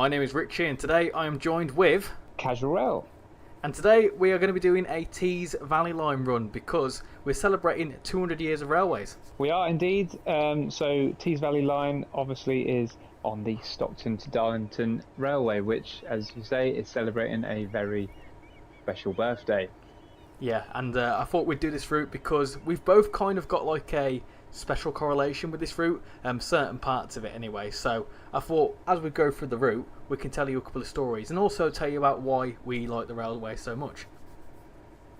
My name is Richie and today I am joined with... Casual. And today we are going to be doing a Tees Valley Line run because we're celebrating 200 years of railways. We are indeed. So Tees Valley Line obviously is on the Stockton to Darlington Railway, which, as you say, is celebrating a very special birthday. Yeah, and I thought we'd do this route because we've both kind of got like a special correlation with this route, certain parts of it anyway. So I thought as we go through the route, we can tell you a couple of stories and also tell you about why we like the railway so much.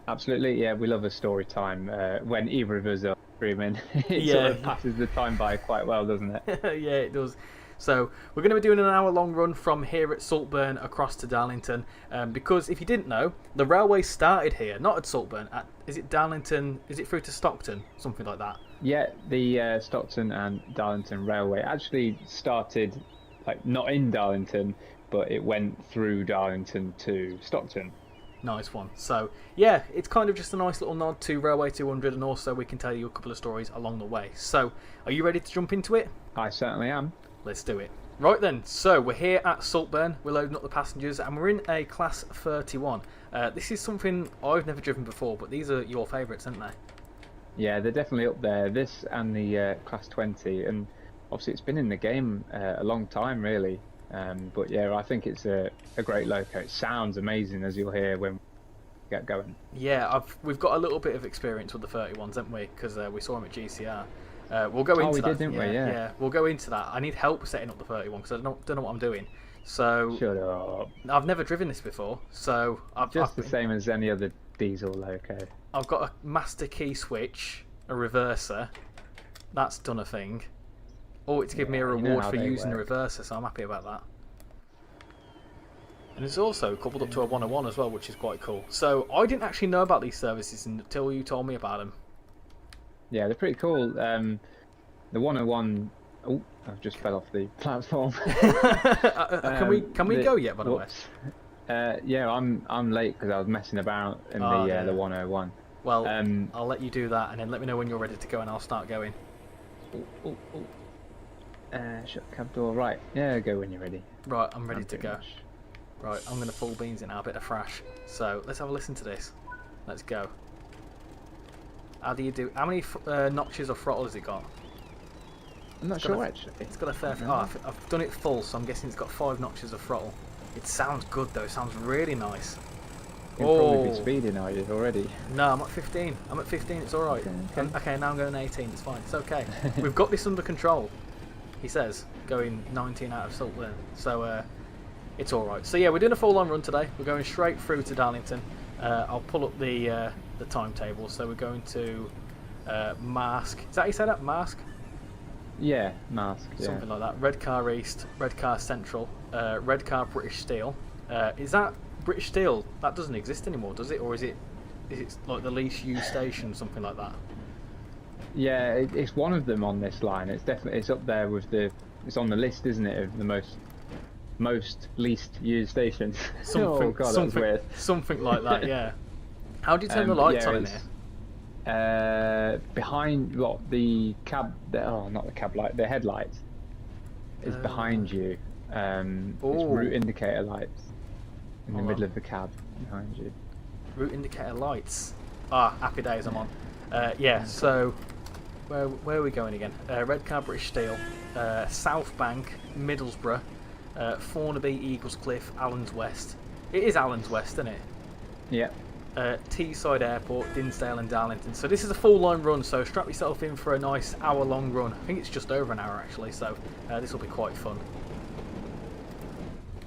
Absolutely, yeah, we love a story time when either of us are streaming. It Yeah. sort of passes the time by quite well, doesn't it? Yeah, it does. So we're going to be doing an hour-long run from here at Saltburn across to Darlington, because if you didn't know, the railway started here, not at Saltburn. Is it Darlington? Is it through to Stockton? Something like that. Yeah, the Stockton and Darlington Railway actually started, like, not in Darlington, but it went through Darlington to Stockton. Nice one. So yeah, it's kind of just a nice little nod to Railway 200, and also we can tell you a couple of stories along the way. So are you ready to jump into it? I certainly am. Let's do it. Right then, so we're here at Saltburn, we're loading up the passengers and we're in a Class 31. This is something I've never driven before, but these are your favourites, aren't they? Yeah, they're definitely up there. This and the Class 20, and obviously it's been in the game a long time really. But yeah, I think it's a great loco. It sounds amazing, as you'll hear when we get going. Yeah, we've got a little bit of experience with the 31s, haven't we? Because we saw them at GCR. We'll go into that. We did, didn't we? Yeah. We'll go into that. I need help setting up the 31 because I don't know what I'm doing. So shut up. I've never driven this before, so I've the same as any other diesel loco. I've got a master key switch, a reverser. That's done a thing. Oh, it's given me a reward for using the reverser, so I'm happy about that. And it's also coupled up to a 101 as well, which is quite cool. So I didn't actually know about these services until you told me about them. Yeah, they're pretty cool. The 101. Oh, I've just fell off the platform. Can we go yet? By the way. Yeah, I'm late because I was messing about in the 101. Well, I'll let you do that, and then let me know when you're ready to go, and I'll start going. Shut the cab door. Right, yeah, go when you're ready. Right, I'm ready to go. Right, I'm going to full beans it now, a bit of thrash. So let's have a listen to this. Let's go. How do you do? How many notches of throttle has it got? I'm not sure actually. It's got a fair. I've done it full, so I'm guessing it's got 5 notches of throttle. It sounds good though. It sounds really nice. You'll probably be speeding, are you already? No, I'm at 15. I'm at 15. It's all right. Okay, now I'm going 18. It's fine. It's okay. We've got this under control. He says going 19 out of Saltburn. So it's all right. So yeah, we're doing a full-on run today. We're going straight through to Darlington. I'll pull up the timetable. So we're going to Mask. Is that how you say that? Mask? Yeah, Mask. Something like that. Redcar East, Redcar Central, Redcar British Steel. Is that British Steel? That doesn't exist anymore, does it? Or is it like the least used station, something like that? Yeah, it's one of them on this line. It's up there with it's on the list, isn't it, of the most least used stations. Oh god, that's weird. Something like that, yeah. How do you turn the lights on in here? Behind the cab, not the cab light, the headlights is behind you. It's route indicator lights in the middle of the cab behind you. Route indicator lights. Happy days, I'm on. Yeah, so where are we going again? Redcar British Steel, South Bank, Middlesbrough, Thornaby, Eaglescliffe, Allens West. It is Allens West, isn't it? Yeah. Teesside Airport, Dinsdale and Darlington. So this is a full line run, so strap yourself in for a nice hour-long run. I think it's just over an hour actually, so this will be quite fun.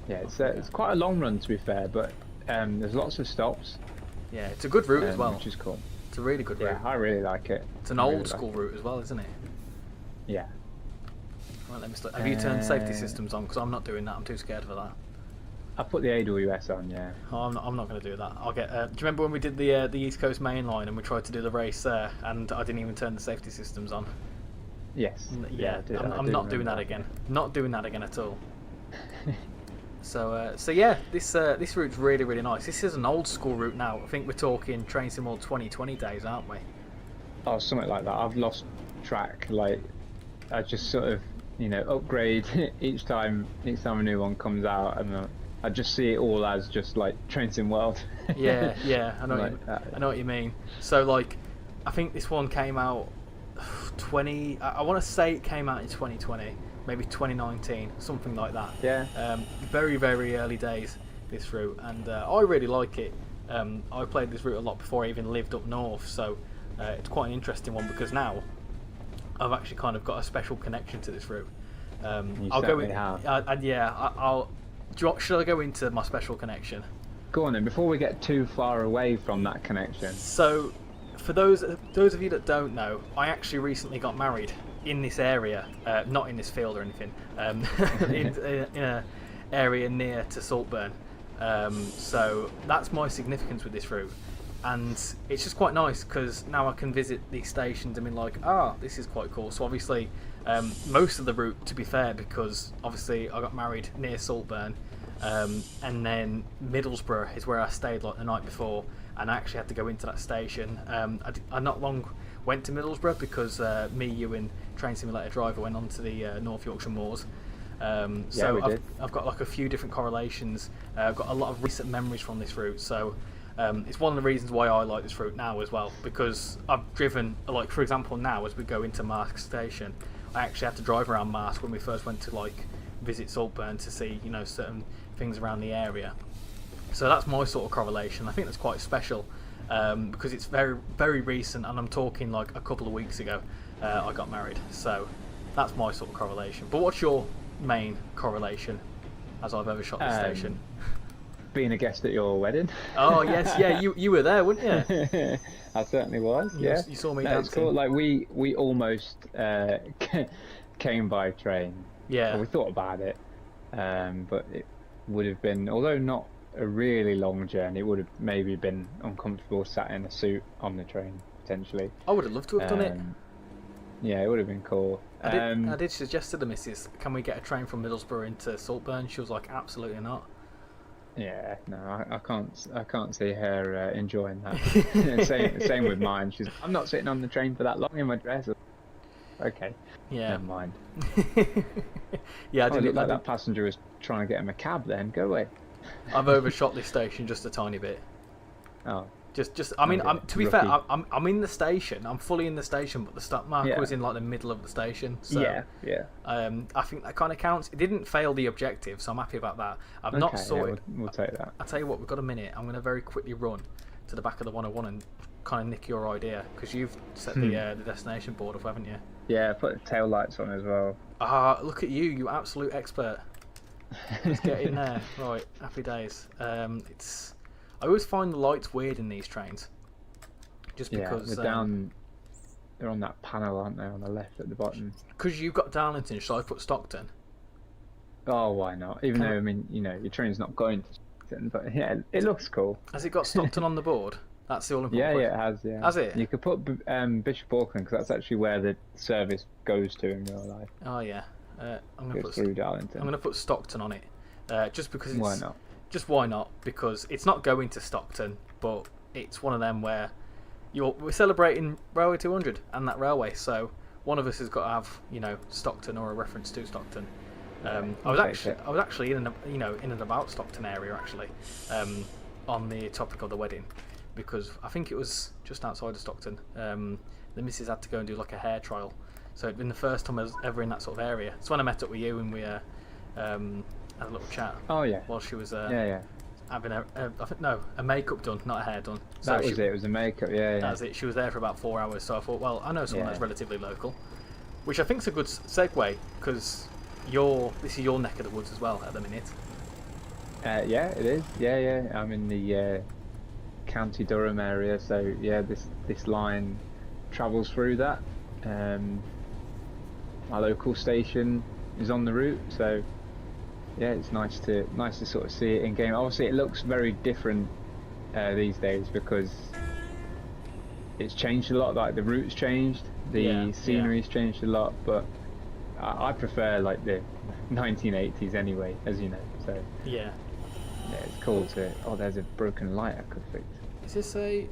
Yeah, it's quite a long run to be fair, but there's lots of stops. Yeah, it's a good route as well. Which is cool. It's a really good route. Yeah, I really like it. It's an old school route as well, isn't it? Yeah. Right, let me start. Have you turned safety systems on? Because I'm not doing that. I'm too scared for that. I put the AWS on, yeah. Oh, I'm not going to do that. I'll get. Do you remember when we did the East Coast Main Line and we tried to do the race there, and I didn't even turn the safety systems on? Yes. Yeah, I'm not doing that again. Not doing that again at all. So yeah, this route's really, really nice. This is an old school route now. I think we're talking Train Sim World 2020 days, aren't we? Oh, something like that. I've lost track. Like, I just sort of upgrade each time a new one comes out, and I just see it all as just like Train Sim World. Yeah, I know Like that. I know what you mean. So like, I think this one came out I want to say it came out in 2020, maybe 2019, something like that. Yeah. Very very early days this route, and I really like it. I played this route a lot before I even lived up north, so it's quite an interesting one because now I've actually kind of got a special connection to this route. I'll go in. I'll. Should I go into my special connection? Go on then. Before we get too far away from that connection. So, for those of you that don't know, I actually recently got married in this area, not in this field or anything, in an area near to Saltburn. So that's my significance with this route, and it's just quite nice because now I can visit these stations and be like, this is quite cool. So obviously, most of the route, to be fair, because obviously I got married near Saltburn, and then Middlesbrough is where I stayed like the night before, and I actually had to go into that station. I not long went to Middlesbrough because me, you, and Train Simulator Driver went on to the North Yorkshire Moors. So I've got like a few different correlations. I've got a lot of recent memories from this route, so it's one of the reasons why I like this route now as well, because I've driven, like for example now as we go into Marsk Station, I actually had to drive around Marsk when we first went to like visit Saltburn to see certain things around the area. So that's my sort of correlation. I think that's quite special because it's very very recent, and I'm talking like a couple of weeks ago I got married, so that's my sort of correlation. But what's your main correlation as I've ever shot this station? Being a guest at your wedding. Oh yes, yeah, you were there, weren't you? I certainly was. Yeah, you saw me dancing. It's cool. Like we almost came by train. Yeah. Well, we thought about it, but it would have been, although not a really long journey, it would have maybe been uncomfortable sat in a suit on the train potentially. I would have loved to have done it. Yeah, it would have been cool. I did suggest to the missus, can we get a train from Middlesbrough into Saltburn? She was like, absolutely not. Yeah, no, I can't see her enjoying that. Same with mine. I'm not sitting on the train for that long in my dress. Okay. Yeah. Never mind. Yeah, I did. Look like that passenger was trying to get him a cab. Then go away. I've overshot this station just a tiny bit. Oh. Just. I mean, to be fair, I'm in the station. I'm fully in the station, but the stop marker was in like the middle of the station. So, yeah. I think that kind of counts. It didn't fail the objective, so I'm happy about that. I've not sorted. Yeah, we'll take that. I'll tell you what, we've got a minute. I'm going to very quickly run to the back of the 101 and kind of nick your idea, because you've set the destination board up, haven't you? Yeah, I put the tail lights on as well. Look at you, you absolute expert. Let's get in there. Right, happy days. I always find the lights weird in these trains, just because they're they're on that panel, aren't they, on the left at the bottom? Because you've got Darlington, shall I put Stockton? Oh, why not? Even though, I mean, your train's not going to Stockton, but yeah, it looks cool. Has it got Stockton on the board? That's the all-important Yeah, question. it has, yeah. Has it? You could put Bishop Auckland, because that's actually where the service goes to in real life. Oh, yeah. I'm going to put through Darlington. I'm going to put Stockton on it, just because it's... Why not? Just why not? Because it's not going to Stockton, but it's one of them where we're celebrating Railway 200 and that railway, so one of us has got to have, Stockton or a reference to Stockton. I was actually in and about Stockton area actually, on the topic of the wedding, because I think it was just outside of Stockton. The missus had to go and do like a hair trial, so it'd been the first time I was ever in that sort of area. So when I met up with you and we had a little chat. Oh yeah. While she was having a makeup done, not a hair done. So that was it. It was a makeup. Yeah. That's it. She was there for about 4 hours. So I thought, well, I know someone that's relatively local, which I think is a good segue, because this is your neck of the woods as well at the minute. Yeah, it is. Yeah. I'm in the County Durham area, so yeah, this line travels through that. My local station is on the route, so. Yeah, it's nice to sort of see it in game. Obviously, it looks very different these days because it's changed a lot. Like the route's changed, the scenery's changed a lot. But I prefer like the 1980s anyway, as you know. So yeah, it's cool to. Oh, there's a broken light I could fix. Is this a?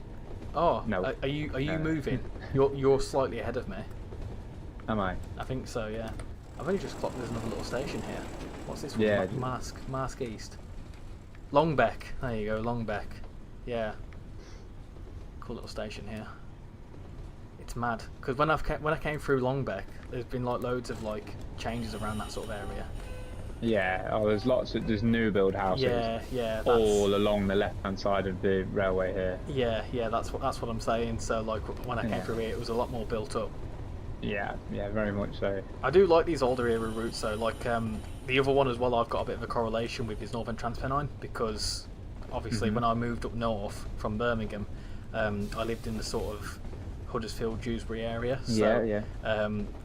Oh no. Are you moving? You're slightly ahead of me. Am I? I think so. Yeah. I've only just clocked there's another little station here. What's this one? Yeah. Mask East. Longbeck. There you go, Longbeck. Yeah. Cool little station here. It's mad because when I came through Longbeck, there's been like loads of like changes around that sort of area. Yeah. Oh, there's new build houses. Yeah. All along the left-hand side of the railway here. Yeah. That's what I'm saying. So like when I came through here, it was a lot more built up. Yeah, very much so. I do like these older era routes though. Like the other one as well, I've got a bit of a correlation with is Northern Transpennine because obviously when I moved up north from Birmingham, I lived in the sort of Huddersfield, Dewsbury area. So,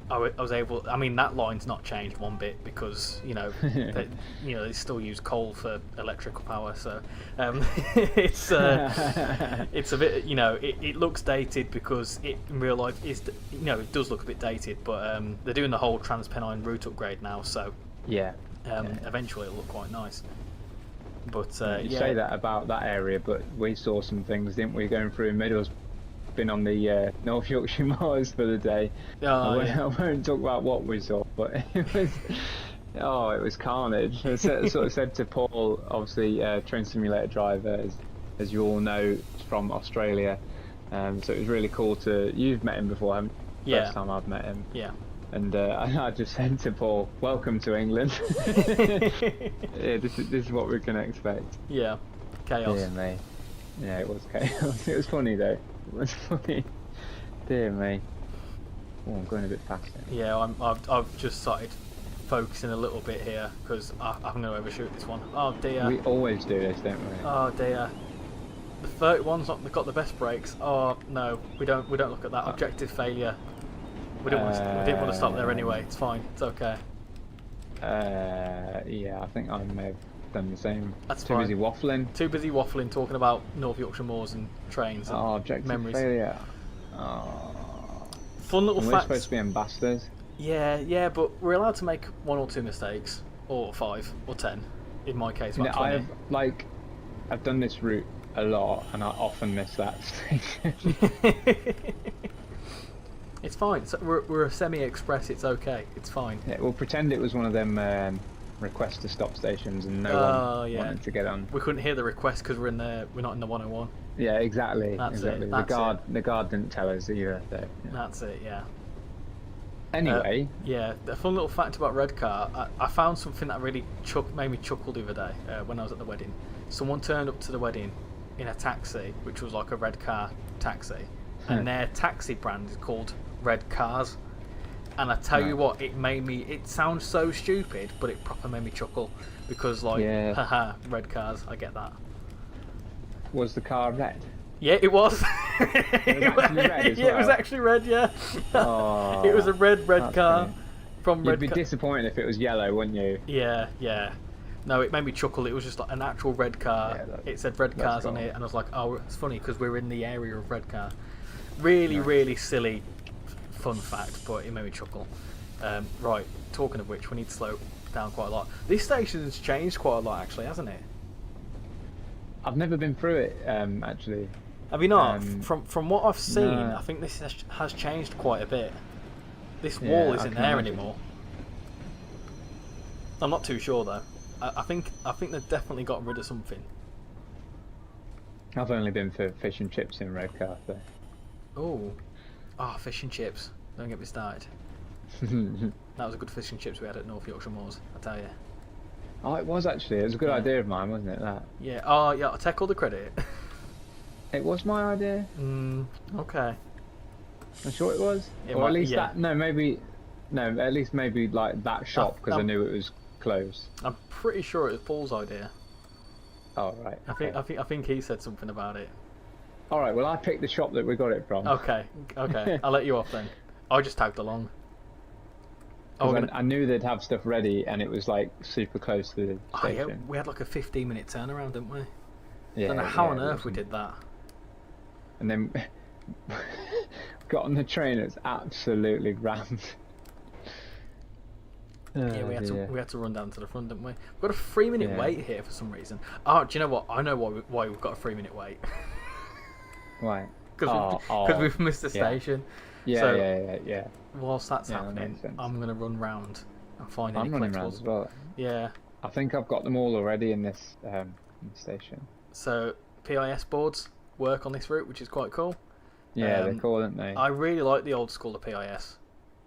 I was able. I mean, that line's not changed one bit because they still use coal for electrical power. So it's a bit. It looks dated because in real life it does look a bit dated. But they're doing the whole Transpennine route upgrade now. So eventually it'll look quite nice. But you say that about that area, but we saw some things, didn't we, going through Middlesbrough? Been on the North Yorkshire moors for the day. I won't talk about what we saw, but it was carnage. I sort of said to Paul, obviously train simulator driver, as you all know, from Australia. So it was really cool you've met him before, haven't you? Yeah. First time I've met him. Yeah. And I just said to Paul, welcome to England. Yeah, this is what we can expect. Yeah. Chaos. Dear me. Yeah, it was chaos. It was funny though. It was funny. Dear me. Oh, I'm going a bit faster. Yeah, I've just started focusing a little bit here because I'm going to overshoot this one. Oh dear. We always do this, don't we? Oh dear. The 31's not got the best brakes. Oh no, we don't look at that. Objective failure. We didn't want to stop there anyway. It's fine. It's okay. Yeah, I think I may have done the same. That's Too fine. busy waffling. Too busy waffling, talking about North Yorkshire moors and trains and objective memories. failure. Oh. Fun little And we're facts. supposed to be ambassadors. Yeah, but we're allowed to make 1 or 2 mistakes, or 5 or 10. In my case, about 20. I've done this route a lot, and I often miss that station. It's fine. So we're a semi-express. It's okay. It's fine. Yeah, we'll pretend it was one of them request to stop stations, and no one wanted to get on. We couldn't hear the request because we're not in the 101. Yeah, exactly. That's exactly. it. The guard didn't tell us either. So, yeah. That's it. Yeah. Anyway. A fun little fact about Redcar. I found something that really made me chuckle the other day when I was at the wedding. Someone turned up to the wedding in a taxi, which was like a Redcar taxi, and their taxi brand is called Redcars. And I tell you what, it sounds so stupid, but it proper made me chuckle because haha, Redcars, I get that. Was the car red? Yeah, it was. It was actually red as well. Yeah, it was actually red. Yeah. Oh, it was a red car from You'd Redcar. be disappointed if it was yellow, wouldn't you? Yeah. No, it made me chuckle. It was just like an actual red car. Yeah, it said Redcars on it, and I was like, oh, it's funny because we're in the area of Redcar. Really silly fun fact, but it made me chuckle. Right, talking of which, we need to slow down quite a lot. This station's changed quite a lot, actually, hasn't it? I've never been through it, actually. Have you not? From what I've seen, no. I think this has changed quite a bit. This wall isn't there anymore. I'm not too sure though. I think they've definitely got rid of something. I've only been for fish and chips in Redcar, so. Fish and chips. Don't get me started. That was a good fish and chips we had at North Yorkshire Moors, I tell you. Oh, it was actually. It was a good idea of mine, wasn't it? That. Yeah. Oh, yeah. I'll take all the credit. It was my idea. Okay. I'm sure it was. Or at least that. No, maybe. No, at least maybe like that shop because I knew it was closed. I'm pretty sure it was Paul's idea. Oh right. Okay. I think he said something about it. All right. Well, I picked the shop that we got it from. Okay. I'll let you off then. I just tagged along. I knew they'd have stuff ready, and it was like super close to the station. Yeah, we had like a 15-minute turnaround, didn't we? Yeah. I don't know how on earth we did that. And then got on the train. It's absolutely rammed. Yeah, we had to run down to the front, didn't we? We've got a 3-minute wait here for some reason. Oh, do you know what? I know why we've got a 3-minute wait. Why? Because we've missed the station. Yeah, so, yeah. Whilst that's happening, I'm going to run round and find I'm any running around collectibles. as well. Yeah. I think I've got them all already in this station. So PIS boards work on this route, which is quite cool. Yeah, they're cool, aren't they? I really like the old school of PIS.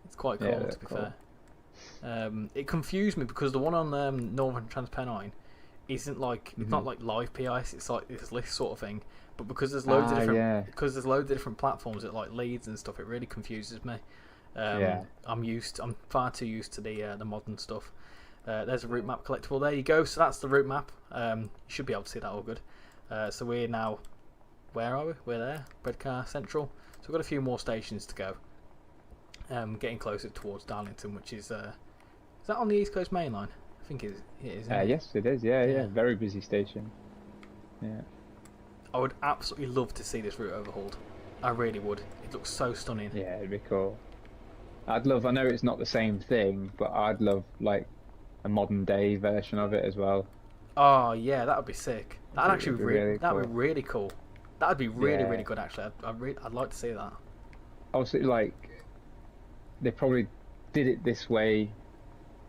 It's quite cool, Yeah, to be cool. fair. It confused me because the one on Northern TransPennine isn't like it's not like live PIS. It's like this list sort of thing. But because there's loads of different because there's loads of different platforms at like Leeds and stuff, it really confuses me. I'm far too used to the modern stuff. There's a route map collectible. There you go. So that's the route map. You should be able to see that all good. So we're now, where are we? We're there, Redcar Central. So we've got a few more stations to go. Getting closer towards Darlington, which is that on the East Coast Main Line? I think it is. Yes, it is. Yeah. Very busy station. Yeah. I would absolutely love to see this route overhauled. I really would. It looks so stunning. Yeah, it'd be cool. I know it's not the same thing, but I'd love like a modern day version of it as well. Oh yeah, that would be sick. That'd actually be really cool. That'd be really cool. That'd be really good actually. I'd like to see that. Obviously, like they probably did it this way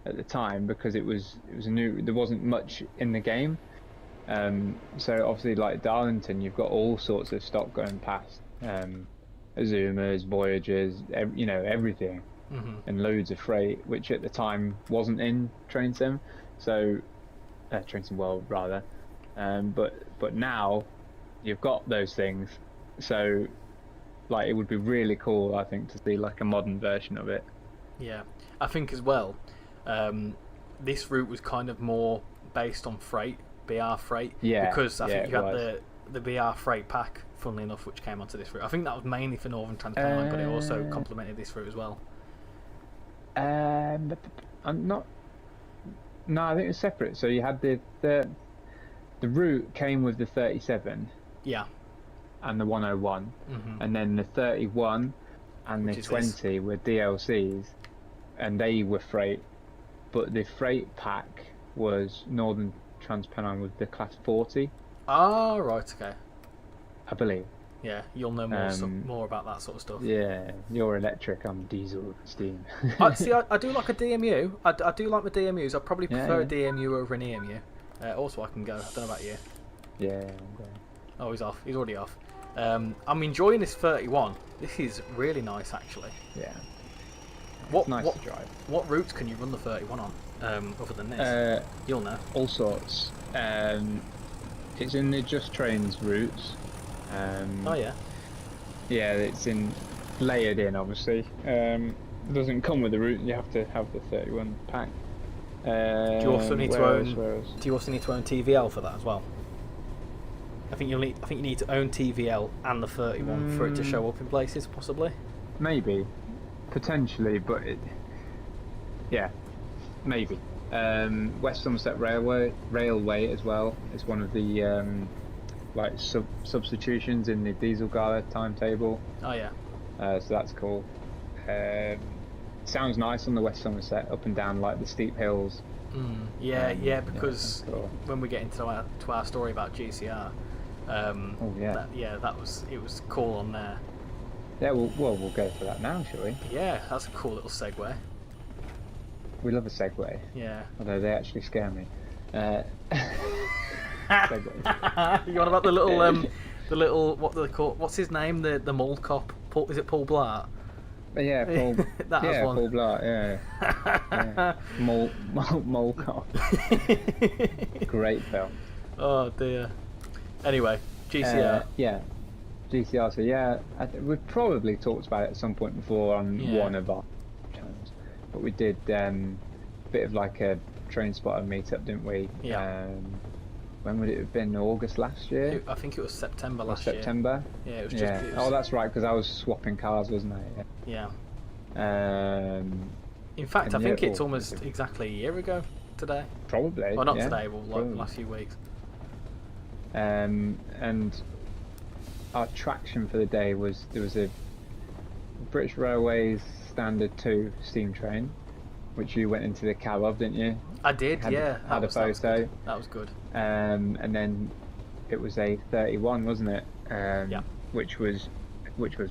at the time because it was a new. There wasn't much in the game. So obviously, like Darlington, you've got all sorts of stock going past. Azumas, Voyagers, everything, and loads of freight, which at the time wasn't in Train Sim, so Train Sim World rather. But now you've got those things, so like it would be really cool, I think, to see like a modern version of it. Yeah, I think as well. This route was kind of more based on freight, BR freight. Yeah, because I think you had the BR freight pack, funnily enough, which came onto this route. I think that was mainly for Northern TransPennine, but it also complemented this route as well. I'm not. No, I think it was separate. So you had the route came with the 37. Yeah. And the 101, and then the 31 and the 20 were DLCs, and they were freight. But the freight pack was Northern TransPennine with the class 40. Oh, right, okay. I believe. Yeah, you'll know more about that sort of stuff. Yeah, you're electric, I'm diesel, steam. I do like a DMU. I do like my DMUs. I probably prefer a DMU over an EMU. Also, I can go. I don't know about you. Yeah, I'm going. Oh, he's off. He's already off. I'm enjoying this 31. This is really nice, actually. Yeah. It's nice to drive. What routes can you run the 31 on, other than this? You'll know. All sorts. It's in the Just Trains routes. Oh yeah. Yeah, it's layered in, obviously. It doesn't come with the route. You have to have the 31 pack. Do you also need to own TVL for that as well? I think you need to own TVL and the 31 for it to show up in places, possibly. Maybe, potentially, but maybe. West Somerset Railway as well is one of the like substitutions in the Diesel Gala timetable. Oh yeah. So that's cool. Sounds nice on the West Somerset, up and down like the steep hills. Because when we get into our story about GCR, it was cool on there. Yeah, we'll go for that now, shall we? Yeah, that's a cool little segue. We love a segue. Yeah. Although they actually scare me. You on about the little what do they call? What's his name? The mole cop? Is it Paul Blart? Yeah, Paul. That was one. Paul Blart. Yeah. Mole cop. Great film. Oh dear. Anyway, GCR. GCR. So we've probably talked about it at some point before on one of our channels, but we did a bit of like a train spotter meetup, didn't we? Yeah. When would it have been? August last year? I think it was September last year. September? Yeah, it was just. Oh, that's right, because I was swapping cars, wasn't I? Yeah. In fact, I think it's almost exactly a year ago today. Probably. Well, not today, but like the last few weeks. And our traction for the day was there was a British Railways Standard 2 steam train, which you went into the cab of, didn't you? I did, Had a photo. That was good. And then it was a 31, wasn't it? Which was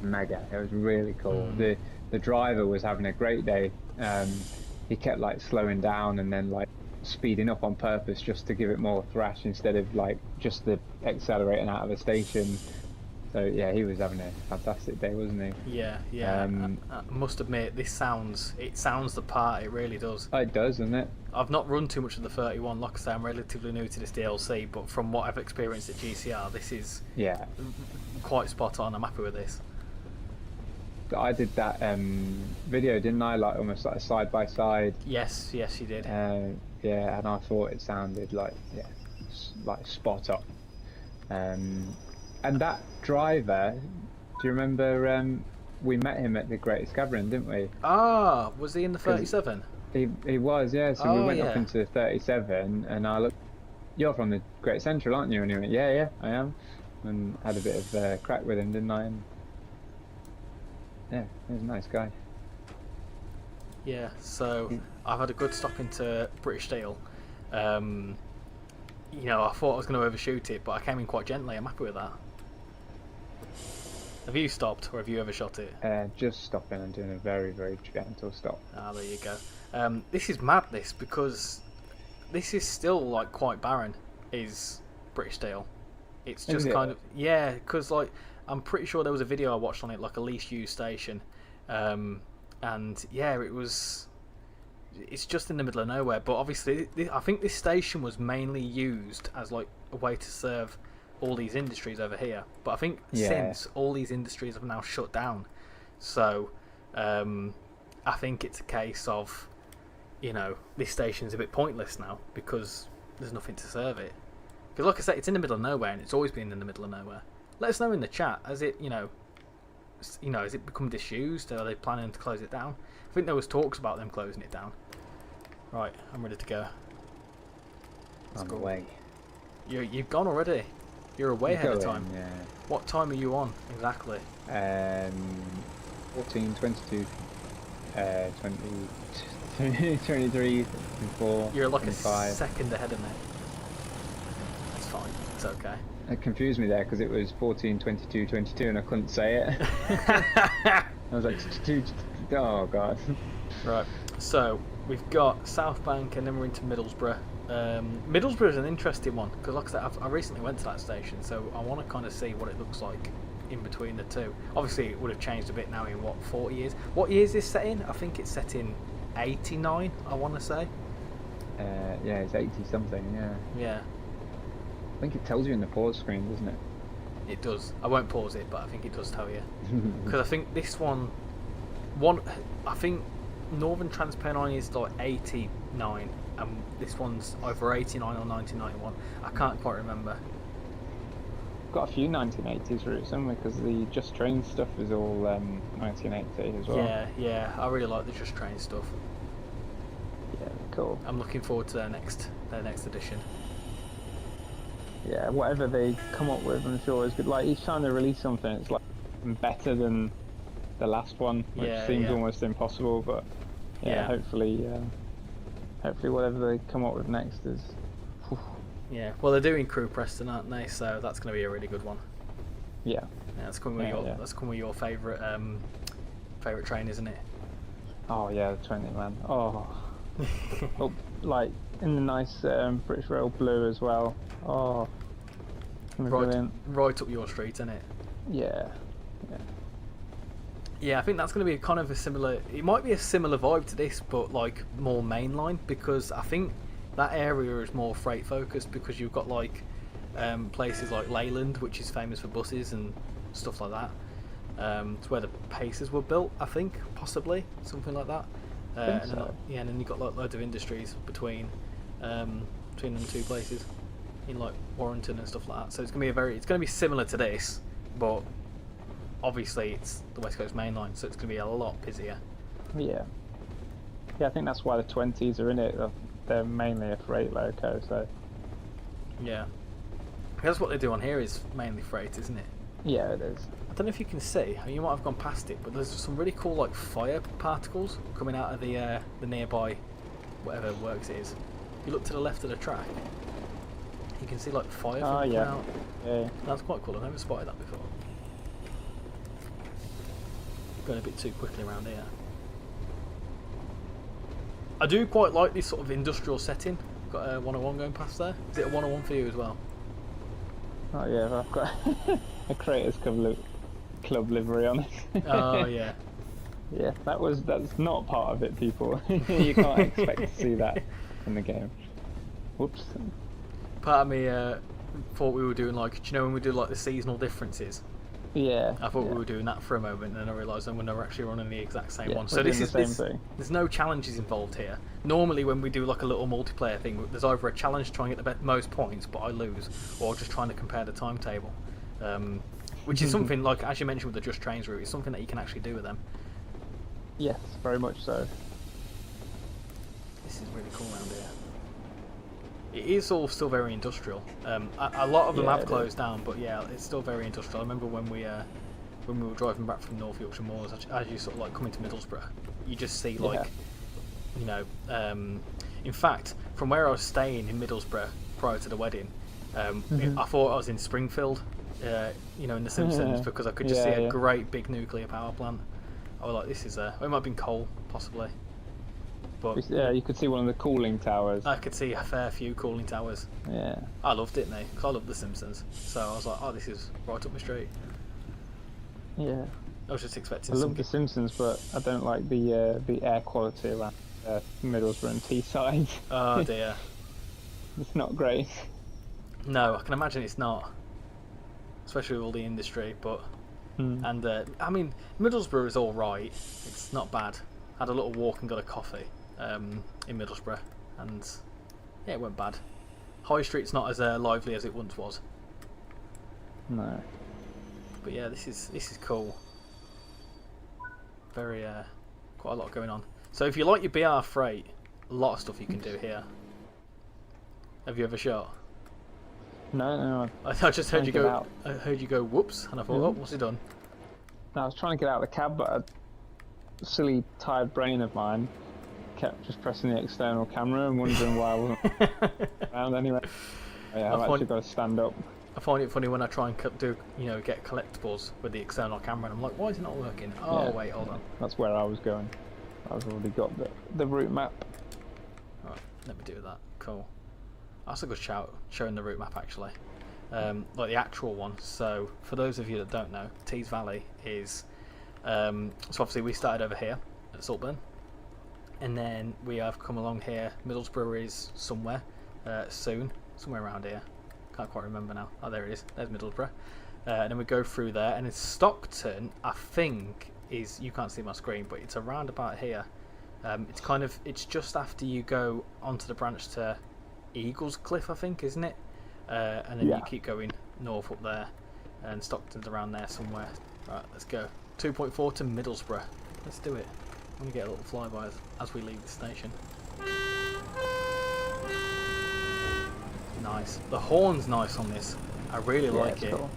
mega. It was really cool. The driver was having a great day. he kept like slowing down and then like speeding up on purpose just to give it more thrash instead of like just the accelerating out of a station. So yeah, he was having a fantastic day, wasn't he? Yeah, yeah. I must admit, it sounds the part. It really does. Oh, it does, doesn't it? I've not run too much of the 31. Like I say, I'm relatively new to this DLC, but from what I've experienced at GCR, this is quite spot on. I'm happy with this. I did that video, didn't I? Like almost like a side by side. Yes, you did. Yeah, and I thought it sounded like like spot on. And that driver, do you remember? We met him at the Greatest Gathering, didn't we? Ah, was he in the 37? He was, yeah. So we went up into 37, and I looked. You're from the Great Central, aren't you? And he went, yeah, I am. And had a bit of crack with him, didn't I? And yeah, he was a nice guy. Yeah. So I've had a good stop into British Steel. You know, I thought I was going to overshoot it, but I came in quite gently. I'm happy with that. Have you stopped, or have you overshot it? Just stopping and doing a very, very gentle stop. Ah, there you go. This is madness because this is still like quite barren. Is British Steel? It's just kind of because like I'm pretty sure there was a video I watched on it, like a least used station, and yeah, it was. It's just in the middle of nowhere, but obviously I think this station was mainly used as like a way to serve all these industries over here, but I think since all these industries have now shut down, so I think it's a case of, you know, this station's a bit pointless now because there's nothing to serve it. Because like I say, it's in the middle of nowhere, and it's always been in the middle of nowhere. Let us know in the chat, has it, you know, has it become disused? Are they planning to close it down? I think there was talks about them closing it down. Right, I'm ready to go. On the way. You've gone already. You're way ahead of time. Yeah. What time are you on exactly? 14, 22, 20, 23, 24. You're like 25. a second ahead of me. That's fine. It's okay. It confused me there because it was 14, 22, 22 and I couldn't say it. I was like, oh god. Right. So we've got South Bank and then we're into Middlesbrough. Middlesbrough is an interesting one because, like I said, I recently went to that station, so I want to kind of see what it looks like in between the two. Obviously, it would have changed a bit now in 40 years. What year is this set in? I think it's set in 89. I want to say. Yeah, it's 80 something. Yeah. Yeah. I think it tells you in the pause screen, doesn't it? It does. I won't pause it, but I think it does tell you. Because I think this one, I think Northern Transpennine is like 89, and this one's either 89 or 1991. I can't quite remember. Got a few 1980s routes, haven't we? Because the Just Train stuff is all 1980 as well. Yeah. I really like the Just Train stuff. Yeah, cool. I'm looking forward to their next edition. Yeah, whatever they come up with, I'm sure is good. Like each time they release something, it's like better than the last one, which seems almost impossible. But hopefully whatever they come up with next is. Yeah, well, they're doing Crew Preston, aren't they? So that's going to be a really good one. Yeah. That's coming with your favourite train, isn't it? Oh yeah, the 20 man. Oh. Oh, like in the nice British Rail blue as well. Oh. Right up your street, isn't it? Yeah. Yeah, I think that's going to be kind of a similar. It might be a similar vibe to this, but like more mainline, because I think that area is more freight focused because you've got like places like Leyland, which is famous for buses and stuff like that. It's where the Pacers were built, I think, possibly something like that. And then you've got like loads of industries between them two places, in like Warrington and stuff like that. So it's gonna be similar to this, but obviously it's the West Coast Main Line, so it's gonna be a lot busier. Yeah, I think that's why the 20s are in it. They're mainly a freight loco, so. Yeah. That's what they do on here is mainly freight, isn't it? Yeah, it is. I don't know if you can see, you might have gone past it, but there's some really cool like fire particles coming out of the nearby whatever works it is. If you look to the left of the track, you can see like fire coming out. Yeah. That's quite cool. I've never spotted that before. Going a bit too quickly around here. I do quite like this sort of industrial setting. Got a 101 going past there. Is it a 101 for you as well? Oh yeah, I've got a Creators Club livery on it. Oh yeah. Yeah, that's not part of it, people. You can't expect to see that in the game. Whoops. Part of me thought we were doing like, do you know when we do like the seasonal differences? Yeah. I thought we were doing that for a moment, and then I realised then we're never actually running the exact same one. We're So doing this the is same thing. there's no challenges involved here. Normally when we do like a little multiplayer thing, there's either a challenge to try and get the most points, but I lose, or just trying to compare the timetable. Which is something like, as you mentioned with the Just Trains route, it's something that you can actually do with them. Yes, very much so. This is really cool around here. It is all still very industrial. A lot of them have closed down, but yeah, it's still very industrial. I remember when we were driving back from North Yorkshire Moors, as you sort of like coming to Middlesbrough, you just see like, you know, in fact, from where I was staying in Middlesbrough prior to the wedding, I thought I was in Springfield, you know, in The Simpsons, because I could just see a great big nuclear power plant. I was like, this is it might have been coal, possibly. But yeah, you could see one of the cooling towers. I could see a fair few cooling towers. Yeah. I loved it, mate, because I love The Simpsons. So I was like, oh, this is right up my street. Yeah. I was just expecting. I love The Simpsons, but I don't like the air quality around Middlesbrough and Teesside. Oh dear. It's not great. No, I can imagine it's not, especially with all the industry. But and I mean, Middlesbrough is all right. It's not bad. Had a little walk and got a coffee in Middlesbrough, and yeah, it weren't bad. High Street's not as lively as it once was. No. But yeah, this is cool. Very quite a lot going on. So if you like your BR freight, a lot of stuff you can do here. Have you ever shot? No. I just heard you go. I heard you go. Whoops! And I thought, oh, what's he done? I was trying to get out of the cab, but a silly, tired brain of mine kept just pressing the external camera and wondering why I wasn't around anyway. Yeah, I've actually got to stand up. I find it funny when I try and get collectibles with the external camera, and I'm like, why is it not working? Oh, yeah. Wait, hold on. That's where I was going. I've already got the route map. Alright, let me do that. Cool. That's a good shout, showing the route map actually. Like the actual one. So, for those of you that don't know, Tees Valley is... so obviously we started over here at Saltburn, and then we have come along here. Middlesbrough is somewhere soon, somewhere around here. Can't quite remember now. Oh, there it is. There's Middlesbrough. And then we go through there, and it's Stockton. I think is, you can't see my screen, but it's around about here. It's just after you go onto the branch to Eagles Cliff, I think, isn't it? And then you keep going north up there, and Stockton's around there somewhere. Right, let's go. 2.4 to Middlesbrough. Let's do it. I'm going to get a little flyby as we leave the station. Nice. The horn's nice on this. I really like it. Cool.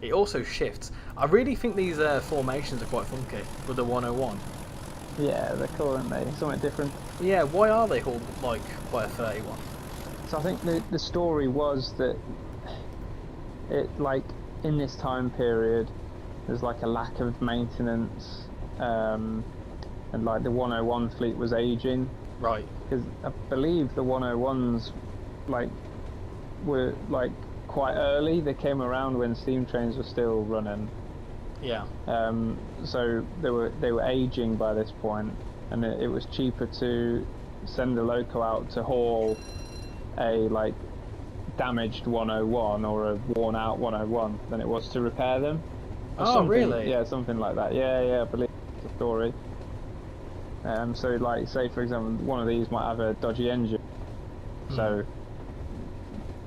It also shifts. I really think these formations are quite funky with the 101. Yeah, they're cool, aren't they? Something different. Yeah, why are they called like quite a 31? So I think the story was that it, like, in this time period, there's like a lack of maintenance, and like the 101 fleet was aging. Right. Because I believe the 101s were like quite early. They came around when steam trains were still running. Yeah. So they were aging by this point, and it was cheaper to send a loco out to haul a like damaged 101 or a worn out 101 than it was to repair them. Oh, really? Yeah, something like that. Yeah, I believe it's a story. So like, say for example, one of these might have a dodgy engine. So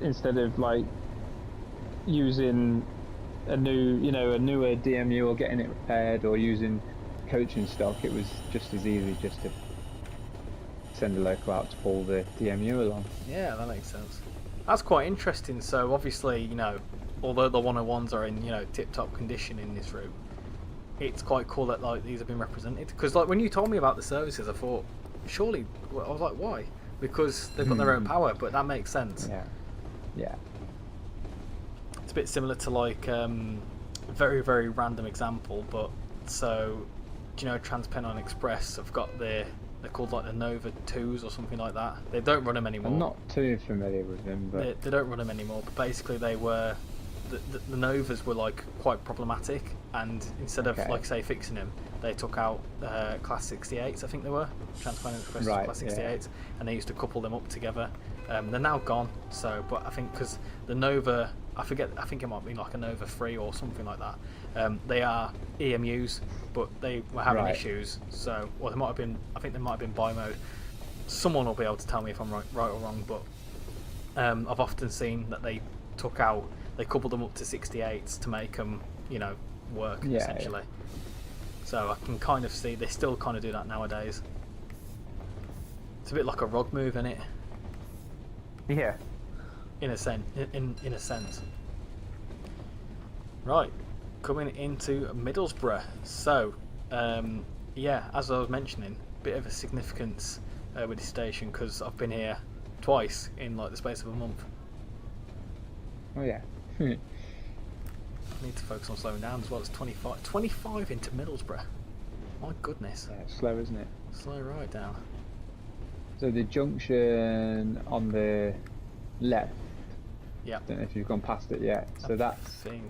instead of like using a newer DMU or getting it repaired or using coaching stock, it was just as easy just to send a loco out to pull the DMU along. Yeah, that makes sense. That's quite interesting. So obviously, although the 101s are in tip-top condition in this route, it's quite cool that like these have been represented. Because like when you told me about the services, I thought surely, I was like, why? Because they've got their own power, but that makes sense. Yeah. It's a bit similar to like very, very random example, but so do you know Transpennine Express have got their They're called like the Nova 2s or something like that. They don't run them anymore. I'm not too familiar with them, but they don't run them anymore. But basically, they were the Novas were like quite problematic, and instead of like say fixing them, they took out Class 68s. I think they were Transplant Express Class 68s, and they used to couple them up together. They're now gone. So, but I think because the Nova, I think it might be like a Nova 3 or something like that. They are EMUs, but they were having issues. So, well, they might have been. I think they might have been bi-mode. Someone will be able to tell me if I'm right or wrong. But I've often seen that they coupled them up to 68s to make them, work essentially. So I can kind of see they still kind of do that nowadays. It's a bit like a ROG move, isn't it? Yeah. In a sense. In a sense. Right. Coming into Middlesbrough. So, as I was mentioning, bit of a significance with this station because I've been here twice in like the space of a month. Oh yeah. I need to focus on slowing down as well. It's 25 into Middlesbrough. My goodness. Yeah, it's slow, isn't it? Slow right down. So the junction on the left. Yeah. Don't know if you've gone past it yet. So that's think.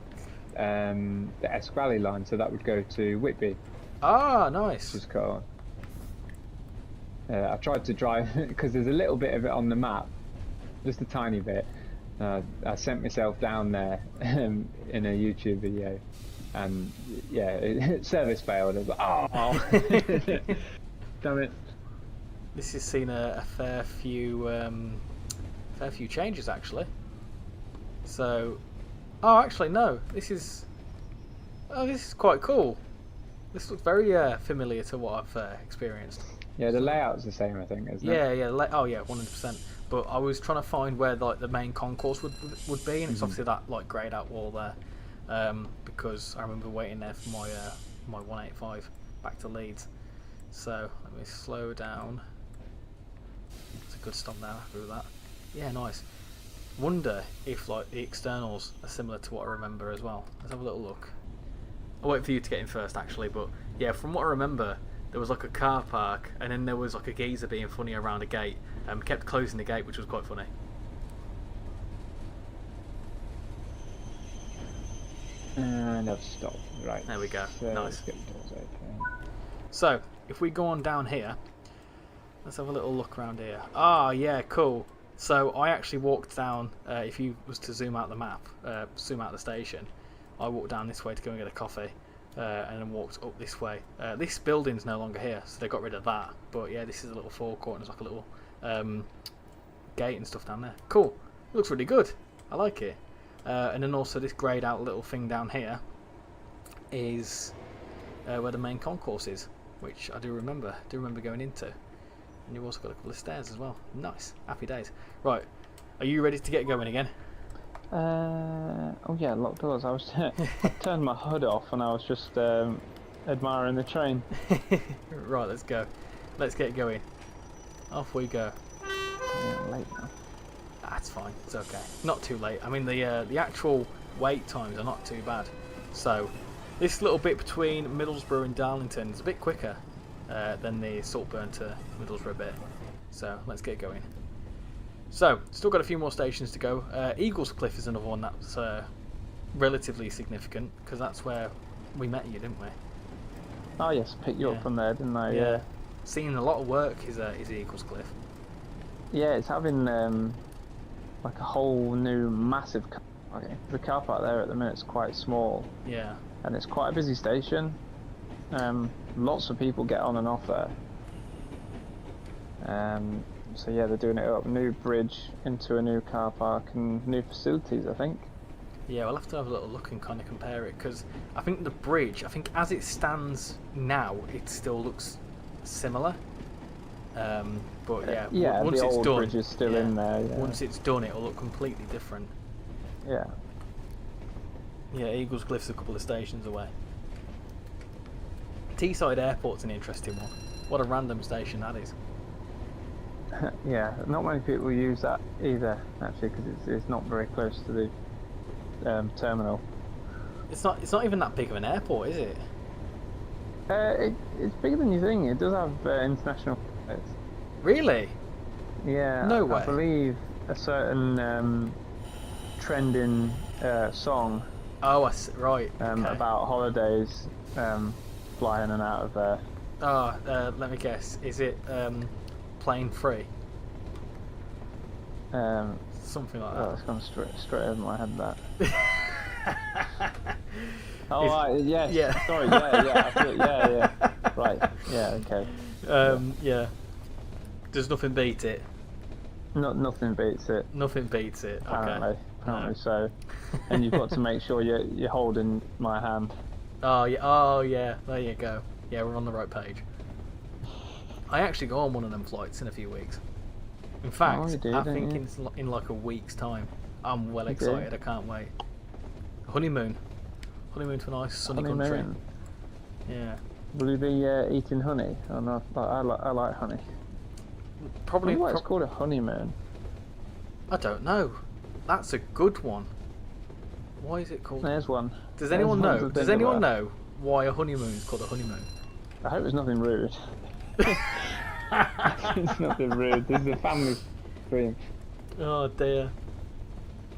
The Esqually line. So that would go to Whitby. Ah, nice. Which is cool. I tried to drive because there's a little bit of it on the map, just a tiny bit. I sent myself down there in a YouTube video, and service failed. I was like, oh, damn it! This has seen a fair few changes actually. So, actually no, this is quite cool. This looks very familiar to what I've experienced. Yeah, the layout's the same, I think, isn't it? Yeah, 100%. But I was trying to find where like the main concourse would be, and it's obviously that like greyed out wall there, because I remember waiting there for my 185 back to Leeds. So let me slow down. It's a good stop now after that. Yeah, nice. Wonder if like the externals are similar to what I remember as well. Let's have a little look. I'll wait for you to get in first actually, but yeah, from what I remember, there was like a car park, and then there was like a geezer being funny around a gate, and kept closing the gate, which was quite funny. And I've stopped. Right. There we go. So Nice. let's get the doors open. So if we go on down here, let's have a little look around here. Ah, yeah, cool. So I actually walked down. If you was to zoom out the map, zoom out the station, I walked down this way to go and get a coffee. And then walked up this way. This building's no longer here, so they got rid of that. But yeah, this is a little forecourt, and there's like a little gate and stuff down there. Cool. It looks really good. I like it. And then also this greyed out little thing down here is where the main concourse is, which I do remember going into. And you've also got a couple of stairs as well. Nice. Happy days. Right. Are you ready to get going again? Oh yeah, locked doors. I turned my hood off and I was just admiring the train. Right, let's go. Let's get going. Off we go. Yeah, late now. That's fine. It's okay. Not too late. I mean, the actual wait times are not too bad. So this little bit between Middlesbrough and Darlington is a bit quicker than the Saltburn to Middlesbrough bit. So let's get going. So, still got a few more stations to go. Eagles Cliff is another one that's relatively significant, because that's where we met you, didn't we? Oh yes, picked you up from there, didn't I? Yeah. Seeing a lot of work is Eagles Cliff. Yeah, it's having like a whole new massive car park. The car park there at the minute is quite small. Yeah. And it's quite a busy station. Lots of people get on and off there. So yeah, they're doing it up. New bridge into a new car park and new facilities, I think. Yeah, we'll have to have a little look and kind of compare it, because I think the bridge, as it stands now, it still looks similar. But yeah, once the it's old done, bridge is still in there. Yeah. Once it's done, it'll look completely different. Yeah. Yeah, Eagles Cliff's a couple of stations away. Teesside Airport's an interesting one. What a random station that is. Yeah, not many people use that either, actually, because it's not very close to the terminal. It's not even that big of an airport, is it? It's bigger than you think. It does have international flights. Really? Yeah, No I way. believe a certain trending song Oh, right. Okay. about holidays flying in and out of there. Oh, let me guess. Is it plane free? Something like Oh, that. it's gone straight over my head. That. Oh, right, yes. Yeah. Sorry. Yeah. Right. Yeah. Okay. Yeah. Does nothing beat it? Nothing beats it. Nothing beats it. Apparently. Okay. So. And you've got to make sure you're holding my hand. Oh yeah. Oh yeah. There you go. Yeah, we're on the right page. I actually go on one of them flights in a few weeks. In fact, you do, I don't think you? in like a week's time. I'm well You do? excited. I can't wait. Honeymoon to a nice sunny country. Honeymoon. Yeah. Will you be eating honey or not? I like honey. Probably. Why it's called a honeymoon? I don't know. That's a good one. Why is it called? There's one. Does anyone know? There's Does anyone know why a honeymoon is called a honeymoon? I hope it's nothing rude. It's nothing rude. This is a family stream. Oh dear.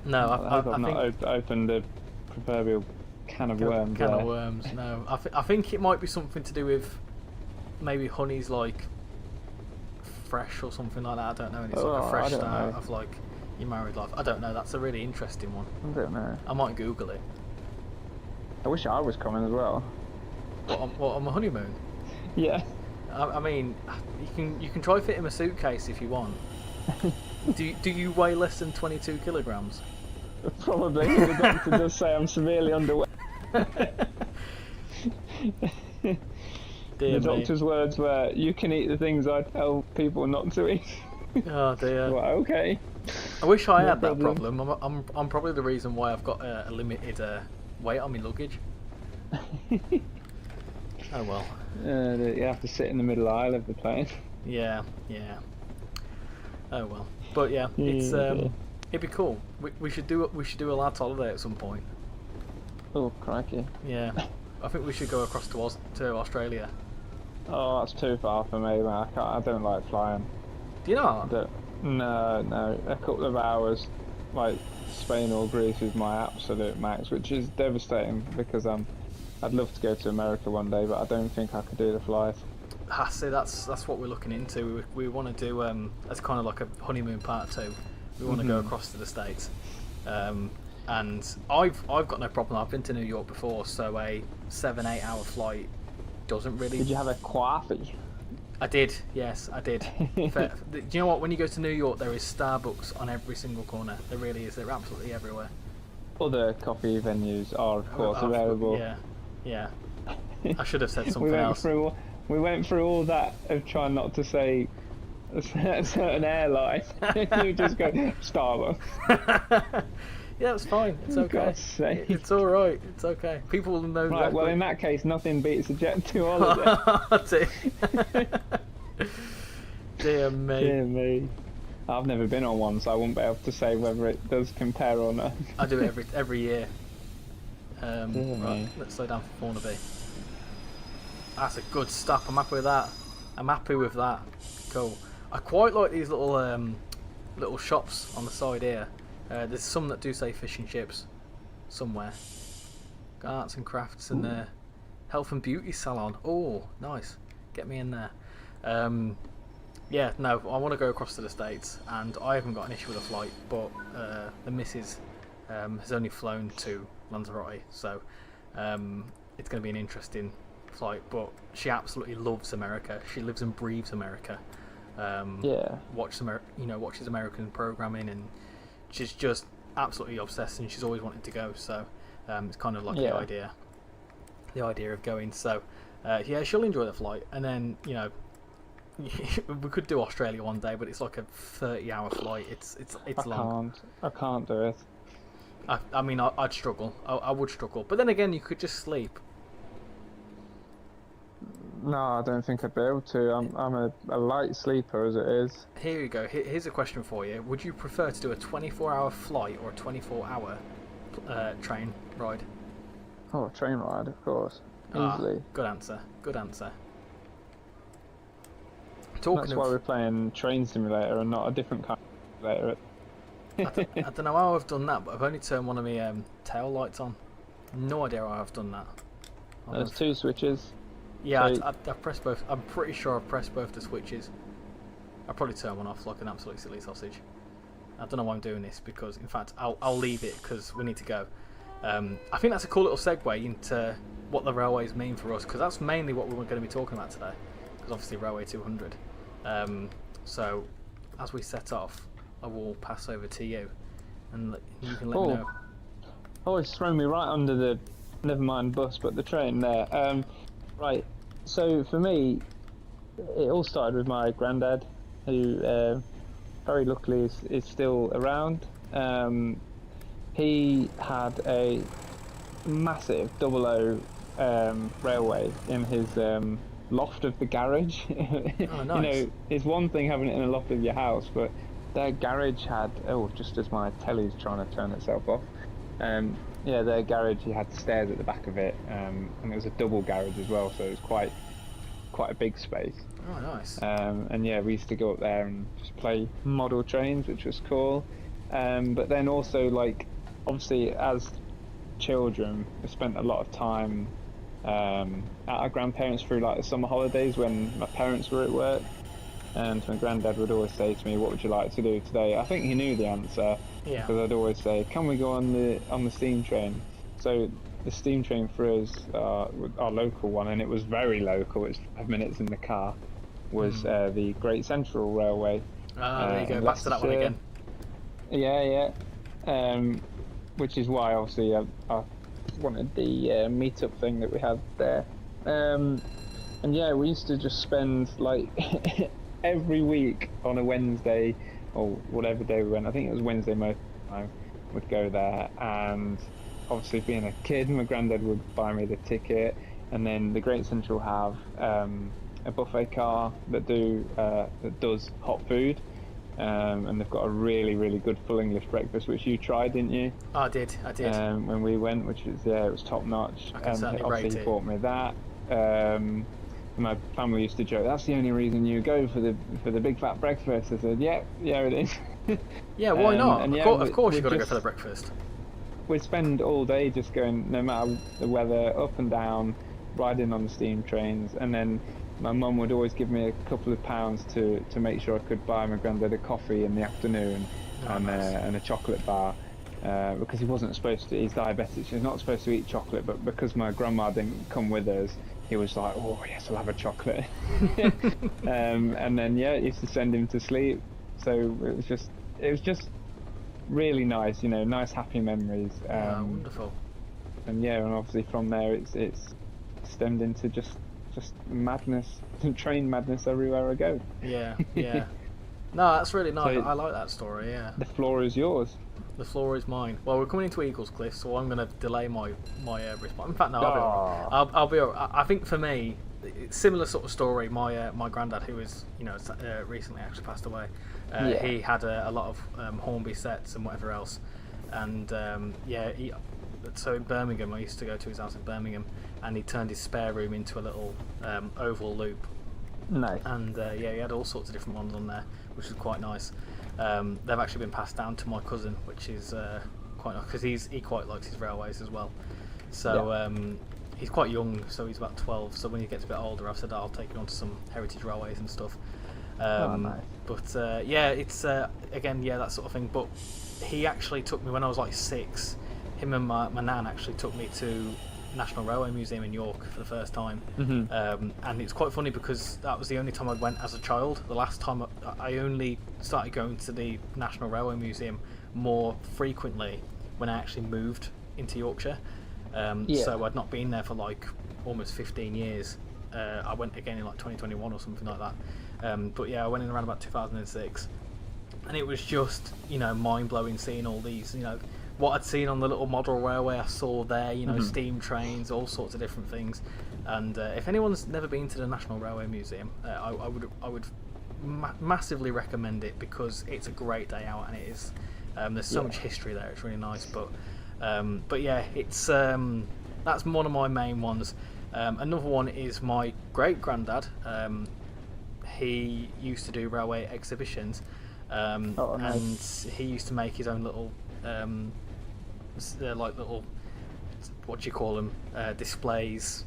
No, I hope I've think not opened a proverbial can of worms. Can of worms. No, I think it might be something to do with maybe honey's like fresh or something like that. I don't know. And it's like a fresh start of like your married life. I don't know. That's a really interesting one. I don't know. I might Google it. I wish I was coming as well. What on my honeymoon? Yeah. I mean, you can try fit in a suitcase if you want. Do you weigh less than 22 kilograms? Probably. The doctor does say I'm severely underweight. The doctor's words were, "You can eat the things I tell people not to eat." Oh dear. Well, okay. I wish I had that problem. I'm probably the reason why I've got a limited weight on my luggage. Oh well. You have to sit in the middle aisle of the plane. Yeah. Oh well. But yeah, it's it'd be cool. We should do a lad's holiday at some point. Oh crikey. Yeah. I think we should go across to Australia. Oh, that's too far for me, man. I don't like flying. Do you not? No. A couple of hours, like Spain or Greece, is my absolute max, which is devastating because I'd love to go to America one day, but I don't think I could do the flight. See, that's what we're looking into. We want to do as kind of like a honeymoon part 2. We want to go across to the States, and I've got no problem. I've been to New York before, so a 7-8 hour flight doesn't really. Did you have a coffee? I did. Yes, I did. Do you know what? When you go to New York, there is Starbucks on every single corner. There really is. They're absolutely everywhere. Other coffee venues are, of course, available. Yeah. I should have said something else. We went through all that of trying not to say a certain airline. You just go Starbucks. Yeah, it's fine. It's okay. God's sake. It's all right. It's okay. People will know. Right. Well, in that case, nothing beats a Jet 2 holiday. Dear me. Dear me. I've never been on one, so I won't be able to say whether it does compare or not. I do it every year. Right, let's slow down for Thornaby. That's a good stop. I'm happy with that. Cool. I quite like these little shops on the side here. There's some that do say fish and chips somewhere. Got arts and crafts and health and beauty salon. Oh, nice. Get me in there. Yeah, no, I want to go across to the States, and I haven't got an issue with a flight, but the missus has only flown to Lanzarote, so it's going to be an interesting flight. But she absolutely loves America. She lives and breathes America. Watches American programming, and she's just absolutely obsessed, and she's always wanted to go. So it's kind of like the idea of going. So yeah, she'll enjoy the flight, and then we could do Australia one day, but it's like a 30-hour flight. It's long. I can't do it. I mean, I'd struggle. I would struggle. But then again, you could just sleep. No, I don't think I'd be able to. I'm a light sleeper as it is. Here you go. Here's a question for you. Would you prefer to do a 24-hour flight or a 24-hour train ride? Oh, a train ride, of course. easily. Good answer. Good answer. That's why we're playing Train Simulator and not a different kind of simulator. I don't know how I've done that, but I've only turned one of my tail lights on. No idea how I've done that. There's 2 switches. Yeah, so I pressed both. I'm pretty sure I've pressed both the switches. I'll probably turn one off like an absolute silly sausage. I don't know why I'm doing this, because in fact I'll leave it because we need to go. I think that's a cool little segue into what the railways mean for us, because that's mainly what we're going to be talking about today, because obviously Railway 200. So as we set off, I will pass over to you and you can let me know. Oh, it's thrown me right under the, never mind bus, but the train there. Right, so for me, it all started with my granddad, who very luckily is still around. He had a massive 00 railway in his loft of the garage. Oh, nice. You know, it's one thing having it in a loft of your house, but their garage had, just as my telly's trying to turn itself off, yeah, their garage, you had stairs at the back of it, and it was a double garage as well, so it was quite a big space. Oh, nice. And yeah, we used to go up there and just play model trains, which was cool. But then also, like, obviously as children, we spent a lot of time at our grandparents through like the summer holidays when my parents were at work, and my granddad would always say to me, "What would you like to do today?" I think he knew the answer, because I'd always say, "Can we go on the steam train?" So the steam train for us, our local one, and it was very local, it's 5 minutes in the car, was the Great Central Railway. There you go, back to that one again. Yeah. Which is why obviously I wanted the meetup thing that we had there. And yeah, we used to just spend like every week on a Wednesday or whatever day we went. I think it was Wednesday most of the time. Would go there, and obviously being a kid, my granddad would buy me the ticket, and then the Great Central have a buffet car that does hot food. And they've got a really, really good full English breakfast, which you tried, didn't you? Oh, I did. When we went, which was, it was top notch. I can certainly rate obviously it. He bought me that. My family used to joke, "That's the only reason you go for the big fat breakfast." I said, yeah, it is. Yeah, why not? And of course you've got to go for the breakfast. We'd spend all day just going, no matter the weather, up and down, riding on the steam trains, and then my mum would always give me a couple of pounds to make sure I could buy my granddad a coffee in the afternoon, and a chocolate bar, because he wasn't supposed to. He's diabetic, so he's not supposed to eat chocolate. But because my grandma didn't come with us, he was like, "Oh yes, I'll have a chocolate." And then it used to send him to sleep. So it was just really nice, nice happy memories. Wonderful. And obviously from there it's stemmed into just madness, train madness everywhere I go. Yeah. No, that's really nice. So I like that story. Yeah. The floor is yours. The floor is mine. Well, we're coming into Eagles Cliff, so I'm going to delay my response. In fact, no, I'll be all right. I think for me, it's similar sort of story. My granddad, who is recently actually passed away, he had a lot of Hornby sets and whatever else, and so in Birmingham, I used to go to his house in Birmingham, and he turned his spare room into a little oval loop. Nice. And he had all sorts of different ones on there, which is quite nice. They've actually been passed down to my cousin, which is quite nice, because he quite likes his railways as well. So he's quite young, so he's about 12. So when he gets a bit older, I've said I'll take him onto some heritage railways and stuff. Nice. But it's again that sort of thing. But he actually took me when I was like 6. Him and my nan actually took me to National Railway Museum in York for the first time. And it's quite funny because that was the only time I went as a child. The last time I only started going to the National Railway Museum more frequently when I actually moved into Yorkshire. So I'd not been there for like almost 15 years. I went again in like 2021 or something like that. But I went in around about 2006, and it was just mind-blowing seeing all these what I'd seen on the little model railway I saw there, steam trains, all sorts of different things. And if anyone's never been to the National Railway Museum, I would massively recommend it, because it's a great day out, and it is. There's so much history there; it's really nice. But it's that's one of my main ones. Another one is my great granddad. He used to do railway exhibitions, and he used to make his own little, like little, what do you call them, displays,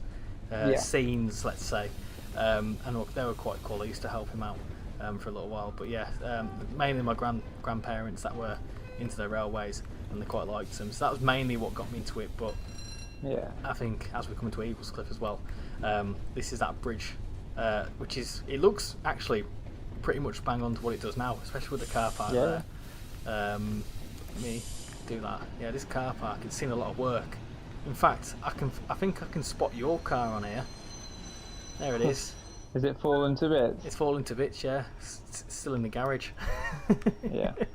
scenes, let's say, and they were quite cool. I used to help him out for a little while, but yeah, mainly my grandparents that were into the railways, and they quite liked them. So that was mainly what got me into it. But yeah, I think as we come into Eaglescliffe as well, this is that bridge, which is, it looks actually pretty much bang on to what it does now, especially with the car park there. Let me do that. Yeah, this car park, it's seen a lot of work. In fact, I think I can spot your car on here. There it is. Is it fallen to bits? It's fallen to bits, yeah. It's still in the garage. Yeah, it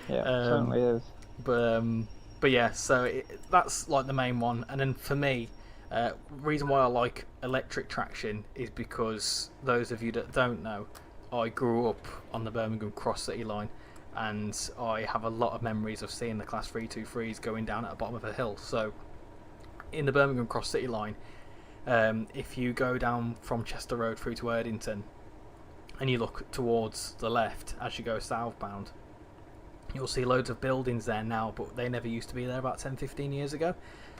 certainly is. But yeah, so that's like the main one. And then for me, reason why I like electric traction is because those of you that don't know, I grew up on the Birmingham Cross City line, and I have a lot of memories of seeing the Class 323s going down at the bottom of a hill. So in the Birmingham Cross City line, if you go down from Chester Road through to Erdington and you look towards the left as you go southbound, you'll see loads of buildings there now, but they never used to be there about 10-15 years ago.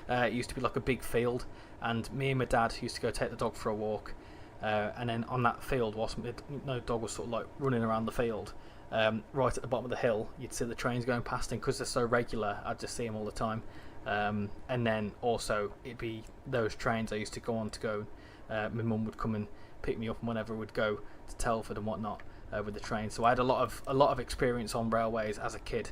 It used to be like a big field, and me and my dad used to go take the dog for a walk, and then on that field, whilst no dog was sort of like running around the field, right at the bottom of the hill, you'd see the trains going past, and because they're so regular, I'd just see them all the time. And then also it'd be those trains I used to go on to go, my mum would come and pick me up, and whenever we'd go to Telford and whatnot with the train. So I had a lot of experience on railways as a kid.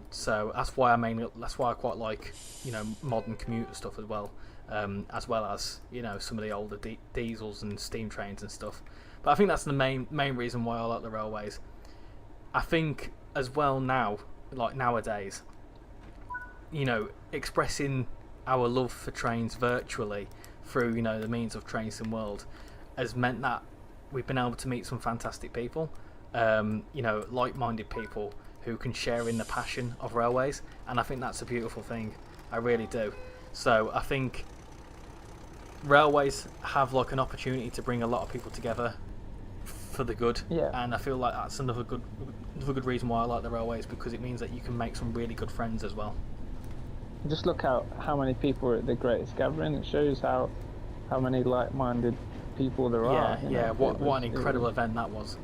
So that's why I quite like, you know, modern commuter stuff as well as, you know, some of the older diesels and steam trains and stuff. But I think that's the main reason why I like the railways. I think as well now, like nowadays, you know, expressing our love for trains virtually through, you know, the means of Trainsim World has meant that we've been able to meet some fantastic people, you know, like-minded people who can share in the passion of railways, and I think that's a beautiful thing. I really do. So I think railways have like an opportunity to bring a lot of people together for the good, and I feel like that's another good reason why I like the railways, because it means that you can make some really good friends as well. Just look out how many people are at the greatest gathering. It shows how many like-minded people there are. Yeah, what an incredible event that was.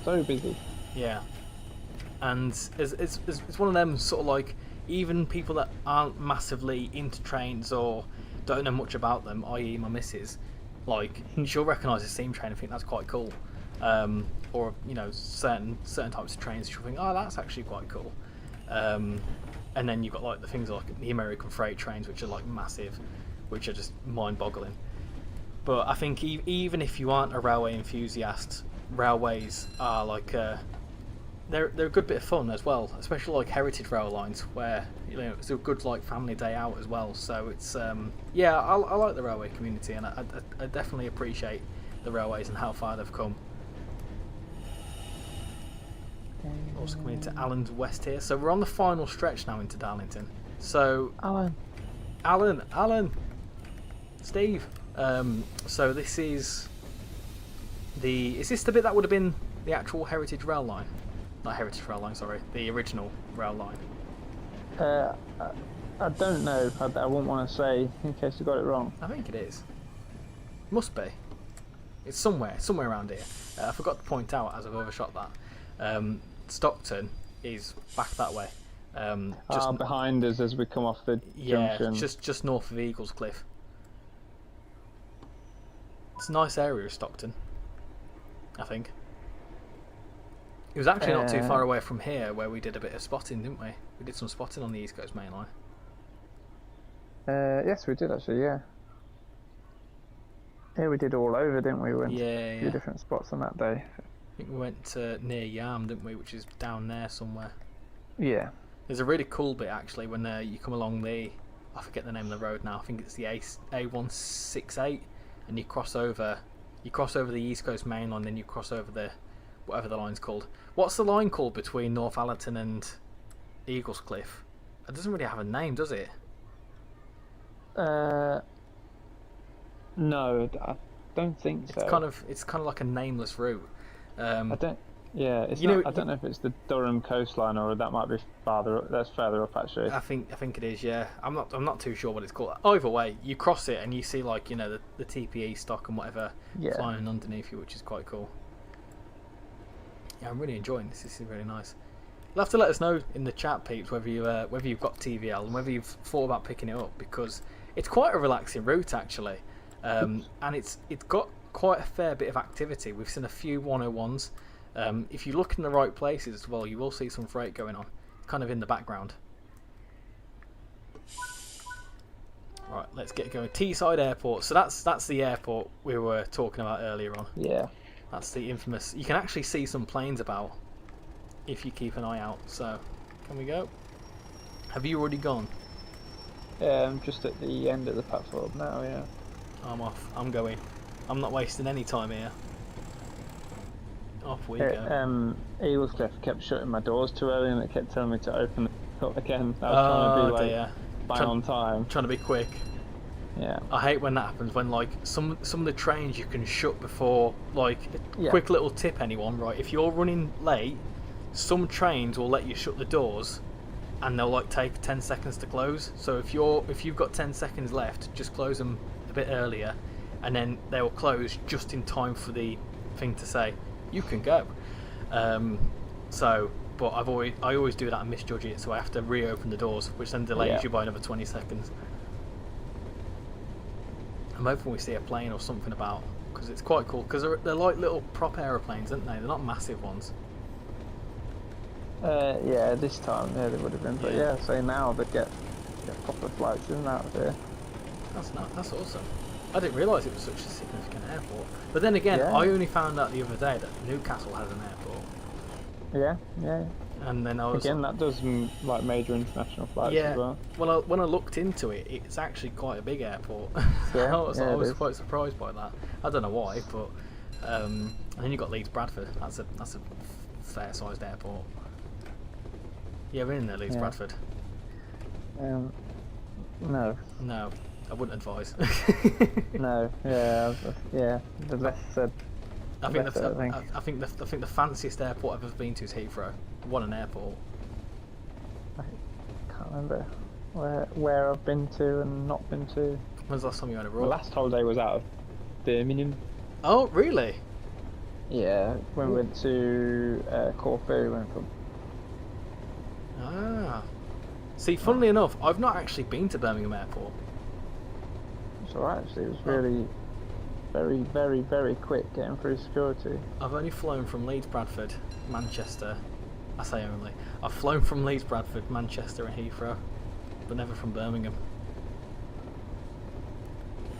So busy. Yeah, and it's one of them sort of like, even people that aren't massively into trains or don't know much about them, i.e. my missus, like she'll recognise a steam train and think that's quite cool, or you know, certain types of trains she'll think, oh, that's actually quite cool. And then you've got like the things like the American freight trains, which are like massive, which are just mind-boggling. But I think even if you aren't a railway enthusiast, railways are like they're a good bit of fun as well, especially like heritage rail lines, where, you know, it's a good like family day out as well. So it's yeah, I like the railway community, and I definitely appreciate the railways and how far they've come. Also coming into Allen's West here, so we're on the final stretch now into Darlington. So Alan, Steve. So this is this the bit that would have been the actual heritage rail line? Not heritage rail line, sorry, the original rail line. I don't know. I wouldn't want to say in case you got it wrong. I think it is. Must be. It's somewhere around here. I forgot to point out as I've overshot that. Stockton is back that way. Just behind us as we come off the junction. just north of Eaglescliffe. It's a nice area of Stockton, I think. It was actually not too far away from here where we did a bit of spotting, didn't we? We did some spotting on the East Coast Main Line. Yes, we did actually, yeah. Yeah, we did all over, didn't we? We went to a few different spots on that day. I think we went to near Yarm, didn't we? Which is down there somewhere. Yeah. There's a really cool bit actually when you come along I forget the name of the road now. I think it's the A168, and you cross over the East Coast Main Line, then you cross over the whatever the line's called. What's the line called between Northallerton and Eaglescliffe? It doesn't really have a name, does it? No, I don't think so. It's kind of like a nameless route. I don't. Yeah, it's You not. know, I don't know if it's the Durham coastline or that might be farther up. That's further up actually. I think it is. Yeah, I'm not too sure what it's called. Either way, you cross it and you see like the TPE stock and whatever Yeah. flying underneath you, which is quite cool. Yeah, I'm really enjoying this. This is really nice. You'll have to let us know in the chat, peeps, whether you've got TVL and whether you've thought about picking it up, because it's quite a relaxing route actually, and it's got quite a fair bit of activity. We've seen a few 101s. If you look in the right places as well, you will see some freight going on, kind of in the background. Right, let's get going. Teesside Airport. So that's the airport we were talking about earlier on. Yeah. That's the infamous. You can actually see some planes about if you keep an eye out. So, can we go? Have you already gone? Yeah, I'm just at the end of the platform now. Yeah. I'm off. I'm going. I'm not wasting any time here. Off we go. Eaglescliff kept shutting my doors too early, and it kept telling me to open it up again. I was trying to be dear. bang on time. Trying to be quick. Yeah. I hate when that happens. When like some of the trains you can shut before like a Yeah. quick little tip. Anyone right? If you're running late, some trains will let you shut the doors, and they'll like take 10 seconds to close. So if you've got 10 seconds left, just close them a bit earlier, and then they will close just in time for the thing to say you can go. But I always do that and misjudge it, so I have to reopen the doors, which then delays you by another 20 seconds. I'm hoping we see a plane or something about, because it's quite cool, because they're like little prop aeroplanes, aren't they? They're not massive ones. Yeah, this time, yeah, they would have been. But yeah, so now they get proper flights in and out of here. That's awesome. I didn't realise it was such a significant airport. But then again, I only found out the other day that Newcastle has an airport. Yeah, yeah. And then I was again, that does like major international flights as well. Well, when I looked into it, it's actually quite a big airport. Yeah, I was quite surprised by that. I don't know why, but and then you got Leeds Bradford. That's a fair sized airport. Yeah, we're in there, Leeds Bradford. No. No, I wouldn't advise. No, yeah. The less said. I think the fanciest airport I've ever been to is Heathrow. What an airport! I can't remember where I've been to and not been to. When's the last time you had a The roll? last holiday was out of Birmingham. Oh, really? Yeah, when we went to Corfu, we went from. Ah. See, funnily enough, I've not actually been to Birmingham Airport. It's alright actually. It was really very, very, very quick getting through security. I've only flown from Leeds, Bradford, Manchester. I say only. I've flown from Leeds, Bradford, Manchester and Heathrow, but never from Birmingham.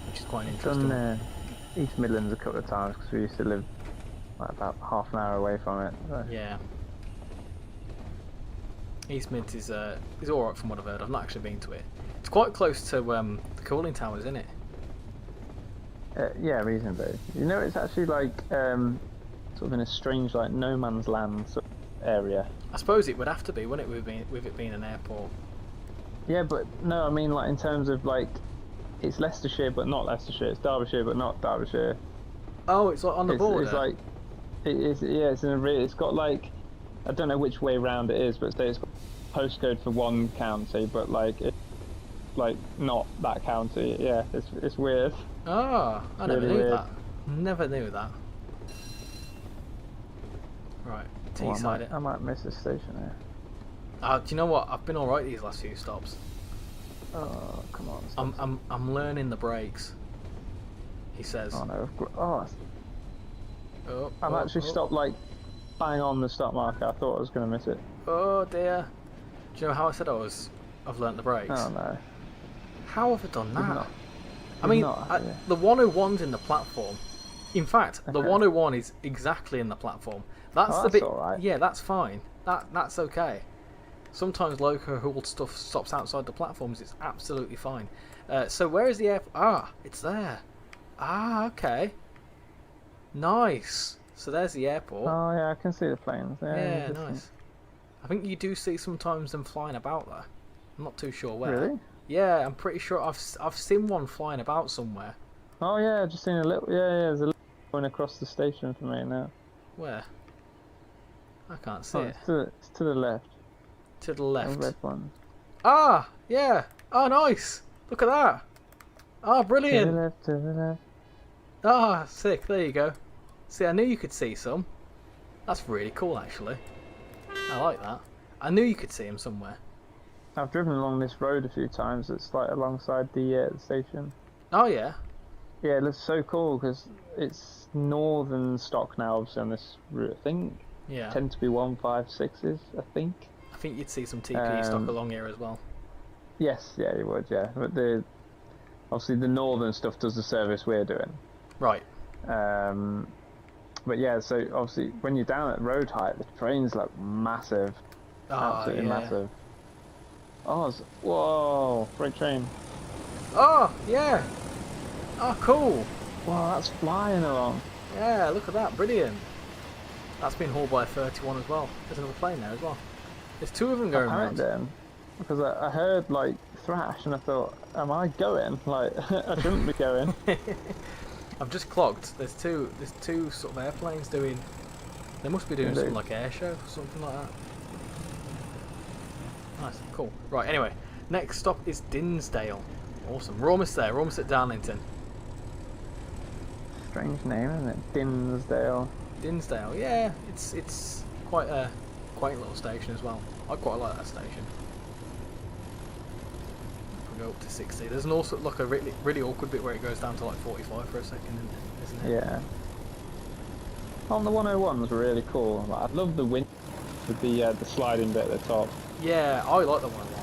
Which is quite interesting. Done East Midlands a couple of times because we used to live like about half an hour away from it. So. Yeah. East Mids is alright from what I've heard. I've not actually been to it. It's quite close to the cooling towers, isn't it? Yeah, reasonably. You know, it's actually like sort of in a strange like no man's land sort of area. I suppose it would have to be, wouldn't it, with it being an airport? Yeah, but no, I mean like in terms of like it's Leicestershire but not Leicestershire. It's Derbyshire but not Derbyshire. Oh, it's like on the border. It's like it is. Yeah, it's got like I don't know which way round it is, but it's got postcode for one county, but like it's like not that county. Yeah, it's weird. Ah, I never Really knew weird. that. Never knew that. Right, Teesside. I might miss a station here. Do you know what? I've been alright these last few stops. Oh, come on. I'm learning the brakes. He says. Oh no. Oh, I've actually stopped like bang on the stop marker. I thought I was going to miss it. Oh dear. Do you know how I said I've learnt the brakes? Oh no. How have I done that? Not, I mean, yeah. the 101's in the platform. In fact, the Okay. 101 is exactly in the platform. That's the that's bit. alright. Yeah, that's fine. That's okay. Sometimes local hauled stuff stops outside the platforms. It's absolutely fine. So where is the air? Ah, it's there. Ah, okay. Nice. So there's the airport. Oh yeah, I can see the planes. Yeah, nice. I think you do see sometimes them flying about there. I'm not too sure where. Really? Yeah, I'm pretty sure I've seen one flying about somewhere. Oh yeah, just seen a little. Yeah, there's a little going across the station for me now. Where? I can't see Oh, it. it's to the left. To the A left. red one. Ah, yeah. Oh, nice. Look at that. Oh, brilliant. To the left, to the left. Ah, sick. There you go. See, I knew you could see some. That's really cool, actually. I like that. I knew you could see him somewhere. I've driven along this road a few times. It's like alongside the station. Oh, yeah. Yeah, it looks so cool because it's northern stock now, obviously, on this route. I think Yeah. tend to be 156s, I think. I think you'd see some TPE stock along here as well. Yes, yeah, you would, yeah. But obviously the northern stuff does the service we're doing. Right. But yeah, so obviously when you're down at road height, the trains look massive, absolutely massive. Oh, whoa, freight train. Oh, yeah. Oh, cool. Wow, that's flying along. Yeah, look at that. Brilliant. That's been hauled by a 31 as well. There's another plane there as well. There's two of them going around. Then, because I heard like thrash and I thought, am I going? Like, I shouldn't be going. I've just clocked. There's two sort of airplanes doing. They must be doing something like air show or something like that. Nice, cool. Right. Anyway, next stop is Dinsdale. Awesome. We're almost there. We're almost at Darlington. Strange name, isn't it? Dinsdale. Dinsdale. Yeah, it's quite a quaint little station as well. I quite like that station. We'll go up to 60. There's an also like a really awkward bit where it goes down to like 45 for a second, isn't it? Yeah. On the 101 was really cool. Like, I love the wind with the sliding bit at the top. Yeah, I like the 101s.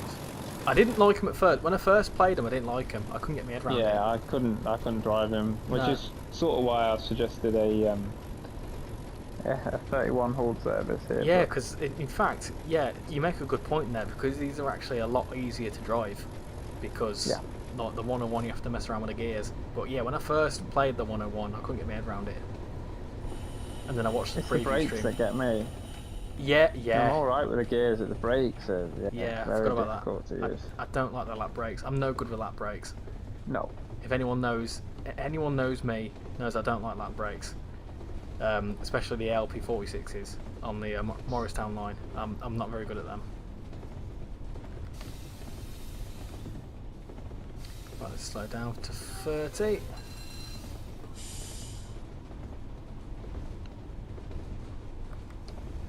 I didn't like him at first. When I first played him, I didn't like him. I couldn't get my head around it. Yeah, I couldn't drive him, which is sort of why I suggested a 31 hauled service here. Yeah, because in fact, yeah, you make a good point there because these are actually a lot easier to drive because like the 101 you have to mess around with the gears. But yeah, when I first played the 101, I couldn't get my head around it. And then I watched the preview brakes stream. that get me. Yeah. I'm alright with the gears, at the brakes are I very forgot about difficult that. to use. I don't like the lap brakes. I'm no good with lap brakes. No. If anyone knows me, knows I don't like lap brakes. Especially the LP46s on the Morristown line. I'm not very good at them. Right, let's slow down to 30.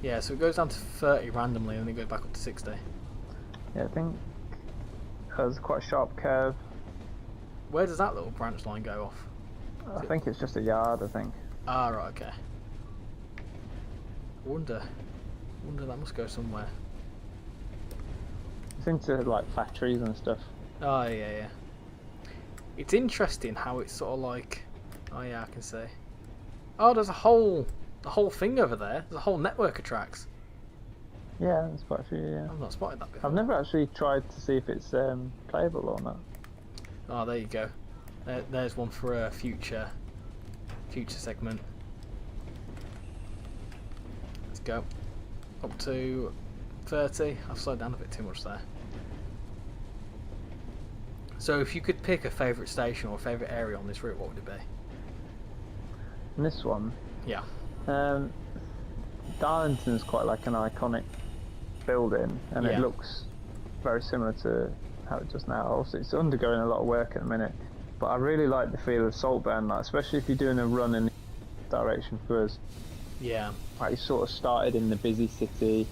Yeah, so it goes down to 30 randomly and then it goes back up to 60. Yeah, I think there's quite a sharp curve. Where does that little branch line go off? I think it's just a yard, I think. Ah, right, okay. Wonder that must go somewhere. It's into like factories and stuff. Oh, yeah. It's interesting how it's sort of like... Oh, yeah, I can see. Oh, there's a whole thing over there. There's a whole network of tracks. Yeah, there's quite a few, yeah. I've not spotted that before. I've never actually tried to see if it's playable or not. Oh, there you go. There's one for a future segment. Let's go. Up to 30. I've slowed down a bit too much there. So if you could pick a favourite station or a favourite area on this route, what would it be? And this one? Yeah. Darlington's quite like an iconic building, and it looks very similar to how it does now. Also, it's undergoing a lot of work at the minute, but I really like the feel of Saltburn, like, especially if you're doing a run in the direction for us. Yeah. Like, you sort of started in the busy city,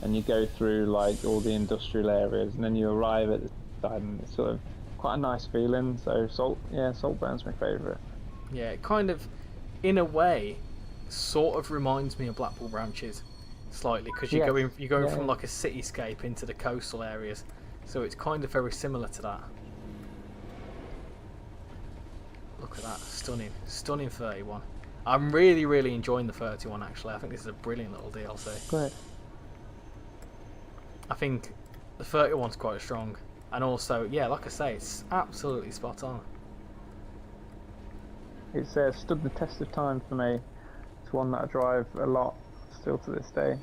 and you go through like all the industrial areas, and then you arrive at the side, and it's sort of quite a nice feeling. So Saltburn's my favourite. Yeah, it kind of, in a way, sort of reminds me of Blackpool Branches slightly, because you're going from like a cityscape into the coastal areas, so it's kind of very similar to that. Look at that, stunning 31. I'm really enjoying the 31 actually. I think this is a brilliant little DLC. Great. I think the 31's quite strong, and also, yeah, like I say, it's absolutely spot on. It's stood the test of time for me. It's one that I drive a lot still to this day.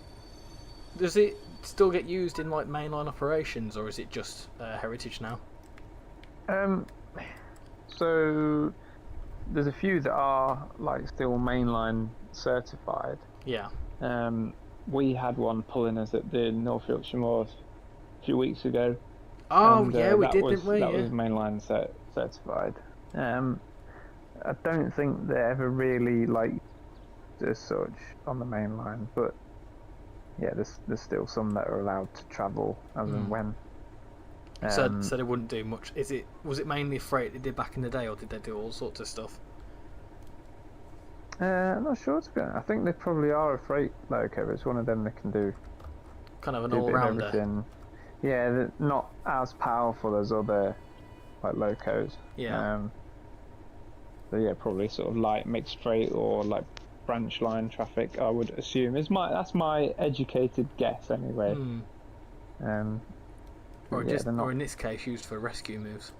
Does it still get used in like mainline operations, or is it just heritage now? So there's a few that are like still mainline certified. Yeah. We had one pulling us at the North Yorkshire Moors a few weeks ago. Oh And, yeah, we that did, was, didn't we? That Yeah. was mainline certified. I don't think they're ever really like as such on the main line, but yeah, there's still some that are allowed to travel as and when. So they wouldn't do much. Was it mainly freight they did back in the day, or did they do all sorts of stuff? I'm not sure to be honest. I think they probably are a freight loco, but it's one of them that can do Kind of an a bit of all-rounder. everything. Yeah, they're not as powerful as other like locos. Yeah. So yeah, probably sort of light mixed freight or like branch line traffic, I would assume. That's my educated guess anyway. Or yeah, they're not... or in this case, used for rescue moves.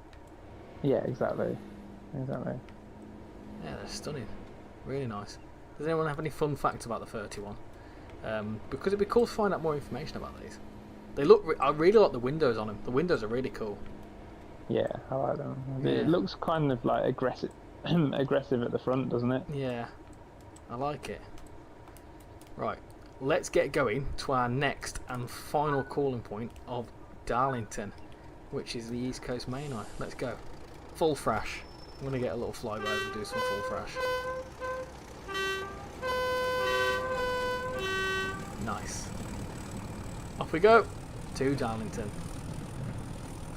Yeah, exactly. Yeah, they're stunning. Really nice. Does anyone have any fun facts about the 31? Because it'd be cool to find out more information about these. They look. I really like the windows on them. The windows are really cool. Yeah, I like them. Yeah. It looks kind of like aggressive, aggressive at the front, doesn't it? Yeah, I like it. Right, let's get going to our next and final calling point of Darlington, which is the East Coast Main Line. Let's go. Full thrash. I'm going to get a little flyby and do some full thrash. Nice. Off we go to Darlington.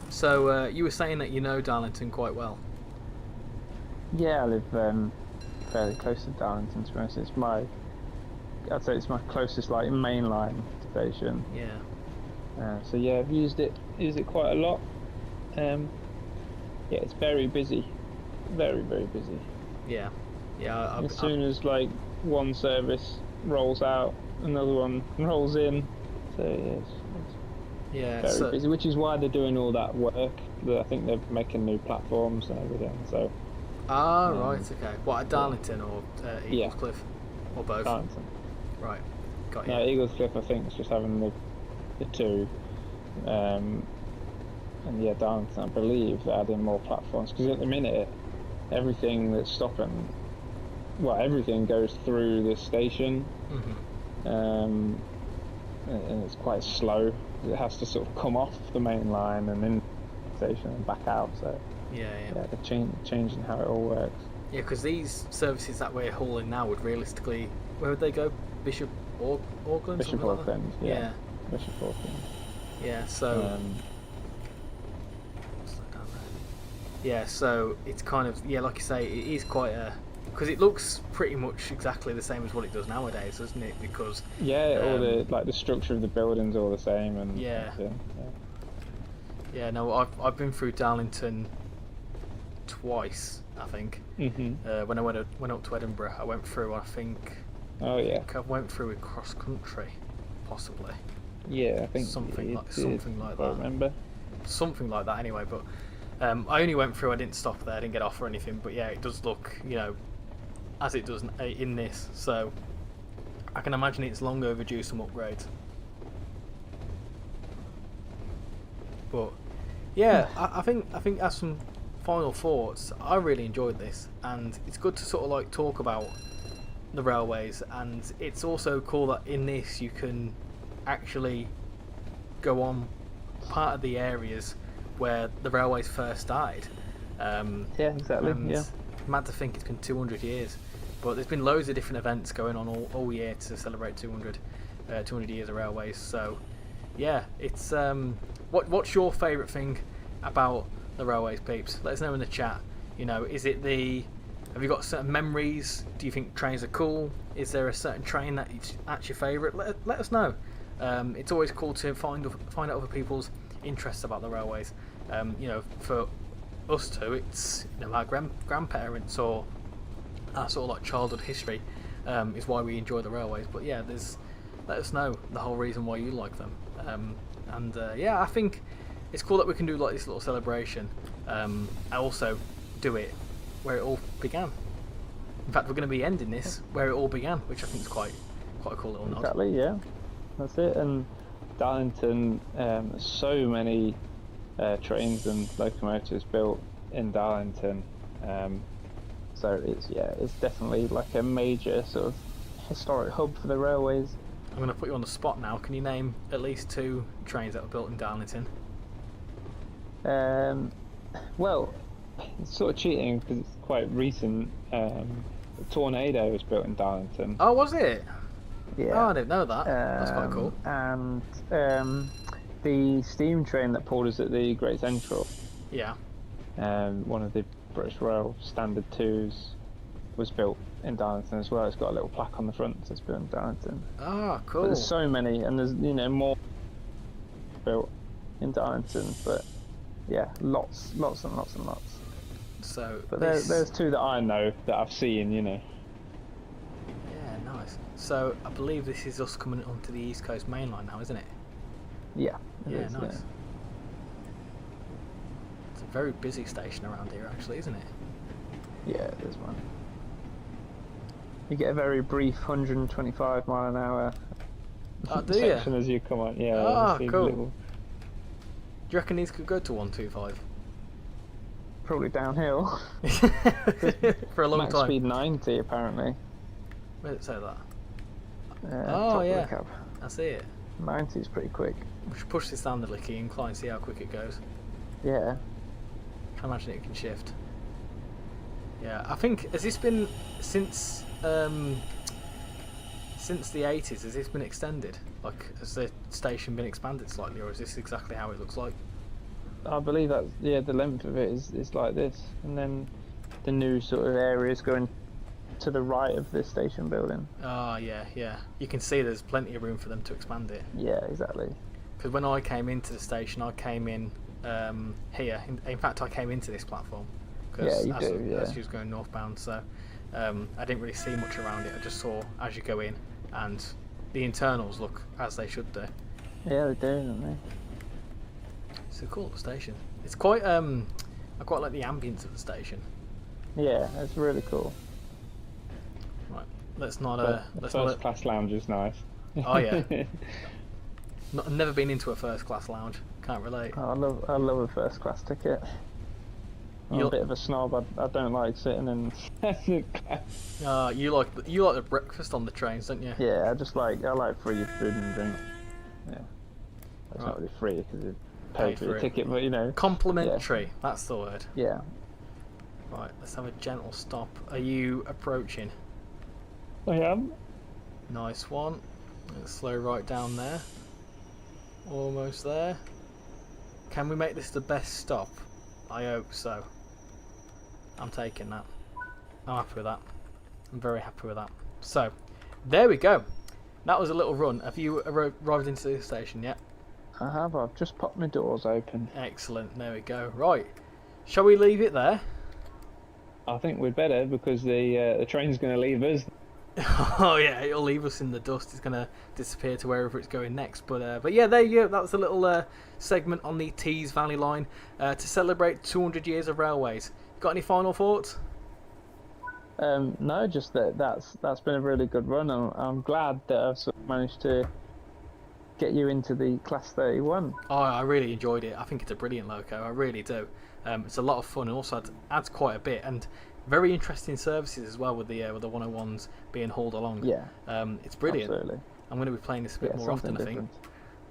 So you were saying that you know Darlington quite well. Yeah, I live fairly close to Darlington, to be honest. I'd say it's my closest like mainline station. Yeah. So yeah, I've used it quite a lot. Yeah, it's very busy, very busy. Yeah. As soon as like one service rolls out, another one rolls in. So yeah, it's very busy, which is why they're doing all that work. I think they're making new platforms and everything. So. Right, okay. What, at Darlington or Eagles Cliff? Or both? Darlington. Right, got you. No, Eagles Cliff I think is just having the two. And yeah, Darlington I believe they're adding more platforms, because at the minute everything that's stopping, everything goes through the station. And it's quite slow. It has to sort of come off the main line and in the station and back out, so yeah, they're changing how it all works. Yeah, because these services that we're hauling now would realistically, where would they go? Bishop Auckland? Bishop Auckland, like yeah. Bishop Auckland. Yeah, so yeah, so it's kind of, yeah, like you say, it is quite a, because it looks pretty much exactly the same as what it does nowadays, doesn't it? Because all the structure of the building's all the same, and no, I've been through Darlington twice, I think. When I went up to Edinburgh, I went through, I think I went through it cross country, possibly. Yeah, I think something like that. I remember something like that anyway. But I only went through. I didn't stop there. I didn't get off or anything. But yeah, it does look, as it does in this. So I can imagine it's long overdue some upgrades. But yeah, I think as some final thoughts, I really enjoyed this, and it's good to sort of like talk about the railways, and it's also cool that in this you can actually go on part of the areas where the railways first started. Yeah, exactly. And mad to think it's been 200 years, but there's been loads of different events going on all year to celebrate 200 years of railways. So yeah, it's what's your favourite thing about the railways, peeps? Let us know in the chat. Is it have you got certain memories? Do you think trains are cool? Is there a certain train that's your favourite? Let us know. It's always cool to find out other people's interests about the railways. For us two, it's our grandparents or our sort of like childhood history is why we enjoy the railways. But yeah, let us know the whole reason why you like them. I think it's cool that we can do like this little celebration. And also do it where it all began. In fact, we're going to be ending this where it all began, which I think is quite a cool little nod. Exactly, yeah. That's it. And Darlington, so many trains and locomotives built in Darlington. So it's definitely like a major sort of historic hub for the railways. I'm going to put you on the spot now. Can you name at least 2 trains that were built in Darlington? Well, it's sort of cheating because it's quite recent. The Tornado was built in Darlington. Oh, was it? Yeah. Oh, I didn't know that. That's quite cool. And the steam train that pulled us at the Great Central. Yeah. One of the British Rail Standard 2s was built in Darlington as well. It's got a little plaque on the front that says built in Darlington. Ah, cool. But there's so many, and there's more built in Darlington. But yeah, lots and lots and lots. So, but there's 2 that I know that I've seen. Yeah, nice. So I believe this is us coming onto the East Coast Main Line now, isn't it? Yeah. Yeah, nice. Yeah. It's a very busy station around here, actually, isn't it? Yeah, it is, man. You get a very brief 125 mile an hour section as you come on. Yeah. Oh, cool. Do you reckon these could go to 125? Probably downhill. For a long Max time. Speed 90 apparently. Where did it say that? Oh yeah. I see it. 90 is pretty quick. We should push this down the Licky incline, see how quick it goes. Yeah. Can imagine it can shift. Yeah, I think has this been since the 80s? Has this been extended? Like, has the station been expanded slightly, or is this exactly how it looks like? I believe that the length of it is like this, and then the new sort of areas going to the right of this station building. Oh yeah. You can see there's plenty of room for them to expand it. Yeah, exactly. Because when I came into the station, I came in here. In fact, I came into this platform. As you was going northbound, so I didn't really see much around it. I just saw as you go in, and the internals look as they should do. Yeah, they do, don't they? It's a cool station. It's quite I quite like the ambience of the station. Yeah, it's really cool. Right, let's first class lounge is nice. Oh yeah. I've never been into a first class lounge. Can't relate. Oh, I love a first class ticket. I'm a bit of a snob. I don't like sitting in. You like the breakfast on the trains, don't you? Yeah, I like free food and drink. Yeah, it's not really free because you pay for your ticket, but complimentary. Yeah. That's the word. Yeah. Right, let's have a gentle stop. Are you approaching? I am. Nice one. Let's slow right down there. Almost there. Can we make this the best stop? I hope so. I'm taking that. I'm happy with that. I'm very happy with that. So, there we go. That was a little run. Have you arrived into the station yet? I have. I've just popped my doors open. Excellent. There we go. Right. Shall we leave it there? I think we'd better because the train's going to leave us. Oh yeah, it'll leave us in the dust. It's going to disappear to wherever it's going next. But yeah, there you go. That was a little segment on the Tees Valley Line to celebrate 200 years of railways. Got any final thoughts? No, just that's been a really good run. I'm glad that I've sort of managed to get you into the Class 31. Oh, I really enjoyed it. I think it's a brilliant loco. I really do. It's a lot of fun and also adds quite a bit, and very interesting services as well with the 101s being hauled along. Yeah, it's brilliant. Absolutely. I'm going to be playing this a bit more often, I think.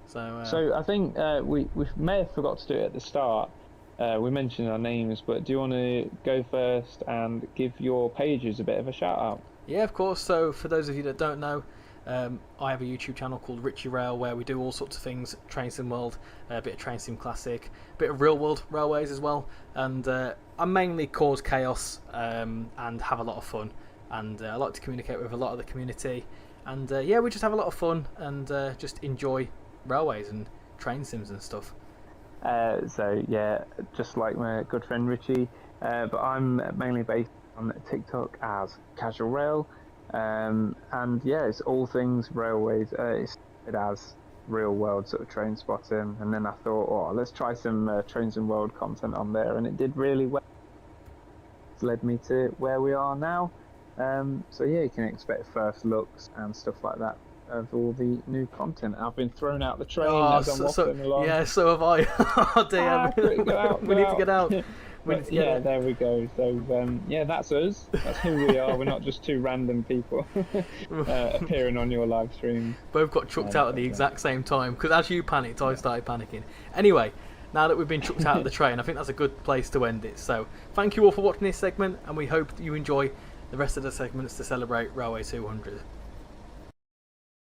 So I think we may have forgot to do it at the start. We mentioned our names, but do you want to go first and give your pages a bit of a shout out? Yeah, of course. So for those of you that don't know, I have a YouTube channel called Richie Rail where we do all sorts of things: Train Sim World, a bit of Train Sim Classic, a bit of real world railways as well. And I mainly cause chaos and have a lot of fun. And I like to communicate with a lot of the community. And yeah, we just have a lot of fun and just enjoy railways and train sims and stuff. So yeah, just like my good friend Richie, but I'm mainly based on TikTok as Casual Rail, and yeah, it's all things railways. It has real world sort of train spotting, and then I thought, oh, let's try some Trains and World content on there, and it did really well. It's led me to where we are now. So yeah, you can expect first looks and stuff like that of all the new content. I've been thrown out the train as I'm walking along. Yeah, so have I. Oh dear, we need to get out. But yeah, there we go. So yeah, that's us. That's who we are. We're not just two random people appearing on your live streams. Both got chucked out at the exact same time, because as you panicked, I started panicking. Anyway, now that we've been chucked out of the train, I think that's a good place to end it. So thank you all for watching this segment, and we hope you enjoy the rest of the segments to celebrate Railway 200.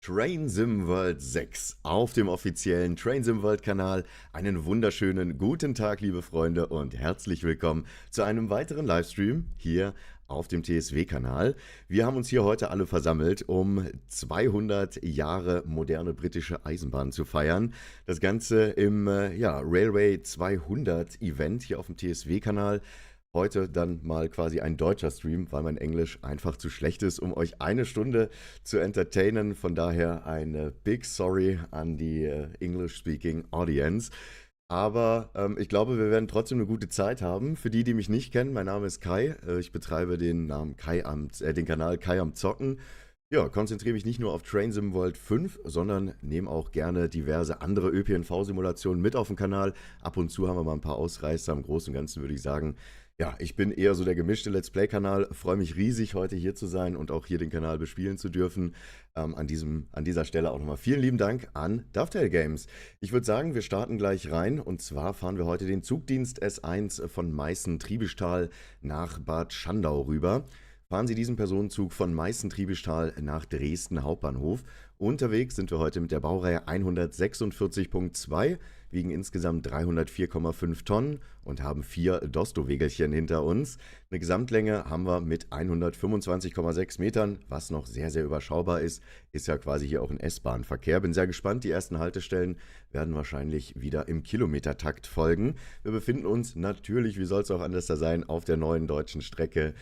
Train Sim World 6 auf dem offiziellen Train Sim World Kanal. Einen wunderschönen guten Tag, liebe Freunde, und herzlich willkommen zu einem weiteren Livestream hier auf dem TSW-Kanal. Wir haben uns hier heute alle versammelt, um 200 Jahre moderne britische Eisenbahn zu feiern. Das Ganze im Railway 200 Event hier auf dem TSW-Kanal. Heute dann mal quasi ein deutscher Stream, weil mein Englisch einfach zu schlecht ist, um euch eine Stunde zu entertainen. Von daher eine big sorry an die English-speaking Audience. Aber ich glaube, wir werden trotzdem eine gute Zeit haben. Für die, die mich nicht kennen, mein Name ist Kai. Ich betreibe den Kanal Kai am Zocken. Ja, konzentriere mich nicht nur auf Train Sim World 5, sondern nehme auch gerne diverse andere ÖPNV-Simulationen mit auf den Kanal. Ab und zu haben wir mal ein paar Ausreißer. Im Großen und Ganzen würde ich sagen, ja, ich bin eher so der gemischte Let's Play-Kanal. Freue mich riesig, heute hier zu sein und auch hier den Kanal bespielen zu dürfen. An dieser Stelle auch nochmal vielen lieben Dank an Dovetail Games. Ich würde sagen, wir starten gleich rein. Und zwar fahren wir heute den Zugdienst S1 von Meißen-Triebischtal nach Bad Schandau rüber. Fahren Sie diesen Personenzug von Meißen-Triebischtal nach Dresden Hauptbahnhof. Unterwegs sind wir heute mit der Baureihe 146.2, wiegen insgesamt 304,5 Tonnen und haben 4 Dosto-Wägelchen hinter uns. Eine Gesamtlänge haben wir mit 125,6 Metern, was noch sehr, sehr überschaubar ist. Ist ja quasi hier auch ein S-Bahn-Verkehr. Bin sehr gespannt, die ersten Haltestellen werden wahrscheinlich wieder im Kilometertakt folgen. Wir befinden uns natürlich, wie soll es auch anders da sein, auf der neuen deutschen Strecke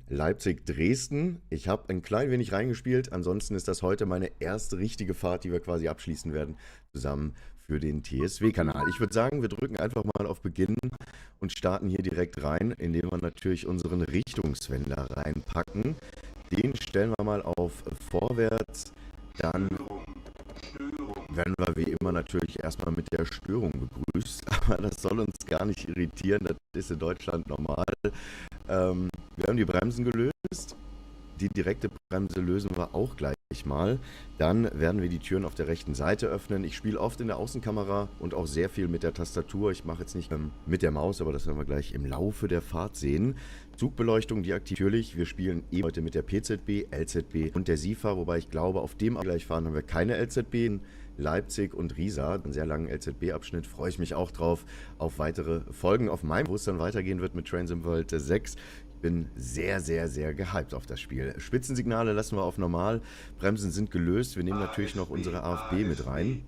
Leipzig-Dresden. Ich habe ein klein wenig reingespielt, ansonsten ist das heute meine erste richtige Fahrt, die wir quasi abschließen werden, zusammen für den TSW-Kanal. Ich würde sagen, wir drücken einfach mal auf Beginn und starten hier direkt rein, indem wir natürlich unseren Richtungswender reinpacken. Den stellen wir mal auf Vorwärts, dann werden wir wie immer natürlich erstmal mit der Störung begrüßt, aber das soll uns gar nicht irritieren, das ist in Deutschland normal. Wir haben die Bremsen gelöst, die direkte Bremse lösen wir auch gleich mal. Dann werden wir die Türen auf der rechten Seite öffnen. Ich spiele oft in der Außenkamera und auch sehr viel mit der Tastatur. Ich mache jetzt nicht mit der Maus, aber das werden wir gleich im Laufe der Fahrt sehen. Zugbeleuchtung, die aktiv natürlich. Wir spielen eben heute mit der PZB, LZB und der SIFA, wobei ich glaube, auf dem Gleichfahren haben wir keine LZB. In Leipzig und Riesa, einen sehr langen LZB-Abschnitt, freue ich mich auch drauf, auf weitere Folgen auf meinem, wo es dann weitergehen wird mit Train Sim World 6. Ich bin sehr, sehr, sehr gehypt auf das Spiel. Spitzensignale lassen wir auf normal, Bremsen sind gelöst, wir nehmen natürlich noch unsere AFB mit rein.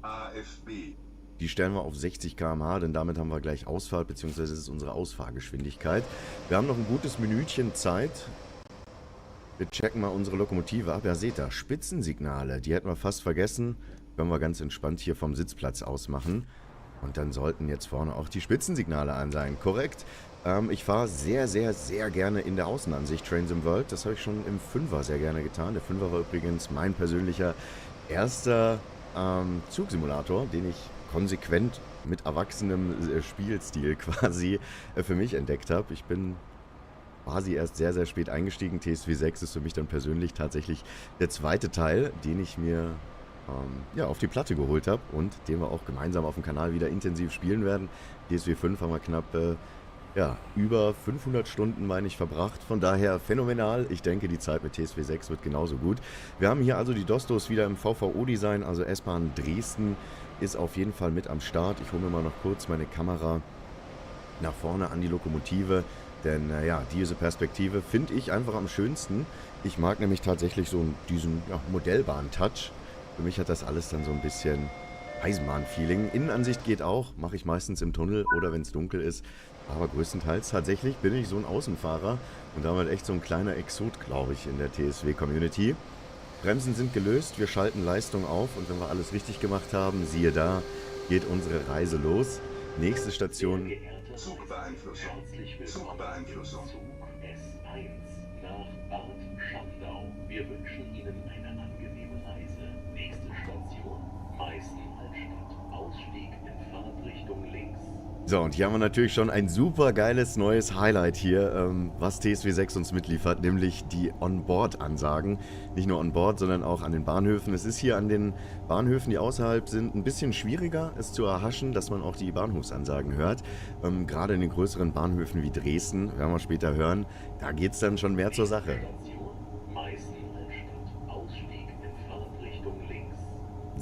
Die stellen wir auf 60 km/h, denn damit haben wir gleich Ausfahrt, beziehungsweise ist es unsere Ausfahrgeschwindigkeit. Wir haben noch ein gutes Minütchen Zeit. Wir checken mal unsere Lokomotive ab. Ja, seht ihr, Spitzensignale, die hätten wir fast vergessen. Können wir ganz entspannt hier vom Sitzplatz aus machen. Und dann sollten jetzt vorne auch die Spitzensignale an sein. Korrekt. Ich fahre sehr, sehr, sehr gerne in der Außenansicht Train Sim World. Das habe ich schon im 5er sehr gerne getan. Der 5er war übrigens mein persönlicher erster Zugsimulator, den ich konsequent mit erwachsenem Spielstil quasi für mich entdeckt habe. Ich bin quasi erst sehr, sehr spät eingestiegen. TSW6 ist für mich dann persönlich tatsächlich der zweite Teil, den ich mir auf die Platte geholt habe und den wir auch gemeinsam auf dem Kanal wieder intensiv spielen werden. TSW 5 haben wir knapp über 500 Stunden, meine ich, verbracht. Von daher phänomenal. Ich denke, die Zeit mit TSW 6 wird genauso gut. Wir haben hier also die Dostos wieder im VVO-Design, also S-Bahn Dresden ist auf jeden Fall mit am Start. Ich hole mir mal noch kurz meine Kamera nach vorne an die Lokomotive, denn diese Perspektive finde ich einfach am schönsten. Ich mag nämlich tatsächlich so diesen Modellbahn-Touch. Für mich hat das alles dann so ein bisschen Eisenbahn-Feeling. Innenansicht geht auch, mache ich meistens im Tunnel oder wenn es dunkel ist. Aber größtenteils tatsächlich bin ich so ein Außenfahrer und damit echt so ein kleiner Exot, glaube ich, in der TSW-Community. Bremsen sind gelöst, wir schalten Leistung auf und wenn wir alles richtig gemacht haben, siehe da, geht unsere Reise los. Nächste Station. Zugbeeinflussung. Zugbeeinflussung. Zug S1 nach Bad Schandau. Wir wünschen Ihnen eine angenehme Reise. Nächste Station, Meißen Altstadt. Ausstieg in Fahrtrichtung links. So, und hier haben wir natürlich schon ein super geiles neues Highlight hier, was TSW6 uns mitliefert, nämlich die Onboard-Ansagen. Nicht nur Onboard, sondern auch an den Bahnhöfen. Es ist hier an den Bahnhöfen, die außerhalb sind, ein bisschen schwieriger, es zu erhaschen, dass man auch die Bahnhofsansagen hört. Gerade in den größeren Bahnhöfen wie Dresden, werden wir später hören, da geht es dann schon mehr zur Sache.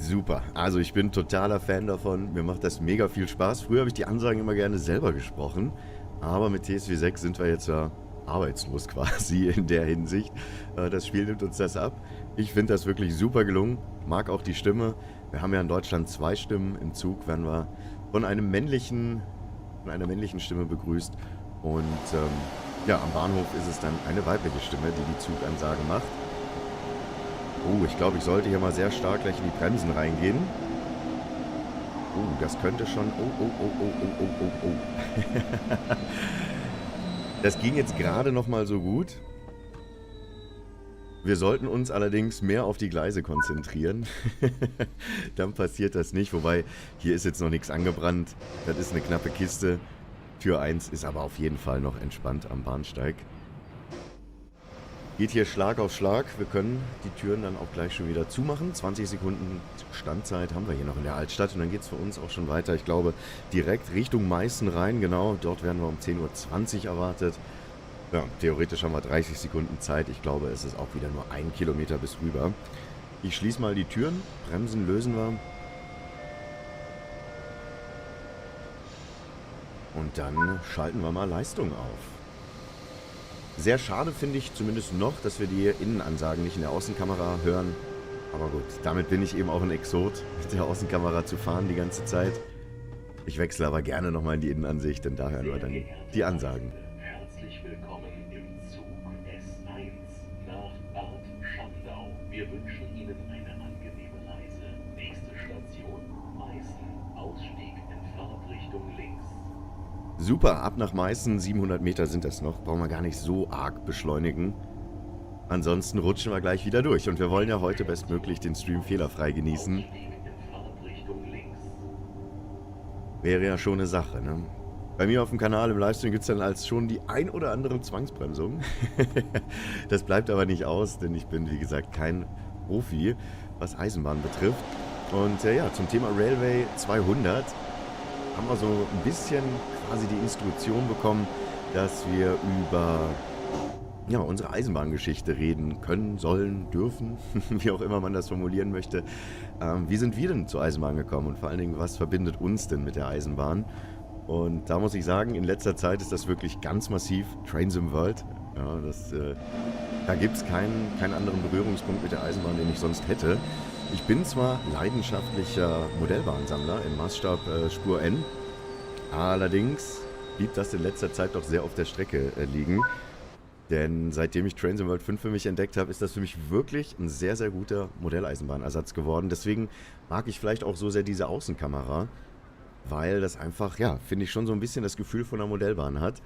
Super, also ich bin totaler Fan davon, mir macht das mega viel Spaß. Früher habe ich die Ansagen immer gerne selber gesprochen, aber mit TSW6 sind wir jetzt ja arbeitslos quasi in der Hinsicht. Das Spiel nimmt uns das ab. Ich finde das wirklich super gelungen, mag auch die Stimme. Wir haben ja in Deutschland 2 Stimmen, im Zug werden wir von einer männlichen Stimme begrüßt und ja, am Bahnhof ist es dann eine weibliche Stimme, die die Zugansage macht. Oh, ich glaube, ich sollte hier mal sehr stark gleich in die Bremsen reingehen. Oh, das könnte schon... Oh. Das ging jetzt gerade noch mal so gut. Wir sollten uns allerdings mehr auf die Gleise konzentrieren. Dann passiert das nicht. Wobei, hier ist jetzt noch nichts angebrannt. Das ist eine knappe Kiste. Tür 1 ist aber auf jeden Fall noch entspannt am Bahnsteig. Geht hier Schlag auf Schlag. Wir können die Türen dann auch gleich schon wieder zumachen. 20 Sekunden Standzeit haben wir hier noch in der Altstadt. Und dann geht es für uns auch schon weiter. Ich glaube, direkt Richtung Meißen rein. Genau, dort werden wir um 10:20 Uhr erwartet. Ja, theoretisch haben wir 30 Sekunden Zeit. Ich glaube, es ist auch wieder nur 1 Kilometer bis rüber. Ich schließe mal die Türen. Bremsen lösen wir. Und dann schalten wir mal Leistung auf. Sehr schade finde ich zumindest noch, dass wir die Innenansagen nicht in der Außenkamera hören. Aber gut, damit bin ich eben auch ein Exot, mit der Außenkamera zu fahren die ganze Zeit. Ich wechsle aber gerne nochmal in die Innenansicht, denn da hören wir dann die Ansagen. Herzlich willkommen im Zug S1 nach Bad Schandau. Wir wünschen Ihnen eine angenehme Reise. Nächste Station Meißen. Ausstieg in Fahrtrichtung links. Super, ab nach Meißen, 700 Meter sind das noch, brauchen wir gar nicht so arg beschleunigen. Ansonsten rutschen wir gleich wieder durch und wir wollen ja heute bestmöglich den Stream fehlerfrei genießen. Wäre ja schon eine Sache, ne? Bei mir auf dem Kanal im Livestream gibt es dann als schon die ein oder andere Zwangsbremsung. Das bleibt aber nicht aus, denn ich bin wie gesagt kein Profi, was Eisenbahn betrifft. Und ja, zum Thema Railway 200 haben wir so ein bisschen quasi die Instruktion bekommen, dass wir über unsere Eisenbahngeschichte reden können, sollen, dürfen, wie auch immer man das formulieren möchte. Wie sind wir denn zur Eisenbahn gekommen und vor allen Dingen, was verbindet uns denn mit der Eisenbahn? Und da muss ich sagen, in letzter Zeit ist das wirklich ganz massiv Trains im World. Ja, da gibt es keinen anderen Berührungspunkt mit der Eisenbahn, den ich sonst hätte. Ich bin zwar leidenschaftlicher Modellbahnsammler im Maßstab Spur N, allerdings blieb das in letzter Zeit doch sehr auf der Strecke liegen. Denn seitdem ich Trains in World 5 für mich entdeckt habe, ist das für mich wirklich ein sehr, sehr guter Modelleisenbahnersatz geworden. Deswegen mag ich vielleicht auch so sehr diese Außenkamera, weil das einfach, ja, finde ich schon so ein bisschen das Gefühl von einer Modellbahn hat.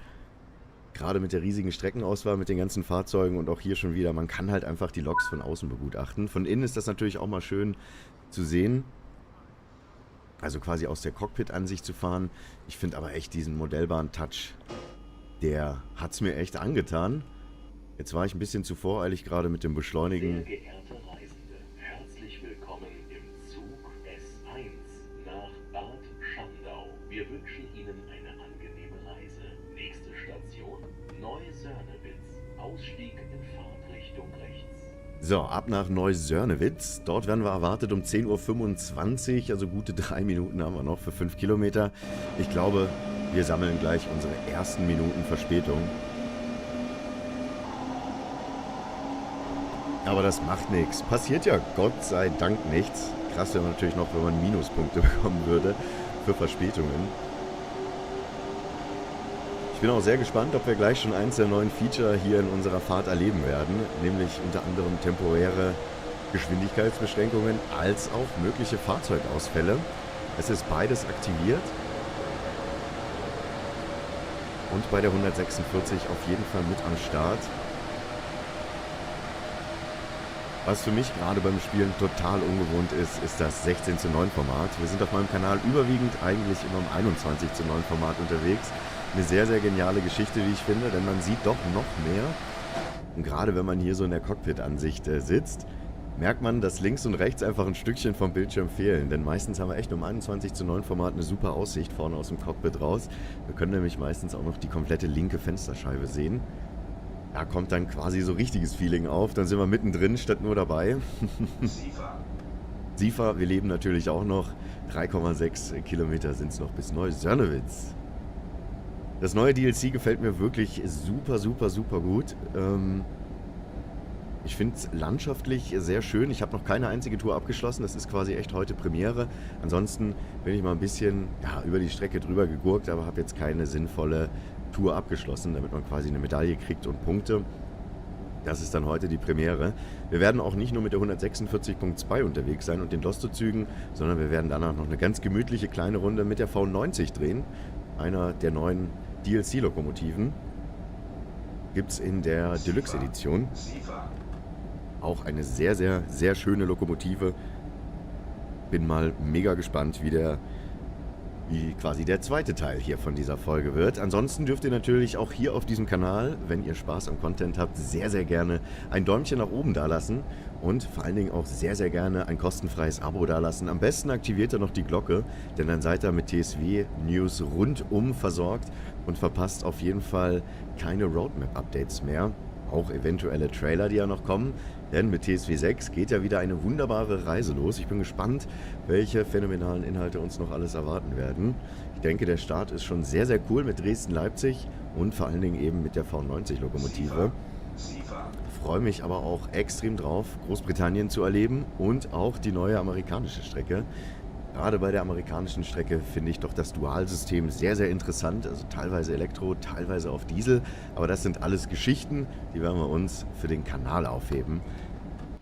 Gerade mit der riesigen Streckenauswahl, mit den ganzen Fahrzeugen und auch hier schon wieder, man kann halt einfach die Loks von außen begutachten. Von innen ist das natürlich auch mal schön zu sehen, also quasi aus der Cockpit-Ansicht zu fahren. Ich finde aber echt diesen Modellbahn-Touch, der hat es mir echt angetan. Jetzt war ich ein bisschen zu voreilig gerade mit dem Beschleunigen. Sehr geehrte Reisende, herzlich willkommen im Zug S1 nach Bad Schandau. Wir wünschen Ihnen eine angenehme Reise. Nächste Station Neu-Sörnewitz. Ausstieg in Fahrtrichtung rechts. So, ab nach Neu-Sörnewitz. Dort werden wir erwartet um 10:25 Uhr, also gute 3 Minuten haben wir noch für 5 Kilometer. Ich glaube, wir sammeln gleich unsere ersten Minuten Verspätung. Aber das macht nichts. Passiert ja Gott sei Dank nichts. Krass wäre natürlich noch, wenn man Minuspunkte bekommen würde für Verspätungen. Ich bin auch sehr gespannt, ob wir gleich schon eins der neuen Feature hier in unserer Fahrt erleben werden. Nämlich unter anderem temporäre Geschwindigkeitsbeschränkungen als auch mögliche Fahrzeugausfälle. Es ist beides aktiviert. Und bei der 146 auf jeden Fall mit am Start. Was für mich gerade beim Spielen total ungewohnt ist, ist das 16:9 Format. Wir sind auf meinem Kanal überwiegend eigentlich immer im 21:9 Format unterwegs. Eine sehr, sehr geniale Geschichte, wie ich finde, denn man sieht doch noch mehr. Und gerade wenn man hier so in der Cockpit-Ansicht sitzt, merkt man, dass links und rechts einfach ein Stückchen vom Bildschirm fehlen. Denn meistens haben wir echt im 21:9 Format eine super Aussicht vorne aus dem Cockpit raus. Wir können nämlich meistens auch noch die komplette linke Fensterscheibe sehen. Da kommt dann quasi so richtiges Feeling auf. Dann sind wir mittendrin statt nur dabei. Sifa, wir leben natürlich auch noch. 3,6 Kilometer sind es noch bis Neusörnewitz. Das neue DLC gefällt mir wirklich super, super, super gut. Ich finde es landschaftlich sehr schön. Ich habe noch keine einzige Tour abgeschlossen. Das ist quasi echt heute Premiere. Ansonsten bin ich mal ein bisschen über die Strecke drüber gegurkt, aber habe jetzt keine sinnvolle Tour abgeschlossen, damit man quasi eine Medaille kriegt und Punkte. Das ist dann heute die Premiere. Wir werden auch nicht nur mit der 146.2 unterwegs sein und den Losto-Zügen, sondern wir werden danach noch eine ganz gemütliche kleine Runde mit der V90 drehen. Einer der neuen DLC-Lokomotiven. Gibt es in der Deluxe-Edition. Auch eine sehr, sehr, sehr schöne Lokomotive. Bin mal mega gespannt, wie quasi der zweite Teil hier von dieser Folge wird. Ansonsten dürft ihr natürlich auch hier auf diesem Kanal, wenn ihr Spaß am Content habt, sehr, sehr gerne ein Däumchen nach oben dalassen und vor allen Dingen auch sehr, sehr gerne ein kostenfreies Abo dalassen. Am besten aktiviert ihr noch die Glocke, denn dann seid ihr mit TSW-News rundum versorgt und verpasst auf jeden Fall keine Roadmap-Updates mehr. Auch eventuelle Trailer, die ja noch kommen, denn mit TSW6 geht ja wieder eine wunderbare Reise los. Ich bin gespannt, welche phänomenalen Inhalte uns noch alles erwarten werden. Ich denke, der Start ist schon sehr, sehr cool mit Dresden-Leipzig und vor allen Dingen eben mit der V90-Lokomotive. Freue mich aber auch extrem drauf, Großbritannien zu erleben und auch die neue amerikanische Strecke. Gerade bei der amerikanischen Strecke finde ich doch das Dualsystem sehr, sehr interessant. Also teilweise Elektro, teilweise auf Diesel. Aber das sind alles Geschichten, die werden wir uns für den Kanal aufheben.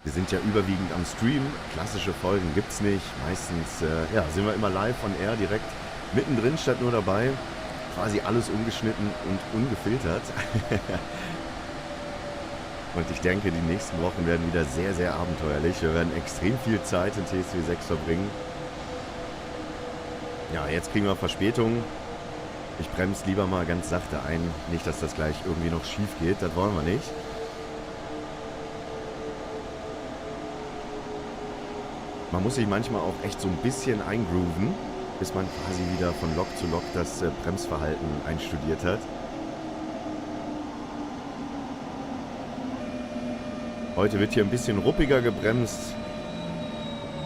Wir sind ja überwiegend am Stream. Klassische Folgen gibt es nicht. Meistens sind wir immer live on air, direkt mittendrin statt nur dabei. Quasi alles ungeschnitten und ungefiltert. Und ich denke, die nächsten Wochen werden wieder sehr, sehr abenteuerlich. Wir werden extrem viel Zeit in TSW6 verbringen. Ja, jetzt kriegen wir Verspätung. Ich bremse lieber mal ganz sachte ein. Nicht, dass das gleich irgendwie noch schief geht. Das wollen wir nicht. Man muss sich manchmal auch echt so ein bisschen eingrooven, bis man quasi wieder von Lok zu Lok das Bremsverhalten einstudiert hat. Heute wird hier ein bisschen ruppiger gebremst.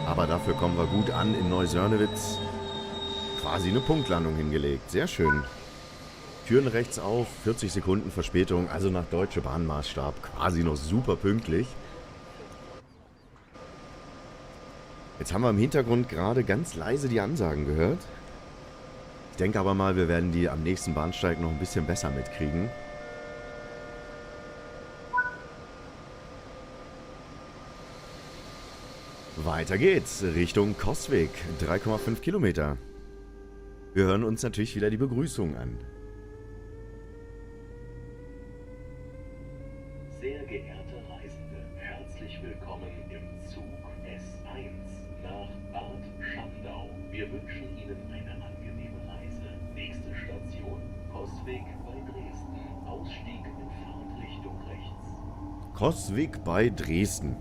Aber dafür kommen wir gut an in Neusörnewitz. Quasi eine Punktlandung hingelegt. Sehr schön. Türen rechts auf, 40 Sekunden Verspätung, also nach Deutsche Bahnmaßstab quasi noch super pünktlich. Jetzt haben wir im Hintergrund gerade ganz leise die Ansagen gehört. Ich denke aber mal, wir werden die am nächsten Bahnsteig noch ein bisschen besser mitkriegen. Weiter geht's Richtung Coswig, 3,5 Kilometer. Wir hören uns natürlich wieder die Begrüßung an. Sehr geehrte Reisende, herzlich willkommen im Zug S1 nach Bad Schandau. Wir wünschen Ihnen eine angenehme Reise. Nächste Station, Coswig bei Dresden. Ausstieg in Fahrtrichtung rechts. Coswig bei Dresden.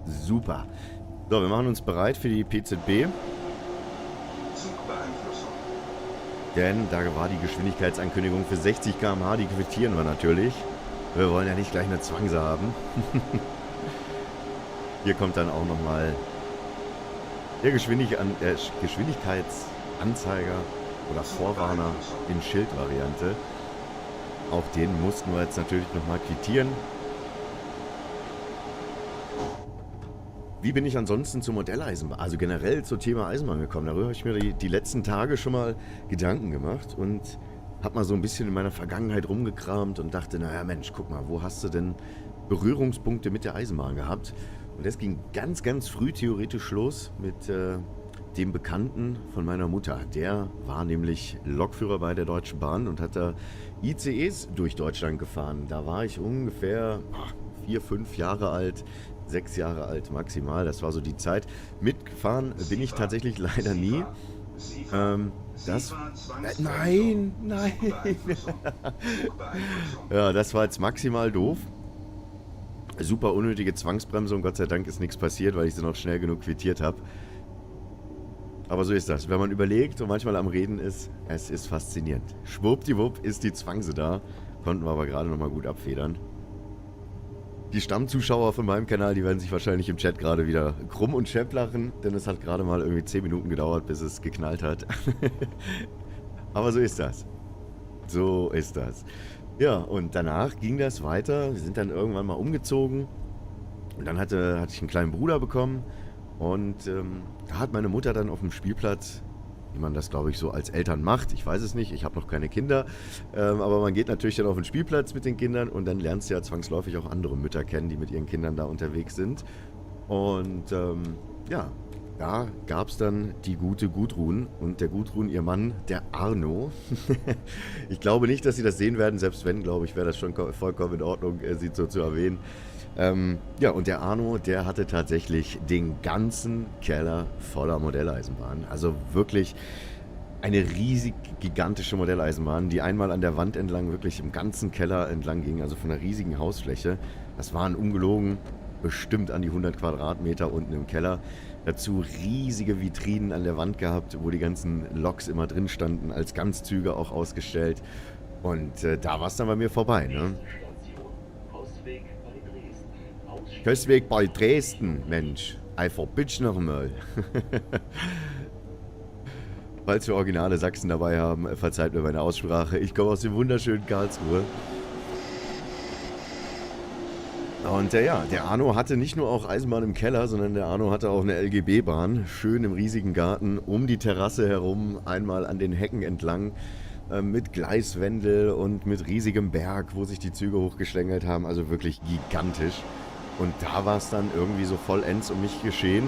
Super. So, wir machen uns bereit für die PZB. Denn da war die Geschwindigkeitsankündigung für 60 km/h, die quittieren wir natürlich. Wir wollen ja nicht gleich eine Zwangse haben. Hier kommt dann auch nochmal der Geschwindigkeitsanzeiger oder Vorwarner in Schildvariante. Auch den mussten wir jetzt natürlich nochmal quittieren. Wie bin ich ansonsten zur Modelleisenbahn, also generell zum Thema Eisenbahn gekommen? Darüber habe ich mir die letzten Tage schon mal Gedanken gemacht und habe mal so ein bisschen in meiner Vergangenheit rumgekramt und dachte, naja Mensch, guck mal, wo hast du denn Berührungspunkte mit der Eisenbahn gehabt? Und das ging ganz, ganz früh theoretisch los mit dem Bekannten von meiner Mutter. Der war nämlich Lokführer bei der Deutschen Bahn und hat da ICEs durch Deutschland gefahren. Da war ich ungefähr 4, 5 Jahre alt. 6 Jahre alt maximal, das war so die Zeit. Mitgefahren bin ich tatsächlich leider nie. Nein! Ja, das war jetzt maximal doof. Super unnötige Zwangsbremsung, Gott sei Dank ist nichts passiert, weil ich sie noch schnell genug quittiert habe. Aber so ist das, wenn man überlegt und manchmal am Reden ist, es ist faszinierend. Schwuppdiwupp ist die Zwangse da, konnten wir aber gerade nochmal gut abfedern. Die Stammzuschauer von meinem Kanal, die werden sich wahrscheinlich im Chat gerade wieder krumm und schepp lachen, denn es hat gerade mal irgendwie 10 Minuten gedauert, bis es geknallt hat. Aber so ist das. So ist das. Ja, und danach ging das weiter. Wir sind dann irgendwann mal umgezogen. Und dann hatte ich einen kleinen Bruder bekommen. Und da hat meine Mutter dann auf dem Spielplatz, wie man das, glaube ich, so als Eltern macht. Ich weiß es nicht, ich habe noch keine Kinder. Aber man geht natürlich dann auf den Spielplatz mit den Kindern und dann lernst du ja zwangsläufig auch andere Mütter kennen, die mit ihren Kindern da unterwegs sind. Und ja, da gab es dann die gute Gudrun und der Gudrun, ihr Mann, der Arno. Ich glaube nicht, dass sie das sehen werden, selbst wenn, glaube ich, wäre das schon vollkommen in Ordnung, sie so zu erwähnen. Ja, und der Arno, der hatte tatsächlich den ganzen Keller voller Modelleisenbahnen. Also wirklich eine riesig gigantische Modelleisenbahn, die einmal an der Wand entlang wirklich im ganzen Keller entlang ging, also von einer riesigen Hausfläche. Das waren ungelogen bestimmt an die 100 Quadratmeter unten im Keller. Dazu riesige Vitrinen an der Wand gehabt, wo die ganzen Loks immer drin standen, als Ganzzüge auch ausgestellt. Und da war es dann bei mir vorbei, ne? Postweg bei Dresden, Mensch. Einfach bitch noch mal. Falls wir originale Sachsen dabei haben, verzeiht mir meine Aussprache. Ich komme aus dem wunderschönen Karlsruhe. Und ja, der Arno hatte nicht nur auch Eisenbahn im Keller, sondern der Arno hatte auch eine LGB-Bahn. Schön im riesigen Garten, um die Terrasse herum, einmal an den Hecken entlang. Mit Gleiswendel und mit riesigem Berg, wo sich die Züge hochgeschlängelt haben. Also wirklich gigantisch. Und da war es dann irgendwie so vollends um mich geschehen.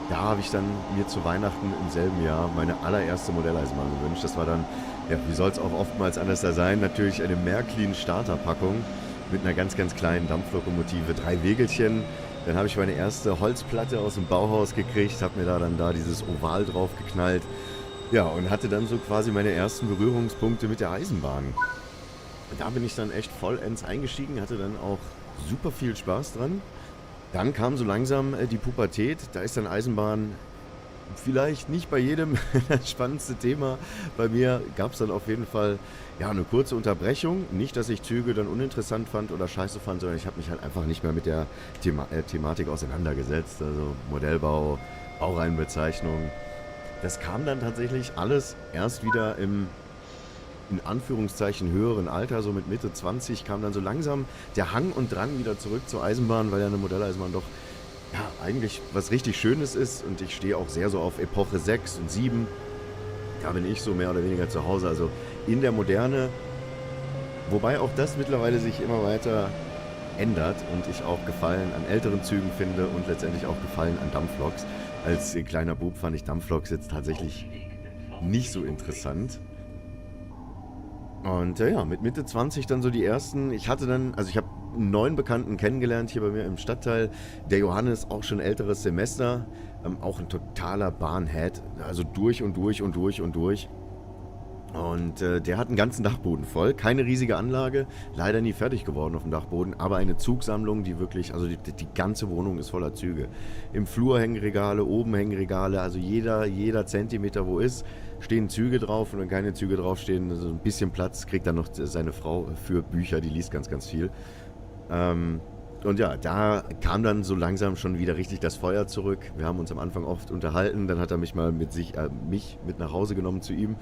Da habe ich dann mir zu Weihnachten im selben Jahr meine allererste Modelleisenbahn gewünscht. Das war dann, ja, wie soll es auch oftmals anders da sein, natürlich eine Märklin-Starterpackung mit einer ganz, ganz kleinen Dampflokomotive, 3 Wegelchen. Dann habe ich meine erste Holzplatte aus dem Bauhaus gekriegt, habe mir da dieses Oval drauf geknallt. Ja, und hatte dann so quasi meine ersten Berührungspunkte mit der Eisenbahn. Da bin ich dann echt vollends eingestiegen, hatte dann auch super viel Spaß dran. Dann kam so langsam die Pubertät. Da ist dann Eisenbahn vielleicht nicht bei jedem das spannendste Thema. Bei mir gab es dann auf jeden Fall ja eine kurze Unterbrechung. Nicht, dass ich Züge dann uninteressant fand oder scheiße fand, sondern ich habe mich halt einfach nicht mehr mit der Thematik auseinandergesetzt. Also Modellbau, Baureihenbezeichnung. Das kam dann tatsächlich alles erst wieder im in Anführungszeichen höheren Alter, so mit Mitte 20, kam dann so langsam der Hang und Drang wieder zurück zur Eisenbahn, weil ja eine Modelleisenbahn doch ja eigentlich was richtig Schönes ist und ich stehe auch sehr so auf Epoche 6 und 7. Da bin ich so mehr oder weniger zu Hause, also in der Moderne, wobei auch das mittlerweile sich immer weiter ändert und ich auch Gefallen an älteren Zügen finde und letztendlich auch Gefallen an Dampfloks. Als kleiner Bub fand ich Dampfloks jetzt tatsächlich nicht so interessant. Und ja, mit Mitte 20 dann so die ersten. Ich hatte dann, also ich habe einen neuen Bekannten kennengelernt hier bei mir im Stadtteil. Der Johannes, auch schon älteres Semester. Auch ein totaler Bahnhead. Also durch und durch und durch und durch. Und der hat einen ganzen Dachboden voll. Keine riesige Anlage. Leider nie fertig geworden auf dem Dachboden. Aber eine Zugsammlung, die wirklich, also die ganze Wohnung ist voller Züge. Im Flur hängen Regale, oben hängen Regale. Also jeder Zentimeter, wo ist, stehen Züge drauf. Und wenn keine Züge draufstehen, so ein bisschen Platz kriegt dann noch seine Frau für Bücher. Die liest ganz, ganz viel. Und ja, da kam dann so langsam schon wieder richtig das Feuer zurück. Wir haben uns am Anfang oft unterhalten. Dann hat er mich mal mich mit nach Hause genommen zu ihm.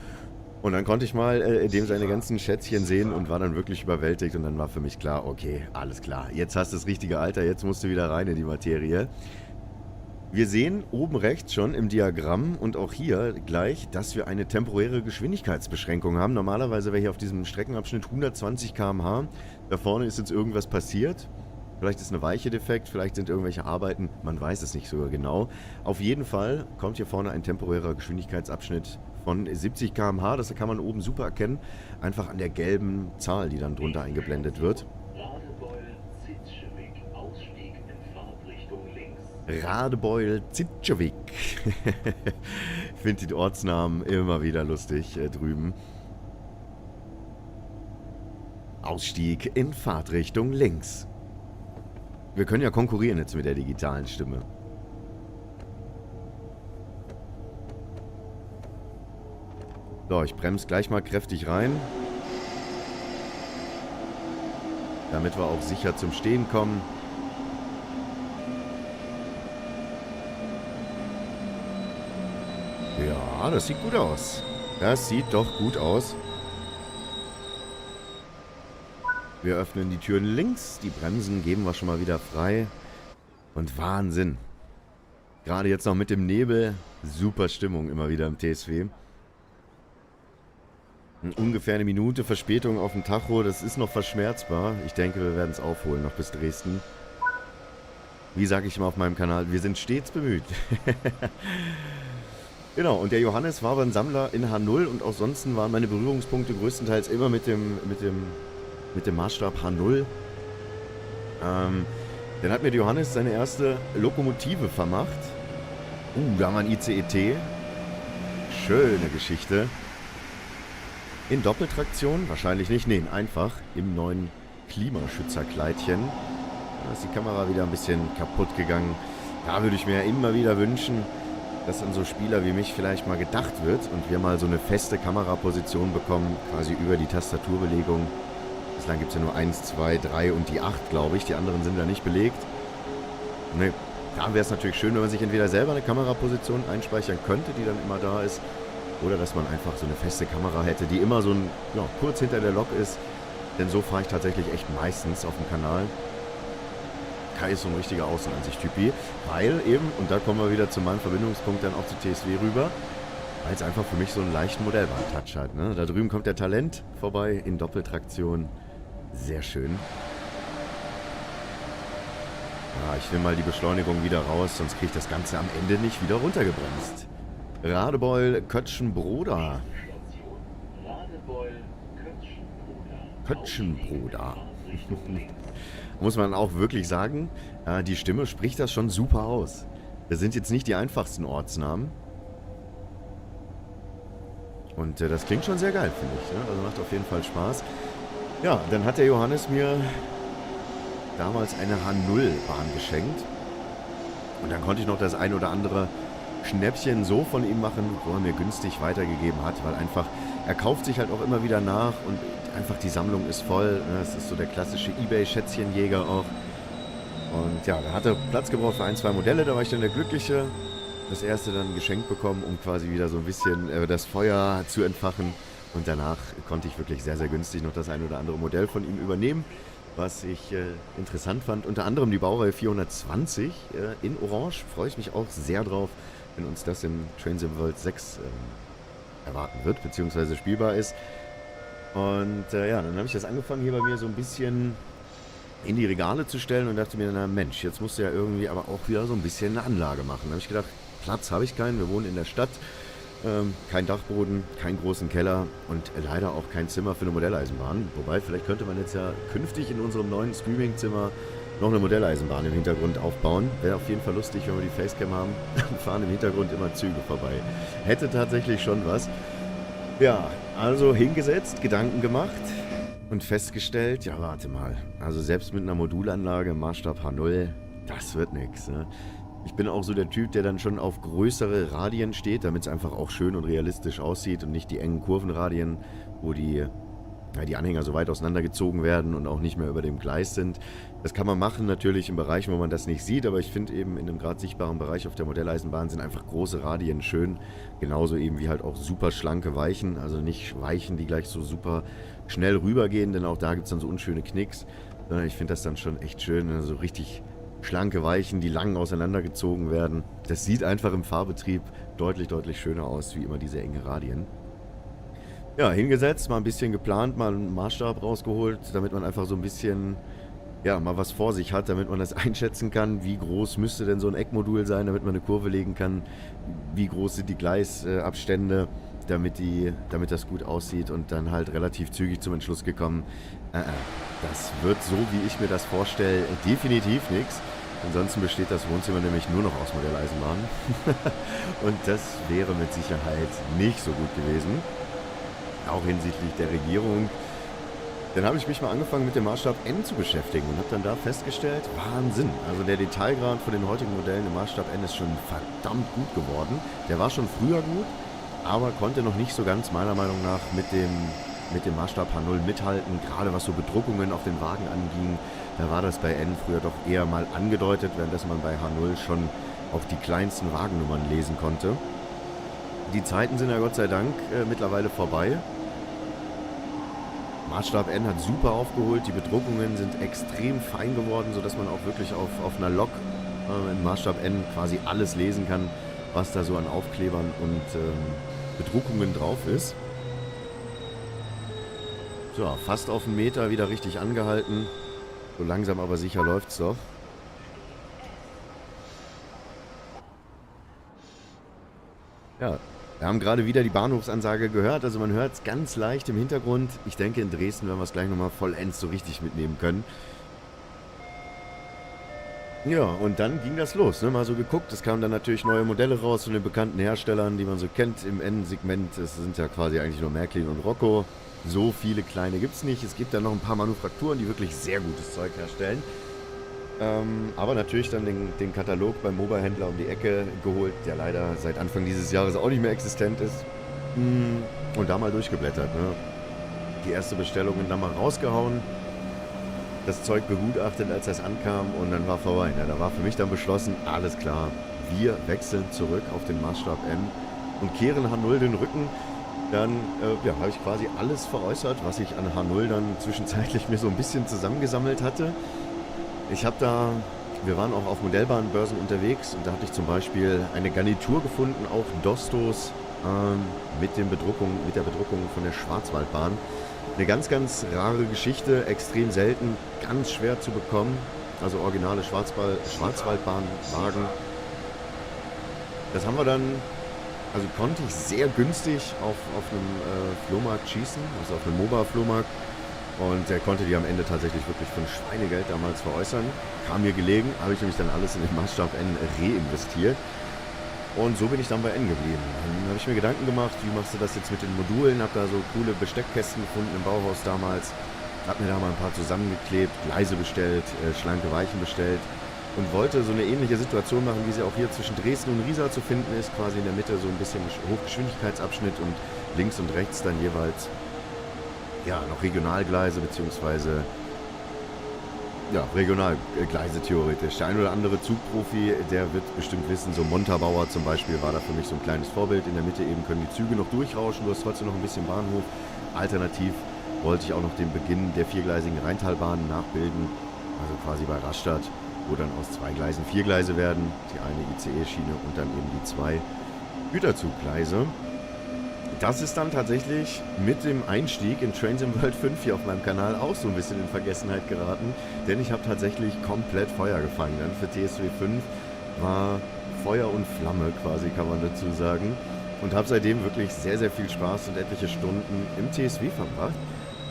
Und dann konnte ich mal dem seine ganzen Schätzchen sehen und war dann wirklich überwältigt. Und dann war für mich klar, okay, alles klar. Jetzt hast du das richtige Alter, jetzt musst du wieder rein in die Materie. Wir sehen oben rechts schon im Diagramm und auch hier gleich, dass wir eine temporäre Geschwindigkeitsbeschränkung haben. Normalerweise wäre hier auf diesem Streckenabschnitt 120 km/h. Da vorne ist jetzt irgendwas passiert. Vielleicht ist eine Weiche defekt, vielleicht sind irgendwelche Arbeiten, man weiß es nicht so genau. Auf jeden Fall kommt hier vorne ein temporärer Geschwindigkeitsabschnitt von 70 km/h. Das kann man oben super erkennen, einfach an der gelben Zahl, die dann drunter eingeblendet wird. Radebeul Zitschewik. Ich finde die Ortsnamen immer wieder lustig drüben. Ausstieg in Fahrtrichtung links. Wir können ja konkurrieren jetzt mit der digitalen Stimme. So, ich bremse gleich mal kräftig rein. Damit wir auch sicher zum Stehen kommen. Ja, das sieht gut aus. Das sieht doch gut aus. Wir öffnen die Türen links. Die Bremsen geben wir schon mal wieder frei. Und Wahnsinn. Gerade jetzt noch mit dem Nebel. Super Stimmung immer wieder im TSW. Ungefähr eine Minute Verspätung auf dem Tacho. Das ist noch verschmerzbar. Ich denke, wir werden es aufholen noch bis Dresden. Wie sage ich immer auf meinem Kanal, wir sind stets bemüht. Genau, und der Johannes war beim Sammler in H0 und auch sonst waren meine Berührungspunkte größtenteils immer mit dem Maßstab H0. Dann hat mir der Johannes seine erste Lokomotive vermacht. Da war ein ICET. Schöne Geschichte. In Doppeltraktion? Wahrscheinlich nicht. Nee, einfach im neuen Klimaschützerkleidchen. Da ist die Kamera wieder ein bisschen kaputt gegangen. Da würde ich mir ja immer wieder wünschen, dass an so Spieler wie mich vielleicht mal gedacht wird und wir mal so eine feste Kameraposition bekommen, quasi über die Tastaturbelegung. Bislang gibt es ja nur 1, 2, 3 und die 8, glaube ich. Die anderen sind da nicht belegt. Ne, da wäre es natürlich schön, wenn man sich entweder selber eine Kameraposition einspeichern könnte, die dann immer da ist, oder dass man einfach so eine feste Kamera hätte, die immer so kurz hinter der Lok ist. Denn so fahre ich tatsächlich echt meistens auf dem Kanal. Kai ist so ein richtiger Außenansicht-Typi, weil eben, und da kommen wir wieder zu meinem Verbindungspunkt dann auch zu TSW rüber, weil es einfach für mich so einen leichten Modellbahn-Touch hat. Ne? Da drüben kommt der Talent vorbei in Doppeltraktion. Sehr schön. Ja, ich nehme mal die Beschleunigung wieder raus, sonst kriege ich das Ganze am Ende nicht wieder runtergebremst. Radebeul Kötschenbroda. Kötschenbroda. Muss man auch wirklich sagen, die Stimme spricht das schon super aus. Das sind jetzt nicht die einfachsten Ortsnamen. Und das klingt schon sehr geil, finde ich. Ne? Also macht auf jeden Fall Spaß. Ja, dann hat der Johannes mir damals eine H0-Bahn geschenkt. Und dann konnte ich noch das ein oder andere Schnäppchen so von ihm machen, wo er mir günstig weitergegeben hat, weil einfach, er kauft sich halt auch immer wieder nach und einfach die Sammlung ist voll. Das ist so der klassische eBay-Schätzchenjäger auch. Und ja, da hat er Platz gebraucht für 1, 2 Modelle, da war ich dann der Glückliche. Das erste dann geschenkt bekommen, um quasi wieder so ein bisschen das Feuer zu entfachen. Und danach konnte ich wirklich sehr, sehr günstig noch das ein oder andere Modell von ihm übernehmen, was ich interessant fand. Unter anderem die Baureihe 420 in Orange. Freue ich mich auch sehr drauf, wenn uns das in Train Sim World 6 erwarten wird, beziehungsweise spielbar ist. Und ja, dann habe ich das angefangen, hier bei mir so ein bisschen in die Regale zu stellen und dachte mir, na Mensch, jetzt musst du ja irgendwie aber auch wieder so ein bisschen eine Anlage machen. Da habe ich gedacht, Platz habe ich keinen, wir wohnen in der Stadt, kein Dachboden, keinen großen Keller und leider auch kein Zimmer für eine Modelleisenbahn. Wobei, vielleicht könnte man jetzt ja künftig in unserem neuen Streaming-Zimmer noch eine Modelleisenbahn im Hintergrund aufbauen. Wäre auf jeden Fall lustig, wenn wir die Facecam haben. Fahren im Hintergrund immer Züge vorbei. Hätte tatsächlich schon was. Ja, also hingesetzt, Gedanken gemacht und festgestellt, ja warte mal, also selbst mit einer Modulanlage im Maßstab H0, das wird nichts. Ne? Ich bin auch so der Typ, der dann schon auf größere Radien steht, damit es einfach auch schön und realistisch aussieht und nicht die engen Kurvenradien, wo die Anhänger so weit auseinandergezogen werden und auch nicht mehr über dem Gleis sind. Das kann man machen natürlich in Bereichen, wo man das nicht sieht, aber ich finde eben in einem gerade sichtbaren Bereich auf der Modelleisenbahn sind einfach große Radien schön. Genauso eben wie halt auch super schlanke Weichen, also nicht Weichen, die gleich so super schnell rübergehen, denn auch da gibt es dann so unschöne Knicks. Ich finde das dann schon echt schön, so richtig schlanke Weichen, die lang auseinandergezogen werden. Das sieht einfach im Fahrbetrieb deutlich, deutlich schöner aus, wie immer diese enge Radien. Ja, hingesetzt, mal ein bisschen geplant, mal einen Maßstab rausgeholt, damit man einfach so ein bisschen, ja, mal was vor sich hat, damit man das einschätzen kann, wie groß müsste denn so ein Eckmodul sein, damit man eine Kurve legen kann, wie groß sind die Gleisabstände, damit das gut aussieht und dann halt relativ zügig zum Entschluss gekommen, das wird so, wie ich mir das vorstelle, definitiv nichts. Ansonsten besteht das Wohnzimmer nämlich nur noch aus Modelleisenbahnen. Und das wäre mit Sicherheit nicht so gut gewesen. Auch hinsichtlich der Regierung. Dann habe ich mich mal angefangen mit dem Maßstab N zu beschäftigen und habe dann da festgestellt, Wahnsinn. Also der Detailgrad von den heutigen Modellen im Maßstab N ist schon verdammt gut geworden. Der war schon früher gut, aber konnte noch nicht so ganz meiner Meinung nach mit dem Maßstab H0 mithalten. Gerade was so Bedruckungen auf den Wagen anging, da war das bei N früher doch eher mal angedeutet, währenddessen man bei H0 schon auch die kleinsten Wagennummern lesen konnte. Die Zeiten sind ja Gott sei Dank mittlerweile vorbei. Maßstab N hat super aufgeholt, die Bedruckungen sind extrem fein geworden, sodass man auch wirklich auf einer Lok im Maßstab N quasi alles lesen kann, was da so an Aufklebern und Bedruckungen drauf ist. So, fast auf einen Meter wieder richtig angehalten. So langsam aber sicher läuft's doch. Ja. Wir haben gerade wieder die Bahnhofsansage gehört, also man hört es ganz leicht im Hintergrund. Ich denke, in Dresden werden wir es gleich nochmal vollends so richtig mitnehmen können. Ja, und dann ging das los, ne? Mal so geguckt, es kamen dann natürlich neue Modelle raus von den bekannten Herstellern, die man so kennt im N-Segment. Es sind ja quasi eigentlich nur Märklin und Rocco. So viele kleine gibt es nicht. Es gibt dann noch ein paar Manufakturen, die wirklich sehr gutes Zeug herstellen. Aber natürlich dann den Katalog beim Mobile-Händler um die Ecke geholt, der leider seit Anfang dieses Jahres auch nicht mehr existent ist. Und da mal durchgeblättert. Ne? Die erste Bestellung dann mal rausgehauen, das Zeug begutachtet, als das ankam und dann war vorbei. Ne? Da war für mich dann beschlossen, alles klar, wir wechseln zurück auf den Maßstab N und kehren H0 den Rücken. Dann habe ich quasi alles veräußert, was ich an H0 dann zwischenzeitlich mir so ein bisschen zusammengesammelt hatte. Wir waren auch auf Modellbahnbörsen unterwegs und da hatte ich zum Beispiel eine Garnitur gefunden, auch Dostos mit der Bedruckung von der Schwarzwaldbahn. Eine ganz, ganz rare Geschichte, extrem selten, ganz schwer zu bekommen. Also originale Schwarzwaldbahnwagen. Das haben wir dann, also konnte ich sehr günstig auf einem Flohmarkt schießen, also auf einem MOBA-Flohmarkt. Und er konnte die am Ende tatsächlich wirklich für ein Schweinegeld damals veräußern. Kam mir gelegen, habe ich nämlich dann alles in den Maßstab N reinvestiert. Und so bin ich dann bei N geblieben. Dann habe ich mir Gedanken gemacht, wie machst du das jetzt mit den Modulen? Habe da so coole Besteckkästen gefunden im Bauhaus damals. Habe mir da mal ein paar zusammengeklebt, Gleise bestellt, schlanke Weichen bestellt. Und wollte so eine ähnliche Situation machen, wie sie auch hier zwischen Dresden und Riesa zu finden ist. Quasi in der Mitte so ein bisschen Hochgeschwindigkeitsabschnitt und links und rechts dann jeweils noch Regionalgleise, beziehungsweise Regionalgleise theoretisch. Der ein oder andere Zugprofi, der wird bestimmt wissen, so Montabauer zum Beispiel war da für mich so ein kleines Vorbild. In der Mitte eben können die Züge noch durchrauschen, du hast trotzdem noch ein bisschen Bahnhof. Alternativ wollte ich auch noch den Beginn der viergleisigen Rheintalbahn nachbilden, also quasi bei Rastatt, wo dann aus 2 Gleisen 4 Gleise werden, die eine ICE-Schiene und dann eben die 2 Güterzuggleise. Das ist dann tatsächlich mit dem Einstieg in Trains in World 5 hier auf meinem Kanal auch so ein bisschen in Vergessenheit geraten, denn ich habe tatsächlich komplett Feuer gefangen. Dann für TSW 5 war Feuer und Flamme quasi, kann man dazu sagen, und habe seitdem wirklich sehr, sehr viel Spaß und etliche Stunden im TSW verbracht,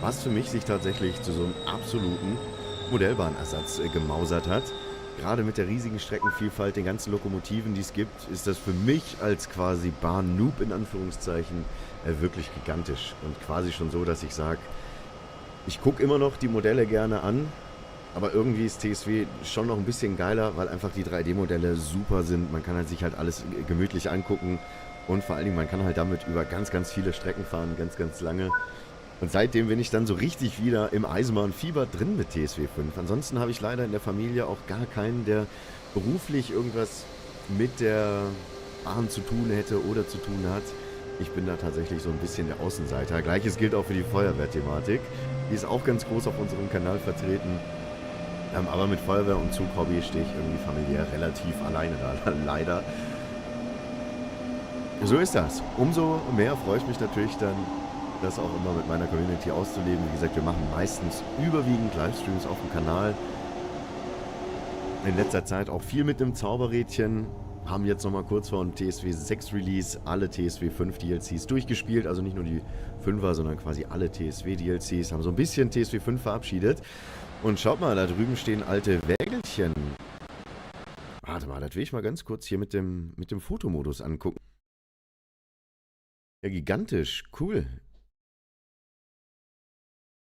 was für mich sich tatsächlich zu so einem absoluten Modellbahnersatz gemausert hat. Gerade mit der riesigen Streckenvielfalt, den ganzen Lokomotiven, die es gibt, ist das für mich als quasi Bahn-Noob in Anführungszeichen wirklich gigantisch. Und quasi schon so, dass ich sage, ich gucke immer noch die Modelle gerne an, aber irgendwie ist TSW schon noch ein bisschen geiler, weil einfach die 3D-Modelle super sind. Man kann halt sich halt alles gemütlich angucken und vor allen Dingen, man kann halt damit über ganz, ganz viele Strecken fahren, ganz, ganz lange. Und seitdem bin ich dann so richtig wieder im Eisenbahnfieber drin mit TSW 5. Ansonsten habe ich leider in der Familie auch gar keinen, der beruflich irgendwas mit der Bahn zu tun hätte oder zu tun hat. Ich bin da tatsächlich so ein bisschen der Außenseiter. Gleiches gilt auch für die Feuerwehrthematik. Die ist auch ganz groß auf unserem Kanal vertreten. Aber mit Feuerwehr und Zughobby stehe ich irgendwie familiär relativ alleine da, leider. So ist das. Umso mehr freue ich mich natürlich dann, das auch immer mit meiner Community auszuleben. Wie gesagt, wir machen meistens überwiegend Livestreams auf dem Kanal. In letzter Zeit auch viel mit dem Zauberrädchen. Haben jetzt nochmal kurz vor dem TSW6 Release alle TSW 5 DLCs durchgespielt. Also nicht nur die 5er, sondern quasi alle TSW DLCs. Haben so ein bisschen TSW 5 verabschiedet. Und schaut mal, da drüben stehen alte Wägelchen. Warte mal, das will ich mal ganz kurz hier mit dem Fotomodus angucken. Ja, gigantisch. Cool.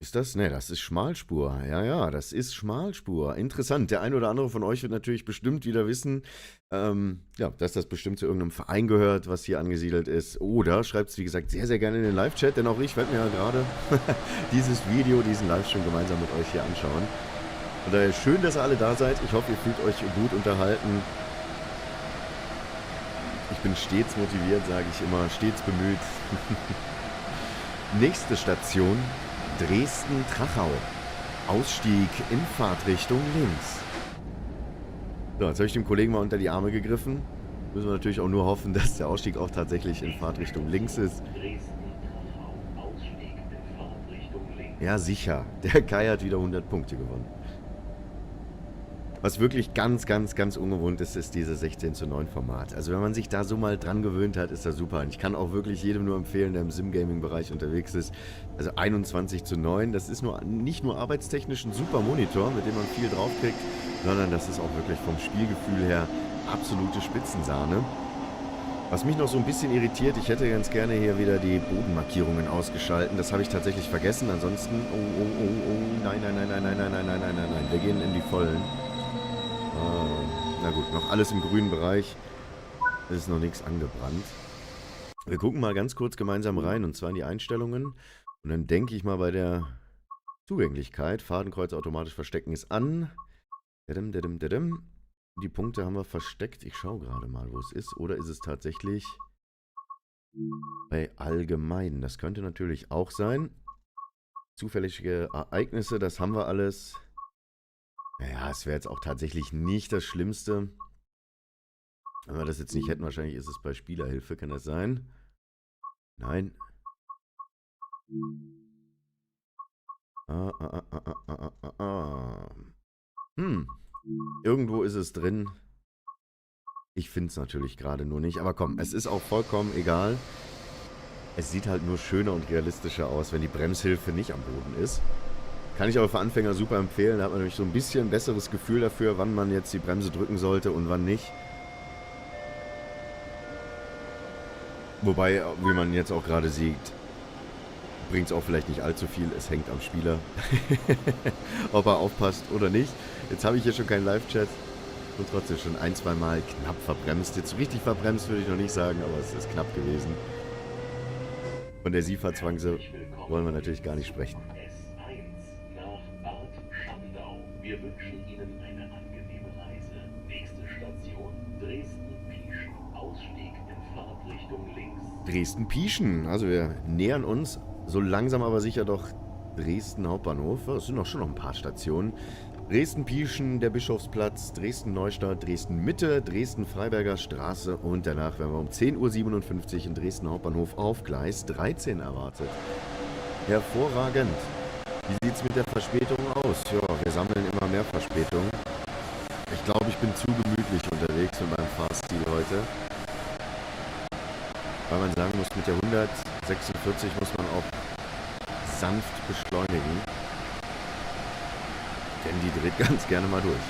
Ist das? Ne, das ist Schmalspur. Ja, das ist Schmalspur. Interessant. Der ein oder andere von euch wird natürlich bestimmt wieder wissen, ja, dass das bestimmt zu irgendeinem Verein gehört, was hier angesiedelt ist. Oder schreibt es, wie gesagt, sehr, sehr gerne in den Live-Chat, denn auch ich werde mir ja gerade dieses Video, diesen Livestream gemeinsam mit euch hier anschauen. Und daher schön, dass ihr alle da seid. Ich hoffe, ihr fühlt euch gut unterhalten. Ich bin stets motiviert, sage ich immer, stets bemüht. Nächste Station, Dresden-Trachau. Ausstieg in Fahrtrichtung links. So, jetzt habe ich dem Kollegen mal unter die Arme gegriffen. Müssen wir natürlich auch nur hoffen, dass der Ausstieg auch tatsächlich in Fahrtrichtung links ist. Dresden-Trachau, Ausstieg in Fahrtrichtung links. Ja, sicher. Der Kai hat wieder 100 Punkte gewonnen. Was wirklich ganz, ganz, ganz ungewohnt ist, ist dieses 16:9 Format. Also wenn man sich da so mal dran gewöhnt hat, ist das super. Und ich kann auch wirklich jedem nur empfehlen, der im Sim-Gaming-Bereich unterwegs ist. Also 21:9, das ist nicht nur arbeitstechnisch ein super Monitor, mit dem man viel draufkriegt, sondern das ist auch wirklich vom Spielgefühl her absolute Spitzensahne. Was mich noch so ein bisschen irritiert, ich hätte ganz gerne hier wieder die Bodenmarkierungen ausgeschalten. Das habe ich tatsächlich vergessen. Ansonsten, nein, wir gehen in die Vollen. Na gut, noch alles im grünen Bereich. Es ist noch nichts angebrannt. Wir gucken mal ganz kurz gemeinsam rein, und zwar in die Einstellungen. Und dann denke ich mal bei der Zugänglichkeit, Fadenkreuz automatisch verstecken ist an. Die Punkte haben wir versteckt. Ich schaue gerade mal, wo es ist. Oder ist es tatsächlich bei allgemein? Das könnte natürlich auch sein. Zufällige Ereignisse, das haben wir alles. Naja, es wäre jetzt auch tatsächlich nicht das Schlimmste. Wenn wir das jetzt nicht hätten, wahrscheinlich ist es bei Spielerhilfe, kann das sein? Nein. Irgendwo ist es drin. Ich finde es natürlich gerade nur nicht. Aber komm, es ist auch vollkommen egal. Es sieht halt nur schöner und realistischer aus, wenn die Bremshilfe nicht am Boden ist. Kann ich aber für Anfänger super empfehlen. Da hat man nämlich so ein bisschen besseres Gefühl dafür, wann man jetzt die Bremse drücken sollte und wann nicht. Wobei, wie man jetzt auch gerade sieht, bringt es auch vielleicht nicht allzu viel. Es hängt am Spieler, ob er aufpasst oder nicht. Jetzt habe ich hier schon keinen Live-Chat und trotzdem schon ein-, zweimal knapp verbremst. Jetzt so richtig verbremst würde ich noch nicht sagen, aber es ist knapp gewesen. Von der SIFA-Zwangse wollen wir natürlich gar nicht sprechen. Wir wünschen Ihnen eine angenehme Reise. Nächste Station, Dresden-Pieschen. Ausstieg in Fahrtrichtung links. Dresden-Pieschen. Also wir nähern uns so langsam aber sicher doch Dresden Hauptbahnhof. Es sind schon noch ein paar Stationen. Dresden-Pieschen, der Bischofsplatz, Dresden-Neustadt, Dresden-Mitte, Dresden-Freiberger Straße und danach werden wir um 10:57 Uhr in Dresden Hauptbahnhof auf Gleis 13 erwartet. Hervorragend. Wie sieht es mit der Verspätung aus? Ja, wir sammeln immer mehr Verspätung. Ich glaube, ich bin zu gemütlich unterwegs mit meinem Fahrstil heute. Weil man sagen muss, mit der 146 muss man auch sanft beschleunigen. Denn die dreht ganz gerne mal durch.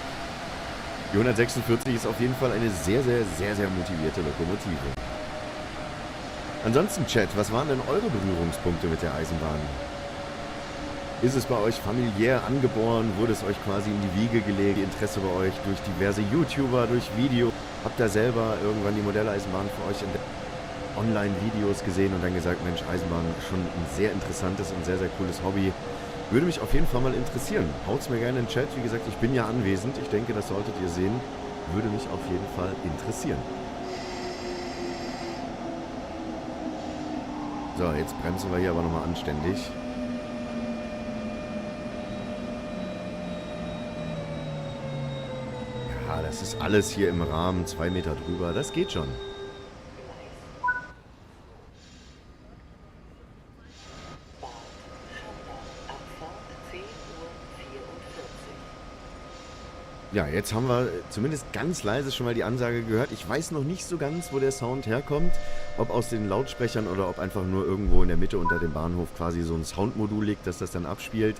Die 146 ist auf jeden Fall eine sehr, sehr, sehr, sehr motivierte Lokomotive. Ansonsten, Chat, was waren denn eure Berührungspunkte mit der Eisenbahn? Ist es bei euch familiär angeboren? Wurde es euch quasi in die Wiege gelegt? Interesse bei euch durch diverse YouTuber, durch Video? Habt ihr selber irgendwann die Modelleisenbahn für euch in Online-Videos gesehen und dann gesagt, Mensch, Eisenbahn ist schon ein sehr interessantes und sehr, sehr cooles Hobby. Würde mich auf jeden Fall mal interessieren. Haut's mir gerne in den Chat. Wie gesagt, ich bin ja anwesend. Ich denke, das solltet ihr sehen. Würde mich auf jeden Fall interessieren. So, jetzt bremsen wir hier aber nochmal anständig. Ja, das ist alles hier im Rahmen, 2 Meter drüber. Das geht schon. Ja, jetzt haben wir zumindest ganz leise schon mal die Ansage gehört. Ich weiß noch nicht so ganz, wo der Sound herkommt. Ob aus den Lautsprechern oder ob einfach nur irgendwo in der Mitte unter dem Bahnhof quasi so ein Soundmodul liegt, das das dann abspielt.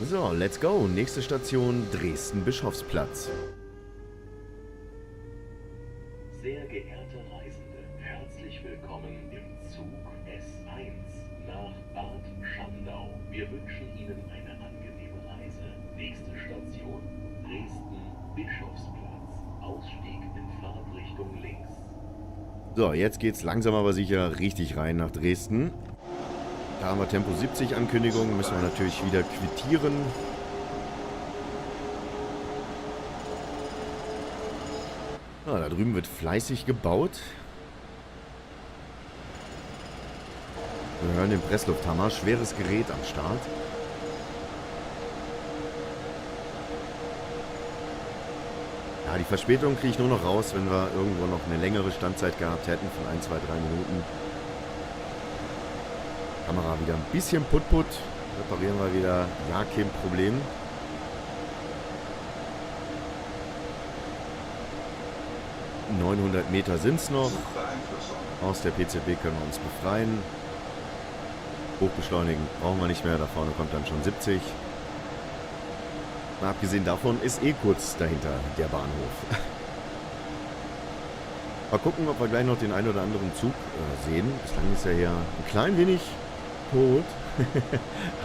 So, let's go. Nächste Station Dresden-Bischofsplatz. Sehr geehrte Reisende, herzlich willkommen im Zug S1 nach Bad Schandau. Wir wünschen Ihnen eine angenehme Reise. Nächste Station Dresden-Bischofsplatz. Ausstieg in Fahrtrichtung links. So, jetzt geht's langsam aber sicher richtig rein nach Dresden. Da haben wir Tempo 70 Ankündigungen, müssen wir natürlich wieder quittieren. Ah, da drüben wird fleißig gebaut. Wir hören den Presslufthammer, schweres Gerät am Start. Ja, die Verspätung kriege ich nur noch raus, wenn wir irgendwo noch eine längere Standzeit gehabt hätten von 1, 2, 3 Minuten. Kamera wieder ein bisschen Put-Put. Reparieren wir wieder. Ja, kein Problem. ...900 Meter sind es noch. Aus der PCB können wir uns befreien. Hochbeschleunigen brauchen wir nicht mehr. Da vorne kommt dann schon 70. Mal abgesehen davon ist eh kurz dahinter der Bahnhof. Mal gucken, ob wir gleich noch den einen oder anderen Zug sehen. Bislang ist er ja ein klein wenig tot.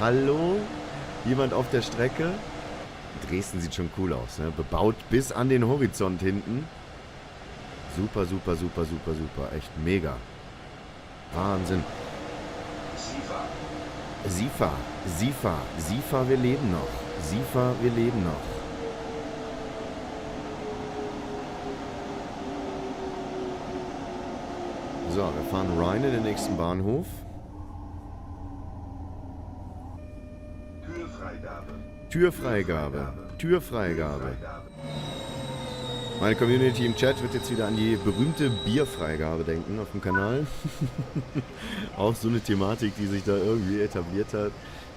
Hallo? Jemand auf der Strecke? Dresden sieht schon cool aus, ne? Bebaut bis an den Horizont hinten. Super, super, super, super, super. Echt mega. Wahnsinn. Sifa, Sifa, Sifa, wir leben noch. Sifa, wir leben noch. So, wir fahren rein in den nächsten Bahnhof. Türfreigabe. Türfreigabe. Meine Community im Chat wird jetzt wieder an die berühmte Bierfreigabe denken auf dem Kanal. Auch so eine Thematik, die sich da irgendwie etabliert hat.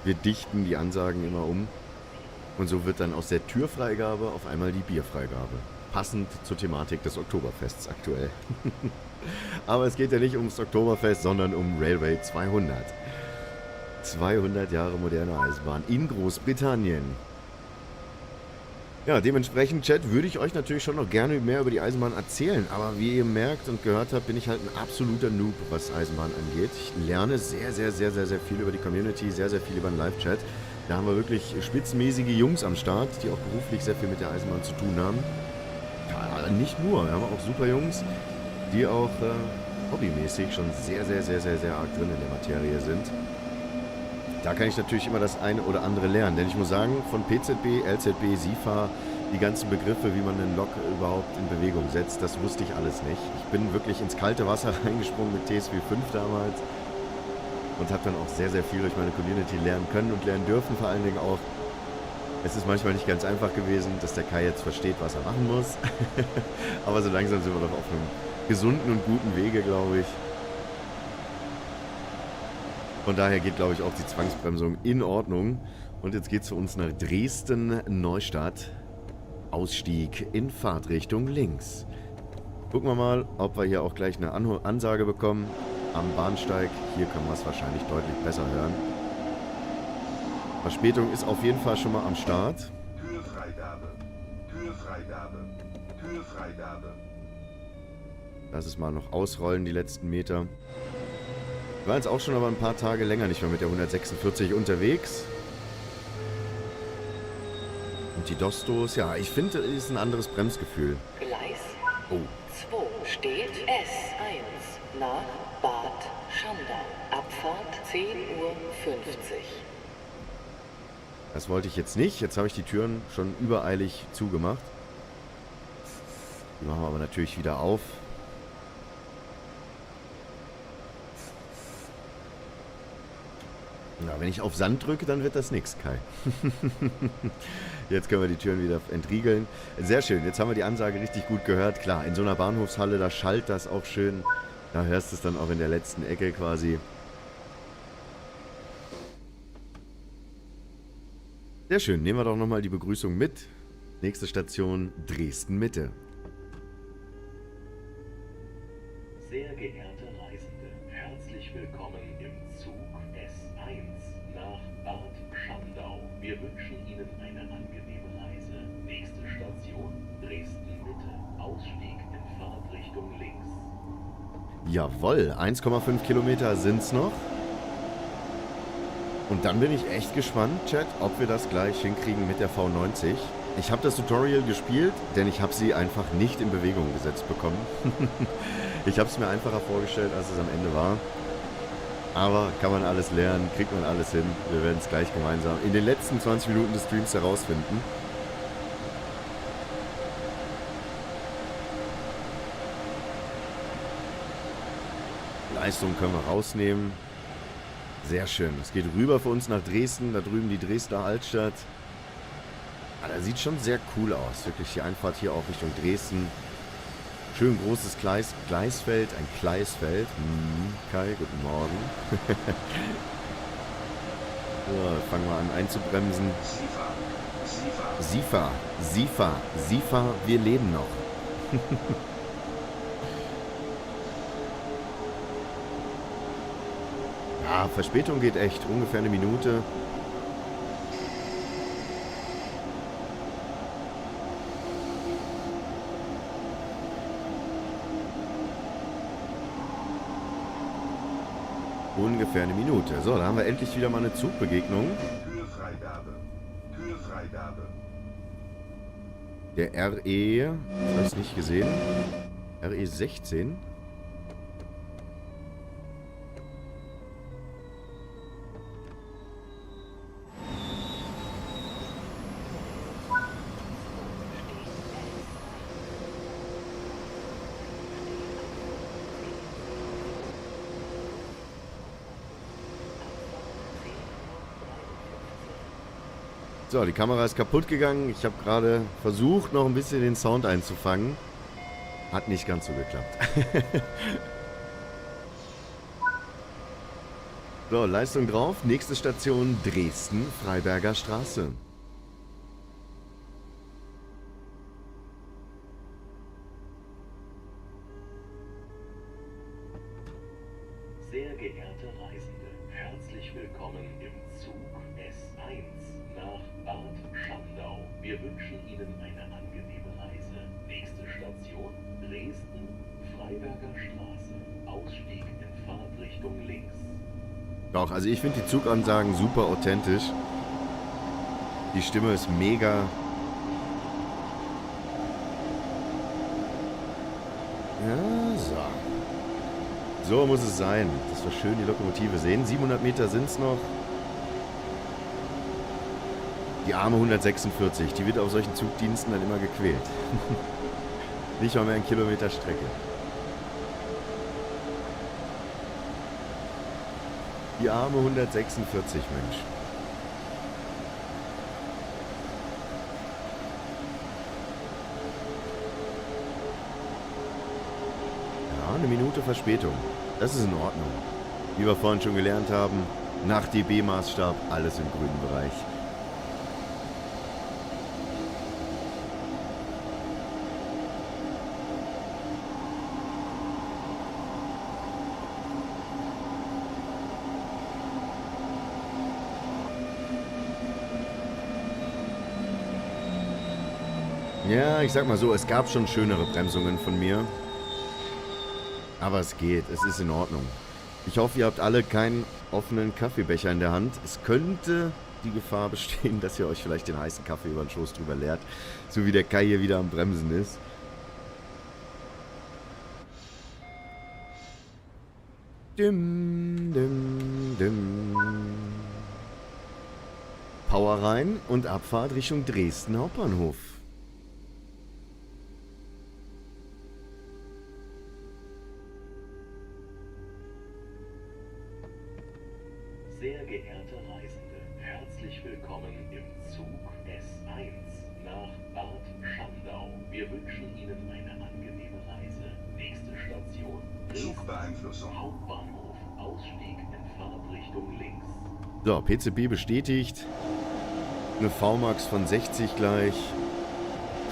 Wir dichten die Ansagen immer um. Und so wird dann aus der Türfreigabe auf einmal die Bierfreigabe. Passend zur Thematik des Oktoberfests aktuell. Aber es geht ja nicht ums Oktoberfest, sondern um Railway 200. 200 Jahre moderne Eisenbahn in Großbritannien. Ja, dementsprechend, Chat, würde ich euch natürlich schon noch gerne mehr über die Eisenbahn erzählen. Aber wie ihr merkt und gehört habt, bin ich halt ein absoluter Noob, was Eisenbahn angeht. Ich lerne sehr, sehr, sehr, sehr, sehr viel über die Community, sehr, sehr viel über den Live-Chat. Da haben wir wirklich spitzenmäßige Jungs am Start, die auch beruflich sehr viel mit der Eisenbahn zu tun haben. Ja, nicht nur, wir haben auch super Jungs, die auch hobbymäßig schon sehr, sehr, sehr, sehr, sehr arg drin in der Materie sind. Da kann ich natürlich immer das eine oder andere lernen, denn ich muss sagen, von PZB, LZB, SIFA, die ganzen Begriffe, wie man einen Lok überhaupt in Bewegung setzt, das wusste ich alles nicht. Ich bin wirklich ins kalte Wasser reingesprungen mit TSW6 damals und habe dann auch sehr, sehr viel durch meine Community lernen können und lernen dürfen, vor allen Dingen auch. Es ist manchmal nicht ganz einfach gewesen, dass der Kai jetzt versteht, was er machen muss, aber so langsam sind wir doch auf einem gesunden und guten Wege, glaube ich. Von daher geht, glaube ich, auch die Zwangsbremsung in Ordnung. Und jetzt geht es für uns nach Dresden-Neustadt. Ausstieg in Fahrtrichtung links. Gucken wir mal, ob wir hier auch gleich eine Ansage bekommen am Bahnsteig. Hier können wir es wahrscheinlich deutlich besser hören. Verspätung ist auf jeden Fall schon mal am Start. Türfreigabe. Türfreigabe. Türfreigabe. Lass es mal noch ausrollen, die letzten Meter. Wir waren jetzt auch schon aber ein paar Tage länger nicht mehr mit der 146 unterwegs. Und die Dostos, ja, ich finde, ist ein anderes Bremsgefühl. Gleis Oh, 2 steht S1 nach Bad Schandau. Abfahrt 10:50 Uhr. das wollte ich jetzt nicht. Jetzt habe ich die Türen schon übereilig zugemacht. Die machen wir aber natürlich wieder auf. Ja, wenn ich auf Sand drücke, dann wird das nichts, Kai. Jetzt können wir die Türen wieder entriegeln. Sehr schön, jetzt haben wir die Ansage richtig gut gehört. Klar, in so einer Bahnhofshalle, da schallt das auch schön. Da hörst du es dann auch in der letzten Ecke quasi. Sehr schön, nehmen wir doch nochmal die Begrüßung mit. Nächste Station, Dresden-Mitte. Sehr geehrte Reisende, herzlich willkommen im Zug S1 nach Bad Schandau. Wir wünschen Jawohl, 1,5 Kilometer sind es noch. Und dann bin ich echt gespannt, Chat, ob wir das gleich hinkriegen mit der V90. Ich habe das Tutorial gespielt, denn ich habe sie einfach nicht in Bewegung gesetzt bekommen. Ich habe es mir einfacher vorgestellt, als es am Ende war. Aber kann man alles lernen, kriegt man alles hin. Wir werden es gleich gemeinsam in den letzten 20 Minuten des Streams herausfinden. Leistung können wir rausnehmen. Sehr schön. Es geht rüber für uns nach Dresden. Da drüben die Dresdner Altstadt. Ah, da sieht schon sehr cool aus. Wirklich die Einfahrt hier auch Richtung Dresden. Schön großes Gleisfeld. Ein Gleisfeld. Kai, guten Morgen. So, fangen wir an einzubremsen. Sifa, wir leben noch. Ja, Verspätung geht echt. Ungefähr eine Minute. Ungefähr eine Minute. So, da haben wir endlich wieder mal eine Zugbegegnung. Türfreigabe. Türfreigabe. Der RE, das habe ich nicht gesehen. RE 16. So, die Kamera ist kaputt gegangen. Ich habe gerade versucht, noch ein bisschen den Sound einzufangen. Hat nicht ganz so geklappt. So, Leistung drauf. Nächste Station Dresden, Freiberger Straße. Sehr geehrte Reisende, herzlich willkommen im Zug S1 nach Bad Schandau. Wir wünschen Ihnen eine angenehme Reise. Nächste Station Dresden, Freiberger Straße. Ausstieg in Fahrtrichtung links. Doch, also ich finde die Zugansagen super authentisch. Die Stimme ist mega. Ja, so. So muss es sein, dass wir schön die Lokomotive sehen. 700 Meter sind es noch. Die arme 146, die wird auf solchen Zugdiensten dann immer gequält. Nicht mal mehr ein Kilometer Strecke. Die arme 146, Mensch. Ja, eine Minute Verspätung. Das ist in Ordnung. Wie wir vorhin schon gelernt haben, nach DB-Maßstab alles im grünen Bereich. Ja, ich sag mal so, es gab schon schönere Bremsungen von mir. Aber es geht, es ist in Ordnung. Ich hoffe, ihr habt alle keinen offenen Kaffeebecher in der Hand. Es könnte die Gefahr bestehen, dass ihr euch vielleicht den heißen Kaffee über den Schoß drüber leert. So wie der Kai hier wieder am Bremsen ist. Dim, dim, dim. Power rein und Abfahrt Richtung Dresden Hauptbahnhof. Sehr geehrte Reisende, herzlich willkommen im Zug S1 nach Bad Schandau. Wir wünschen Ihnen eine angenehme Reise. Nächste Station Dresden Zugbeeinflussung. Hauptbahnhof. Ausstieg in Fahrtrichtung links. So, PCB bestätigt. Eine VMAX von 60 gleich.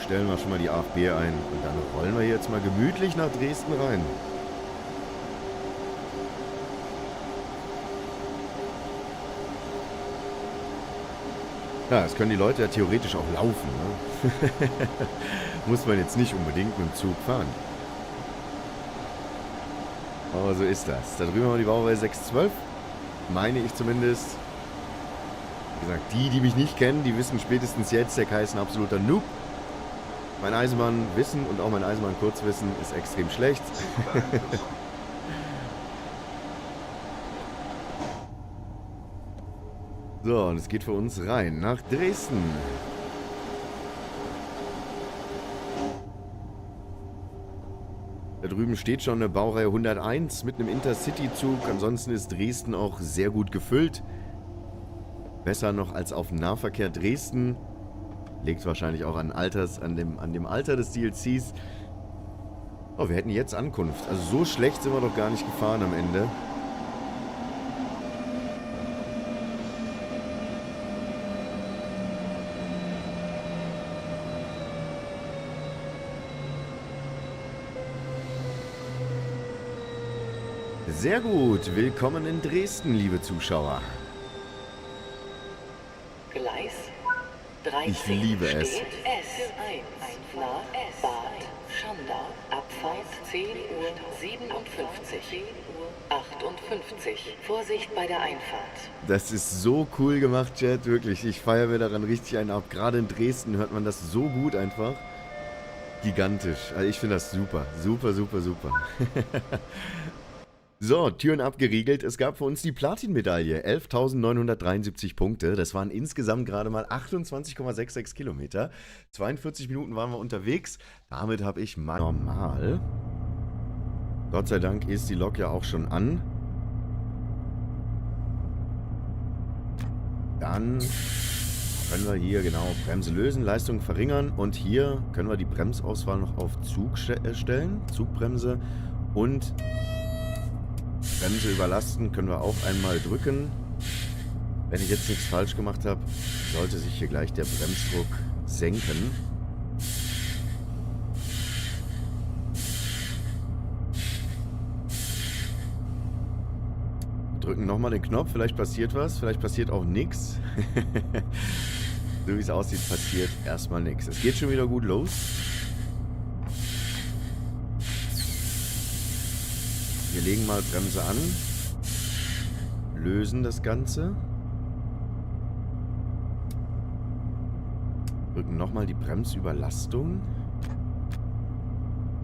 Stellen wir schon mal die AFB ein. Und dann rollen wir jetzt mal gemütlich nach Dresden rein. Ja, das können die Leute ja theoretisch auch laufen. Ne? Muss man jetzt nicht unbedingt mit dem Zug fahren. Aber so ist das. Da drüben haben wir die Baureihe 612. Meine ich zumindest. Wie gesagt, die mich nicht kennen, die wissen spätestens jetzt, der Kai ist ein absoluter Noob. Mein Eisenbahnwissen und auch mein Eisenbahn-Kurzwissen ist extrem schlecht. So, und es geht für uns rein nach Dresden. Da drüben steht schon eine Baureihe 101 mit einem Intercity-Zug. Ansonsten ist Dresden auch sehr gut gefüllt. Besser noch als auf Nahverkehr Dresden. Liegt wahrscheinlich auch an dem Alter des DLCs. Oh, wir hätten jetzt Ankunft. Also so schlecht sind wir doch gar nicht gefahren am Ende. Sehr gut. Willkommen in Dresden, liebe Zuschauer. Gleis 13 Ich liebe es. steht S1 nach Bad Schandau. Abfahrt 10 Uhr 57. 58. Vorsicht bei der Einfahrt. Das ist so cool gemacht, Chat. Wirklich. Ich feiere mir daran richtig einen ab. Gerade in Dresden hört man das so gut einfach. Gigantisch. Also ich finde das super. Super, super, super. So, Türen abgeriegelt. Es gab für uns die Platin-Medaille. 11.973 Punkte. Das waren insgesamt gerade mal 28,66 Kilometer. 42 Minuten waren wir unterwegs. Damit habe ich mal normal. Gott sei Dank ist die Lok ja auch schon an. Dann können wir hier genau Bremse lösen, Leistung verringern. Und hier können wir die Bremsauswahl noch auf Zug stellen. Zugbremse und Bremse überlasten können wir auch einmal drücken. Wenn ich jetzt nichts falsch gemacht habe, sollte sich hier gleich der Bremsdruck senken. Drücken nochmal den Knopf, vielleicht passiert was, vielleicht passiert auch nichts. So wie es aussieht, passiert erstmal nichts. Es geht schon wieder gut los. Wir legen mal Bremse an, lösen das Ganze, drücken nochmal die Bremsüberlastung,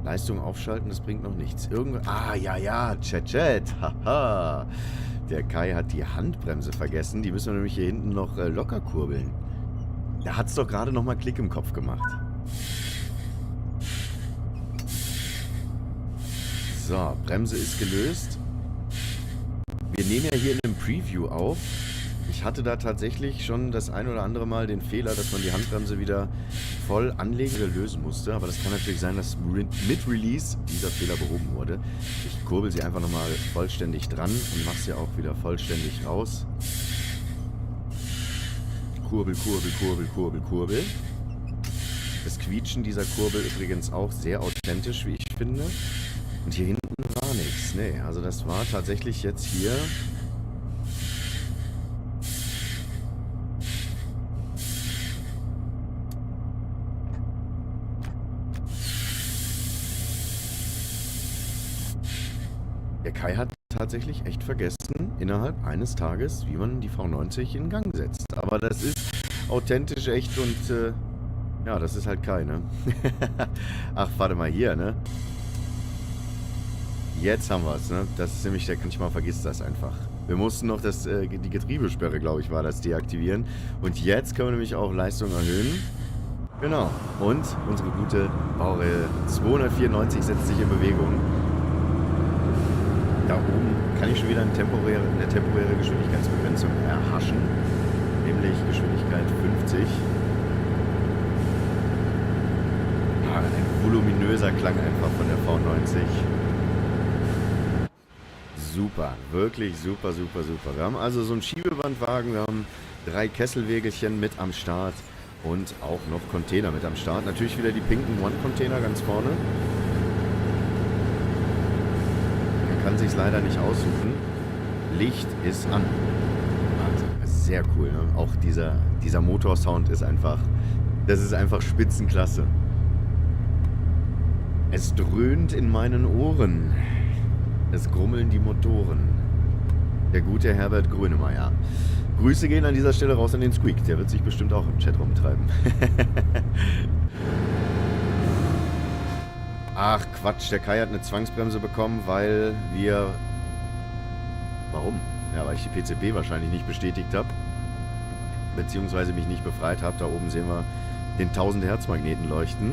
Leistung aufschalten, das bringt noch nichts. Ja, Chat, haha, der Kai hat die Handbremse vergessen, die müssen wir nämlich hier hinten noch locker kurbeln. Da hat es doch gerade nochmal Klick im Kopf gemacht. So, Bremse ist gelöst. Wir nehmen ja hier in einem Preview auf. Ich hatte da tatsächlich schon das ein oder andere Mal den Fehler, dass man die Handbremse wieder voll anlegen oder lösen musste. Aber das kann natürlich sein, dass mit Release dieser Fehler behoben wurde. Ich kurbel sie einfach nochmal vollständig dran und mache sie auch wieder vollständig raus. Kurbel, Kurbel, Kurbel, Kurbel, Kurbel. Das Quietschen dieser Kurbel übrigens auch sehr authentisch, wie ich finde. Und hier hinten war nichts. Nee, also das war tatsächlich jetzt hier. Der Kai hat tatsächlich echt vergessen, innerhalb eines Tages, wie man die V90 in Gang setzt. Aber das ist authentisch echt und ja, das ist halt Kai, ne? Ach, warte mal hier, ne? Jetzt haben wir es, ne? Das ist nämlich, manchmal vergisst das einfach. Wir mussten noch die Getriebesperre, glaube ich, war das, deaktivieren. Und jetzt können wir nämlich auch Leistung erhöhen. Genau. Und unsere gute Baureihe 294 setzt sich in Bewegung. Da oben kann ich schon wieder eine temporäre Geschwindigkeitsbegrenzung erhaschen. Nämlich Geschwindigkeit 50. Ja, ein voluminöser Klang einfach von der V90. Super, wirklich super, super, super. Wir haben also so einen Schiebebandwagen, wir haben 3 Kesselwägelchen mit am Start und auch noch Container mit am Start. Natürlich wieder die pinken One-Container ganz vorne. Man kann sich leider nicht aussuchen. Licht ist an. Also, sehr cool, ne? Auch dieser Motorsound ist einfach, das ist einfach Spitzenklasse. Es dröhnt in meinen Ohren. Es grummeln die Motoren. Der gute Herbert Grönemeyer. Grüße gehen an dieser Stelle raus an den Squeak. Der wird sich bestimmt auch im Chat rumtreiben. Ach Quatsch, der Kai hat eine Zwangsbremse bekommen, weil wir... Warum? Ja, weil ich die PCB wahrscheinlich nicht bestätigt habe. Beziehungsweise mich nicht befreit habe. Da oben sehen wir den 1000 Hertz Magneten leuchten.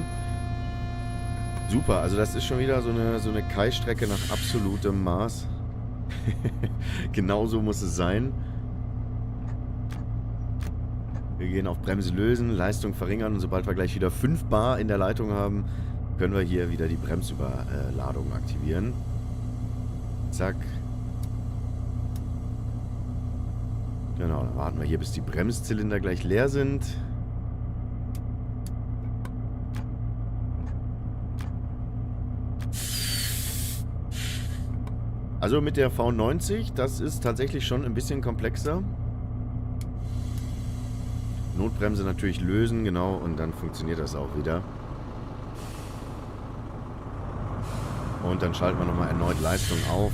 Super, also das ist schon wieder so eine Kai-Strecke nach absolutem Maß. Genauso muss es sein. Wir gehen auf Bremse lösen, Leistung verringern und sobald wir gleich wieder 5 Bar in der Leitung haben, können wir hier wieder die Bremsüberladung aktivieren. Zack. Genau, dann warten wir hier, bis die Bremszylinder gleich leer sind. Also mit der V90, das ist tatsächlich schon ein bisschen komplexer. Notbremse natürlich lösen, genau, und dann funktioniert das auch wieder. Und dann schalten wir nochmal erneut Leistung auf.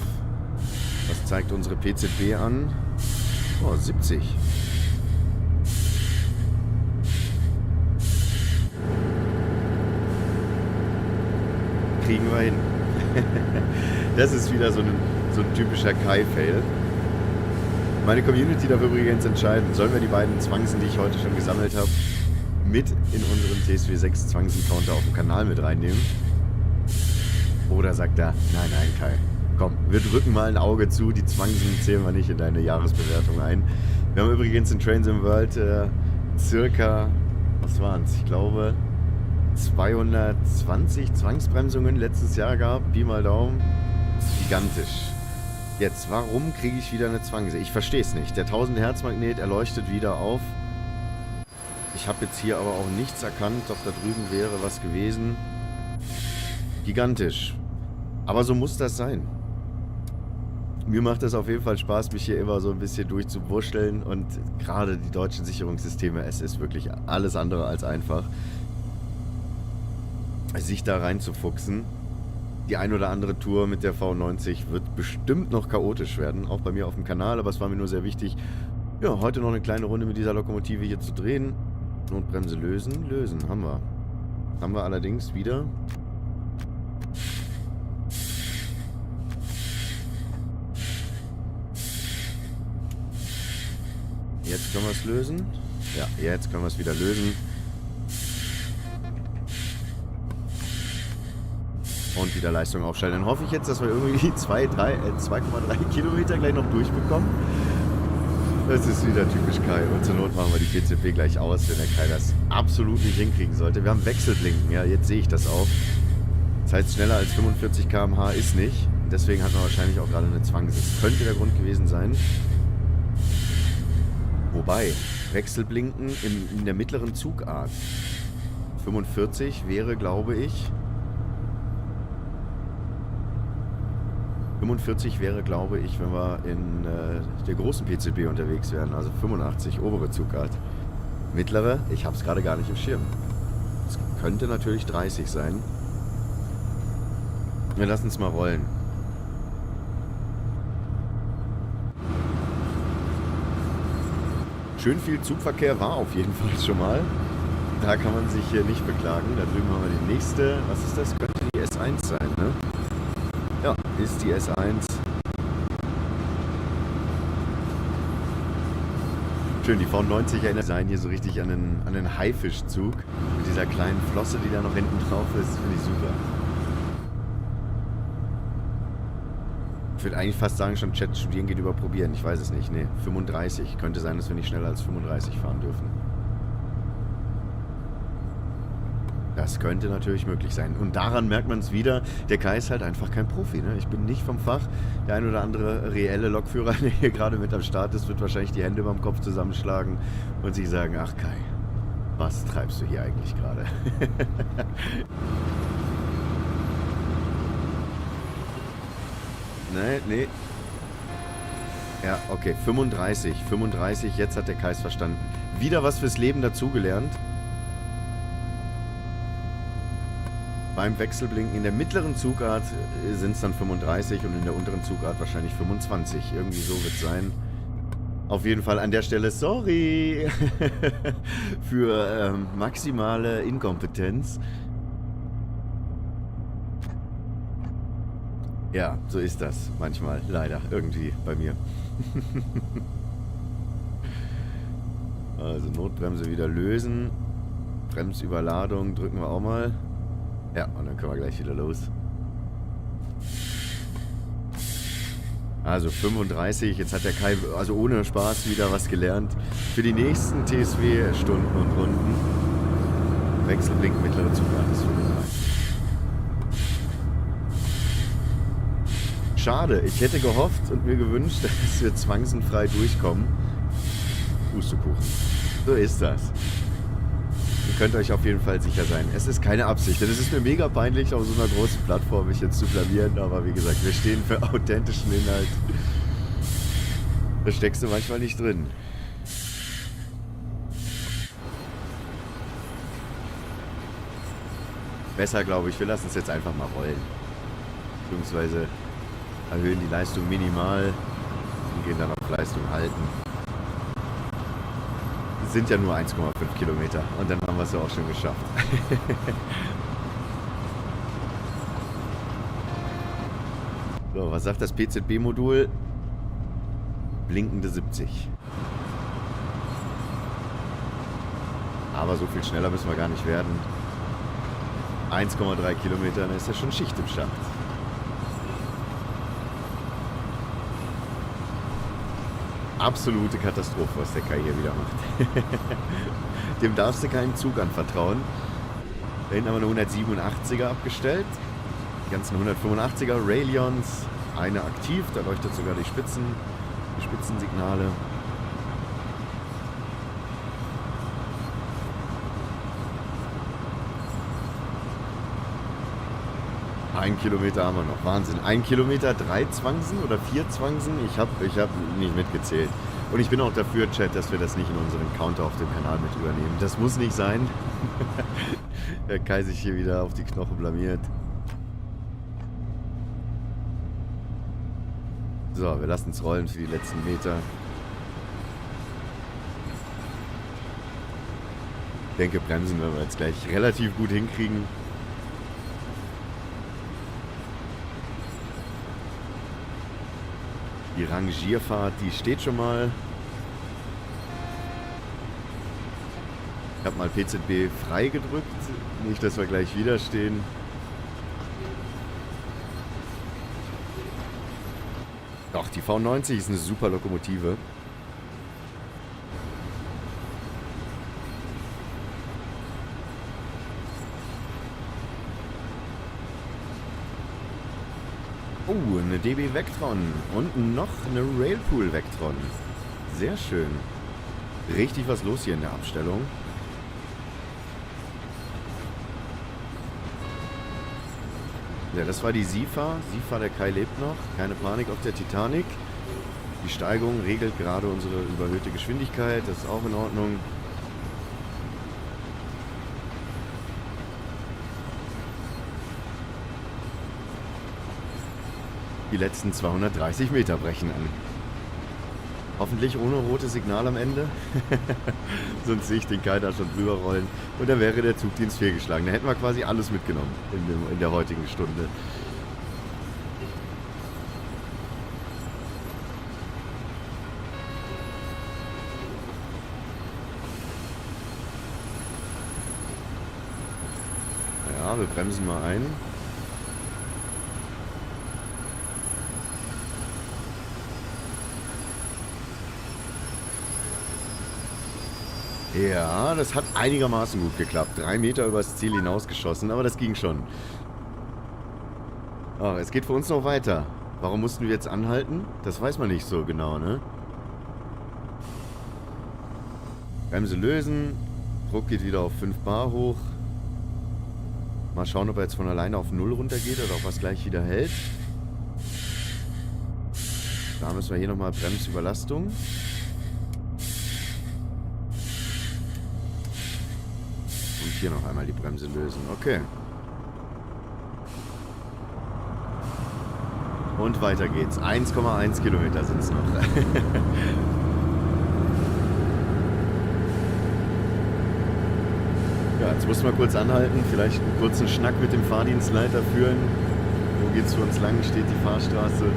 Was zeigt unsere PZB an? Oh, 70. Kriegen wir hin. Das ist wieder so ein typischer Kai-Fail. Meine Community darf übrigens entscheiden, sollen wir die beiden Zwangsen, die ich heute schon gesammelt habe, mit in unseren TSW6 Zwangsen-Counter auf dem Kanal mit reinnehmen? Oder sagt er, nein, nein, Kai, komm, wir drücken mal ein Auge zu, die Zwangsen zählen wir nicht in deine Jahresbewertung ein. Wir haben übrigens in Trains in World circa, was waren es, ich glaube 220 Zwangsbremsungen letztes Jahr gehabt, Pi mal Daumen, gigantisch. Jetzt, warum kriege ich wieder eine Zwangse? Ich verstehe es nicht. Der 1000 Hertz Magnet, er leuchtet wieder auf. Ich habe jetzt hier aber auch nichts erkannt, doch da drüben wäre was gewesen. Gigantisch. Aber so muss das sein. Mir macht es auf jeden Fall Spaß, mich hier immer so ein bisschen durchzuwurschteln und gerade die deutschen Sicherungssysteme, es ist wirklich alles andere als einfach, sich da reinzufuchsen. Die ein oder andere Tour mit der V90 wird bestimmt noch chaotisch werden, auch bei mir auf dem Kanal, aber es war mir nur sehr wichtig, ja, heute noch eine kleine Runde mit dieser Lokomotive hier zu drehen. Notbremse lösen, haben wir. Haben wir allerdings wieder. Jetzt können wir es lösen. Ja, jetzt können wir es wieder lösen. Und wieder Leistung aufschalten. Dann hoffe ich jetzt, dass wir irgendwie 2,3 Kilometer gleich noch durchbekommen. Das ist wieder typisch Kai. Und zur Not machen wir die PCP gleich aus, wenn der Kai das absolut nicht hinkriegen sollte. Wir haben Wechselblinken, ja, jetzt sehe ich das auch. Das heißt, schneller als 45 km/h ist nicht. Deswegen hat man wahrscheinlich auch gerade eine Zwangse. Das könnte der Grund gewesen sein. Wobei, Wechselblinken in der mittleren Zugart. 45 wäre, glaube ich... 45 wäre, glaube ich, wenn wir in der großen PCB unterwegs wären, also 85, obere Zugart. Mittlere, ich habe es gerade gar nicht im Schirm. Es könnte natürlich 30 sein. Wir lassen es mal rollen. Schön viel Zugverkehr war auf jeden Fall schon mal. Da kann man sich hier nicht beklagen. Da drüben haben wir die nächste. Was ist das? Könnte die S1 sein, ne? Ja, ist die S1. Schön, die V90 erinnert sein hier so richtig an einen Haifischzug. Mit dieser kleinen Flosse, die da noch hinten drauf ist. Finde ich super. Ich würde eigentlich fast sagen, schon Chat studieren geht über probieren. Ich weiß es nicht. Ne, 35. Könnte sein, dass wir nicht schneller als 35 fahren dürfen. Das könnte natürlich möglich sein. Und daran merkt man es wieder, der Kai ist halt einfach kein Profi. Ne? Ich bin nicht vom Fach. Der ein oder andere reelle Lokführer, der hier gerade mit am Start ist, wird wahrscheinlich die Hände beim Kopf zusammenschlagen und sich sagen, ach Kai, was treibst du hier eigentlich gerade? Nee. Ja, okay, 35, jetzt hat der Kai es verstanden. Wieder was fürs Leben dazugelernt. beim Wechselblinken. In der mittleren Zugart sind es dann 35 und in der unteren Zugart wahrscheinlich 25. Irgendwie so wird es sein. Auf jeden Fall an der Stelle sorry für maximale Inkompetenz. Ja, so ist das manchmal, leider, irgendwie bei mir. Also Notbremse wieder lösen. Bremsüberladung drücken wir auch mal. Ja, und dann können wir gleich wieder los. Also 35, jetzt hat der Kai, also ohne Spaß, wieder was gelernt. Für die nächsten TSW-Stunden und Runden. Wechselblink, mittlere Zugart ist 35. Schade, ich hätte gehofft und mir gewünscht, dass wir zwangsfrei durchkommen. Pustekuchen. So ist das. Ihr könnt euch auf jeden Fall sicher sein. Es ist keine Absicht. Denn es ist mir mega peinlich, auf so einer großen Plattform mich jetzt zu blamieren. Aber wie gesagt, wir stehen für authentischen Inhalt. Da steckst du manchmal nicht drin. Besser, glaube ich, wir lassen es jetzt einfach mal rollen. Beziehungsweise erhöhen die Leistung minimal und gehen dann auf Leistung halten. Es sind ja nur 1,5 Kilometer und dann haben wir es ja auch schon geschafft. So, was sagt das PZB-Modul? Blinkende 70. Aber so viel schneller müssen wir gar nicht werden. 1,3 Kilometer, dann ist ja schon Schicht im Schacht. Absolute Katastrophe, was der Kai hier wieder macht. Dem darfst du keinen Zug anvertrauen. Da hinten haben wir eine 187er abgestellt. Die ganzen 185er Railions. Eine aktiv, da leuchtet sogar die Spitzensignale. Ein Kilometer haben wir noch. Wahnsinn. 1 Kilometer, 3 Zwangsen oder 4 Zwangsen? Ich hab nicht mitgezählt. Und ich bin auch dafür, Chat, dass wir das nicht in unseren Counter auf dem Kanal mit übernehmen. Das muss nicht sein. Der Kai sich hier wieder auf die Knochen blamiert. So, wir lassen es rollen für die letzten Meter. Ich denke, bremsen werden wir jetzt gleich relativ gut hinkriegen. Die Rangierfahrt, die steht schon mal. Ich habe mal PZB frei gedrückt. Nicht, dass wir gleich wieder stehen. Doch, die V90 ist eine super Lokomotive. Oh, eine DB Vectron und noch eine Railpool Vectron. Sehr schön. Richtig was los hier in der Abstellung. Ja, das war die SIFA. SIFA, der Kai lebt noch. Keine Panik auf der Titanic. Die Steigung regelt gerade unsere überhöhte Geschwindigkeit. Das ist auch in Ordnung. Die letzten 230 Meter brechen an. Hoffentlich ohne rotes Signal am Ende. Sonst sehe ich den Kai da schon drüber rollen. Und dann wäre der Zugdienst fehlgeschlagen. Da hätten wir quasi alles mitgenommen in der heutigen Stunde. Ja, wir bremsen mal ein. Ja, das hat einigermaßen gut geklappt. 3 Meter übers Ziel hinausgeschossen, aber das ging schon. Oh, es geht für uns noch weiter. Warum mussten wir jetzt anhalten? Das weiß man nicht so genau, ne? Bremse lösen. Druck geht wieder auf 5 Bar hoch. Mal schauen, ob er jetzt von alleine auf 0 runtergeht oder ob er es gleich wieder hält. Da müssen wir hier nochmal Bremsüberlastung. Hier noch einmal die Bremse lösen. Okay. Und weiter geht's. 1,1 Kilometer sind es noch. Ja, jetzt muss man kurz anhalten, vielleicht einen kurzen Schnack mit dem Fahrdienstleiter führen. Wo geht's für uns lang? Steht die Fahrstraße.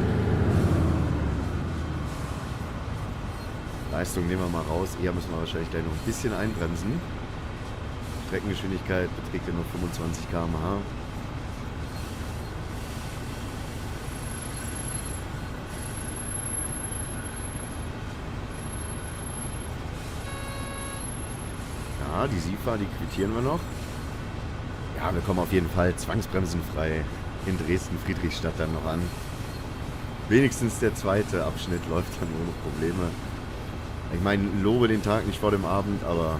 Leistung nehmen wir mal raus. Eher müssen wir wahrscheinlich gleich noch ein bisschen einbremsen. Streckengeschwindigkeit beträgt ja nur 25 km/h. Ja, die SIFA, die quittieren wir noch. Ja, wir kommen auf jeden Fall zwangsbremsenfrei in Dresden-Friedrichstadt dann noch an. Wenigstens der zweite Abschnitt läuft dann ohne Probleme. Ich meine, lobe den Tag nicht vor dem Abend, aber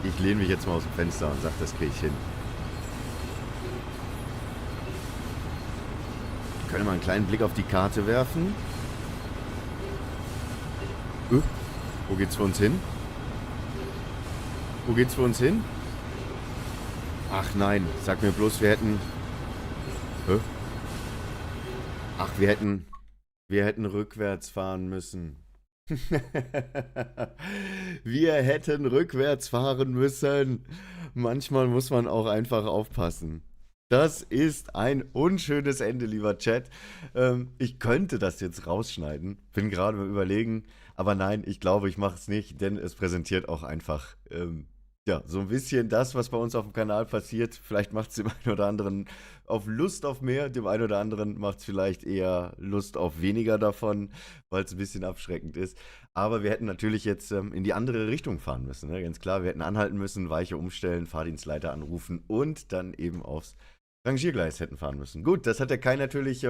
ich lehne mich jetzt mal aus dem Fenster und sage, das kriege ich hin. Wir können mal einen kleinen Blick auf die Karte werfen. Wo geht's für uns hin? Wo geht's für uns hin? Ach nein, sag mir bloß, wir hätten... Ach, wir hätten rückwärts fahren müssen. Wir hätten rückwärts fahren müssen. Manchmal muss man auch einfach aufpassen. Das ist ein unschönes Ende, lieber Chat. Ich könnte das jetzt rausschneiden. Bin gerade beim Überlegen. Aber nein, ich glaube, ich mache es nicht, denn es präsentiert auch einfach ja, so ein bisschen das, was bei uns auf dem Kanal passiert. Vielleicht macht es dem einen oder anderen auf Lust auf mehr, dem einen oder anderen macht es vielleicht eher Lust auf weniger davon, weil es ein bisschen abschreckend ist. Aber wir hätten natürlich jetzt in die andere Richtung fahren müssen, ne? Ganz klar, wir hätten anhalten müssen, Weiche umstellen, Fahrdienstleiter anrufen und dann eben aufs Rangiergleis hätten fahren müssen. Gut, das hat der Kai natürlich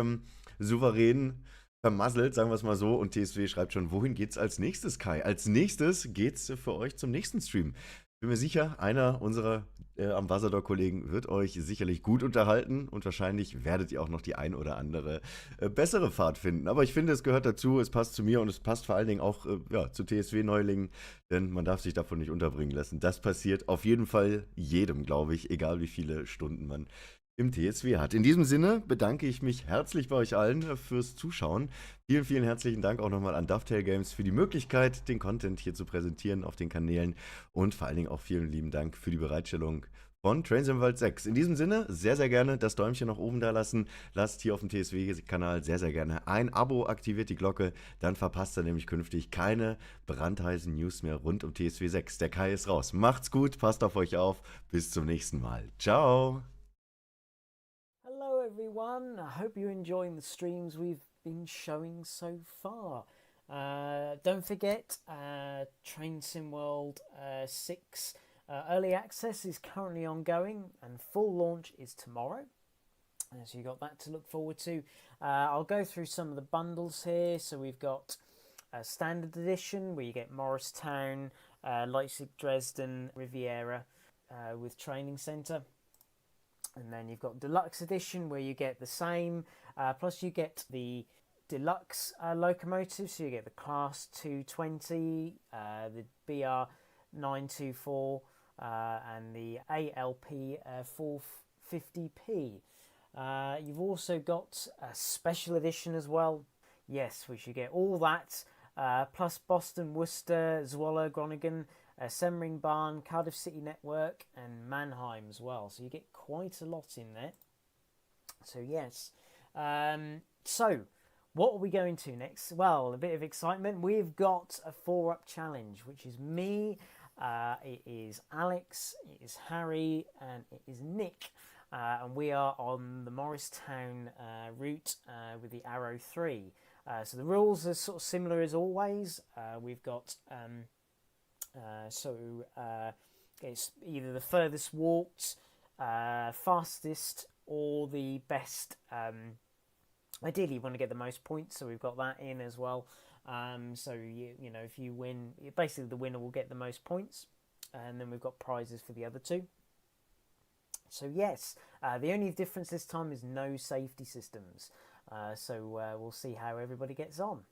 souverän vermasselt, sagen wir es mal so. Und TSW schreibt schon, wohin geht's als nächstes, Kai? Als nächstes geht's für euch zum nächsten Stream. Bin mir sicher, einer unserer Ambassador-Kollegen wird euch sicherlich gut unterhalten und wahrscheinlich werdet ihr auch noch die ein oder andere bessere Fahrt finden. Aber ich finde, es gehört dazu, es passt zu mir und es passt vor allen Dingen auch ja, zu TSW-Neulingen, denn man darf sich davon nicht unterbringen lassen. Das passiert auf jeden Fall jedem, glaube ich, egal wie viele Stunden man im TSW hat. In diesem Sinne bedanke ich mich herzlich bei euch allen fürs Zuschauen. Vielen, vielen herzlichen Dank auch nochmal an Dovetail Games für die Möglichkeit, den Content hier zu präsentieren auf den Kanälen und vor allen Dingen auch vielen lieben Dank für die Bereitstellung von TSW6. In diesem Sinne, sehr, sehr gerne das Däumchen nach oben da lassen. Lasst hier auf dem TSW-Kanal sehr, sehr gerne ein Abo, aktiviert die Glocke, dann verpasst ihr nämlich künftig keine brandheißen News mehr rund um TSW6. Der Kai ist raus. Macht's gut, passt auf euch auf. Bis zum nächsten Mal. Ciao. Hello everyone, I hope you're enjoying the streams we've been showing so far. Don't forget, Train Sim World 6 early access is currently ongoing and full launch is tomorrow. So you've got that to look forward to. I'll go through some of the bundles here. So we've got a standard edition where you get Morristown, Leipzig, Dresden, Riviera with Training Centre. And then you've got Deluxe Edition where you get the same, plus you get the Deluxe locomotives, so you get the Class 220, the BR 924 and the ALP 450p. You've also got a Special Edition as well, yes, which you get all that, plus Boston, Worcester, Zwolle, Groningen, Semmering Barn, Cardiff City Network and Mannheim as well. So you get quite a lot in there. So yes. So what are we going to next? Well, a bit of excitement. We've got a 4-up challenge, which is me, it is Alex, it is Harry and it is Nick. And we are on the Morristown route with the Arrow 3. So the rules are sort of similar as always. We've got... it's either the furthest walked, fastest, or the best. Ideally, you want to get the most points, so we've got that in as well. So you know, if you win, basically the winner will get the most points, and then we've got prizes for the other two. So yes, the only difference this time is no safety systems. So we'll see how everybody gets on.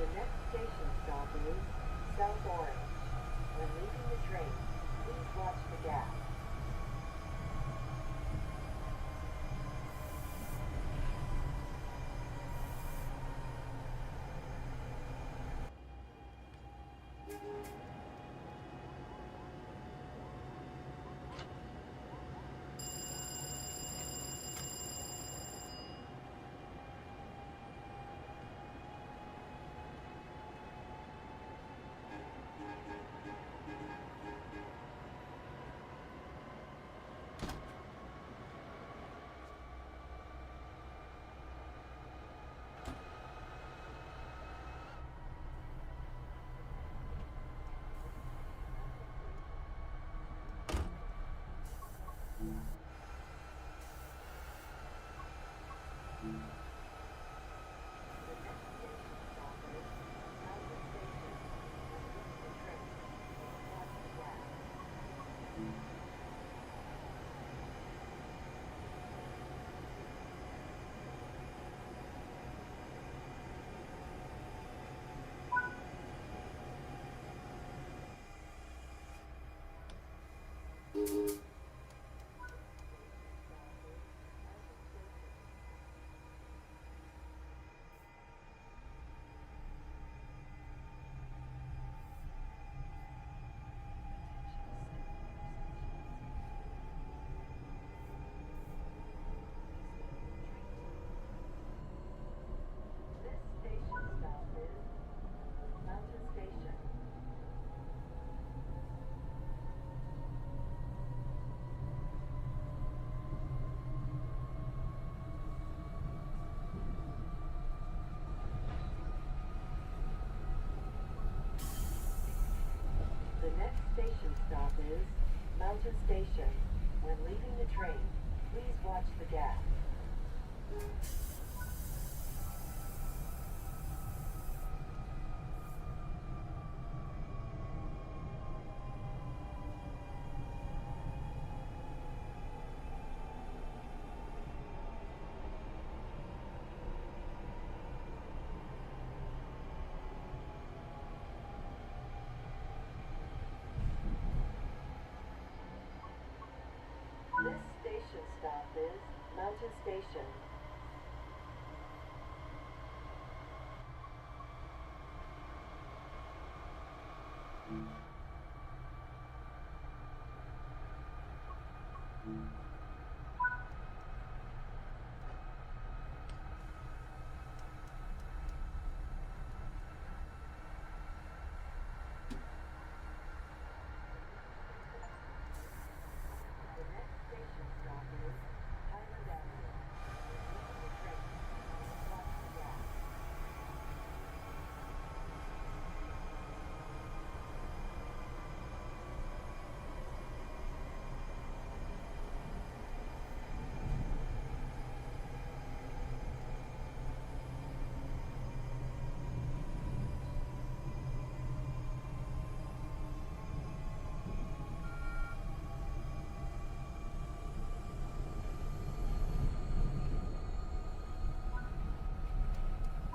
The next station stop is South Orange. When leaving the train, please watch the gas. This station stop is Mountain Station. The next station stop is Mountain Station. When leaving the train, please watch the gas. This station stop is Mountain Station. The next station stop is Highland Avenue. Leaving the train, please watch the gas.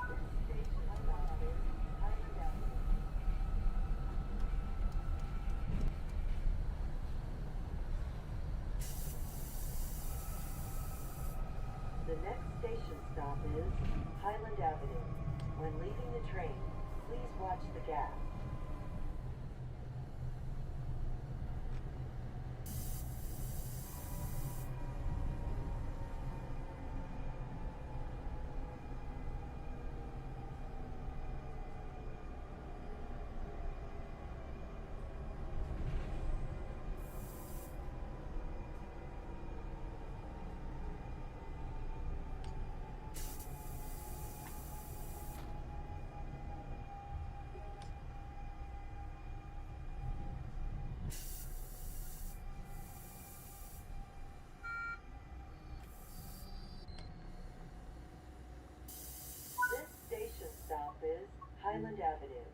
This station stop is Highland Avenue. The next station stop is Highland Avenue. When leaving the train, please watch the gas. This station stop is Highland Avenue.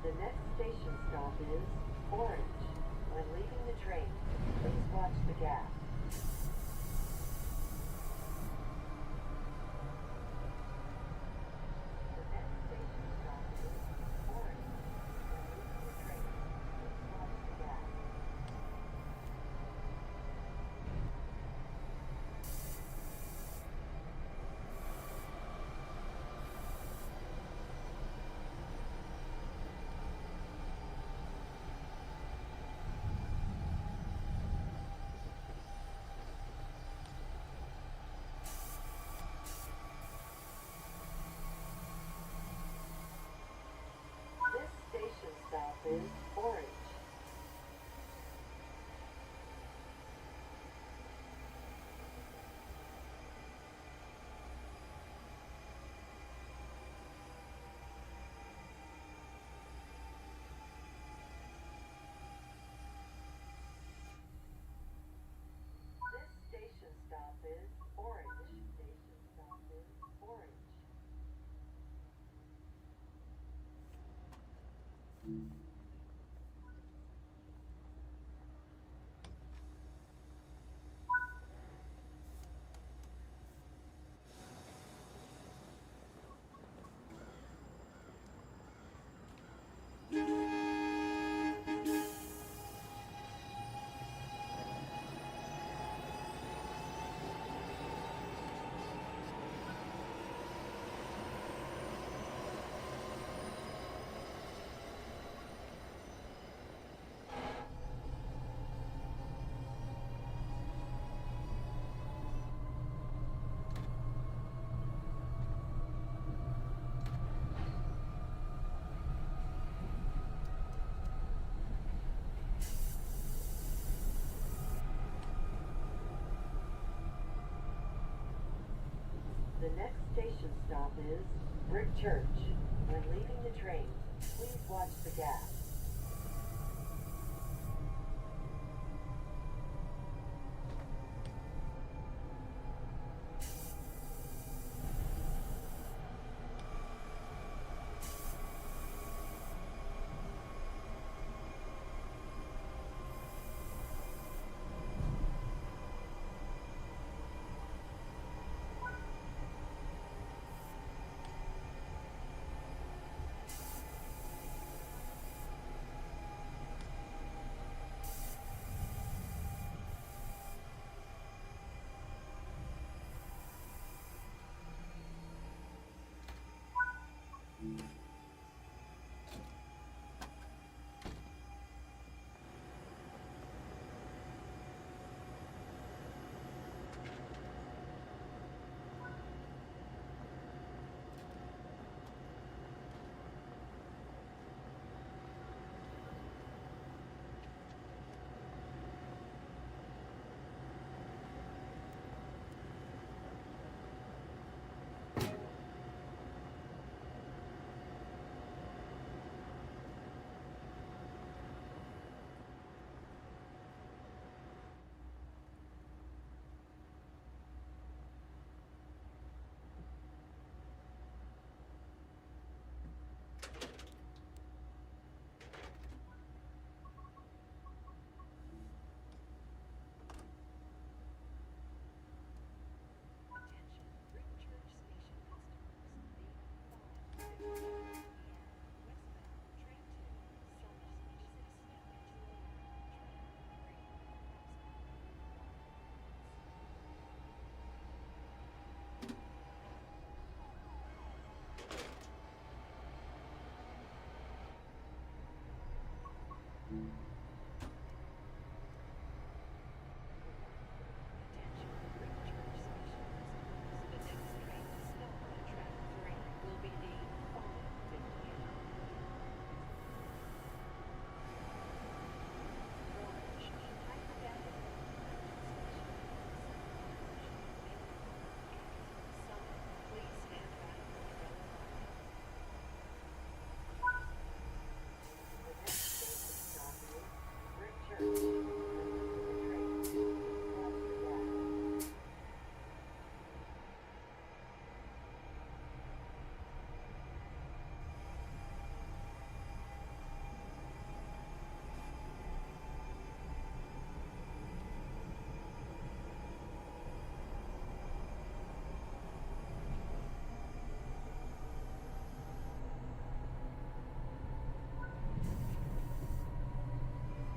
The next station stop is Orange. When leaving the train, please watch the gas. The next station stop is Orange. When leaving the train, please watch the gas. stop is Orange. This station stop is Orange. Station stop is Orange. The next station stop is Brick Church. When leaving the train, please watch the gap.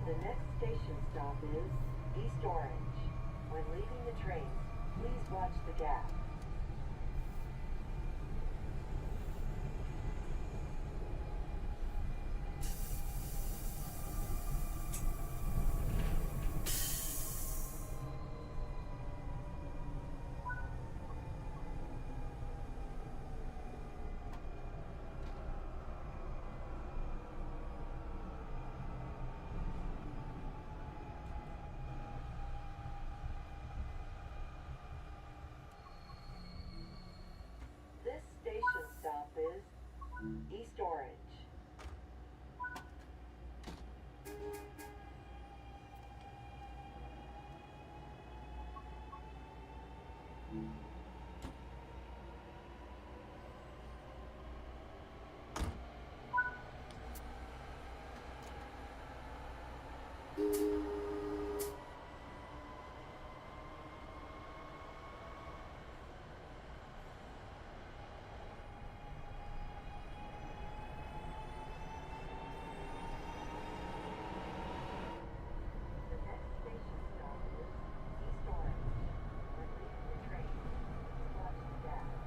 The next station stop is East Orange. When leaving the train, please watch the gap. East Orange. The next station stop is East Orange. When leaving the train, please watch the gap. This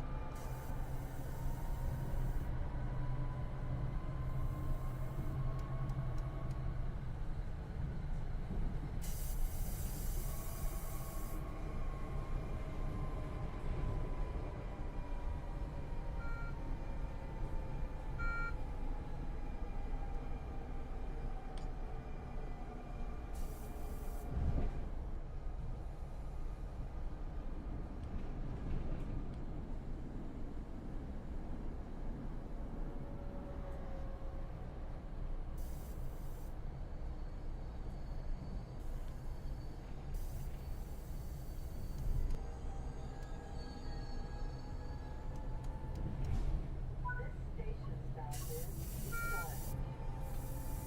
station stop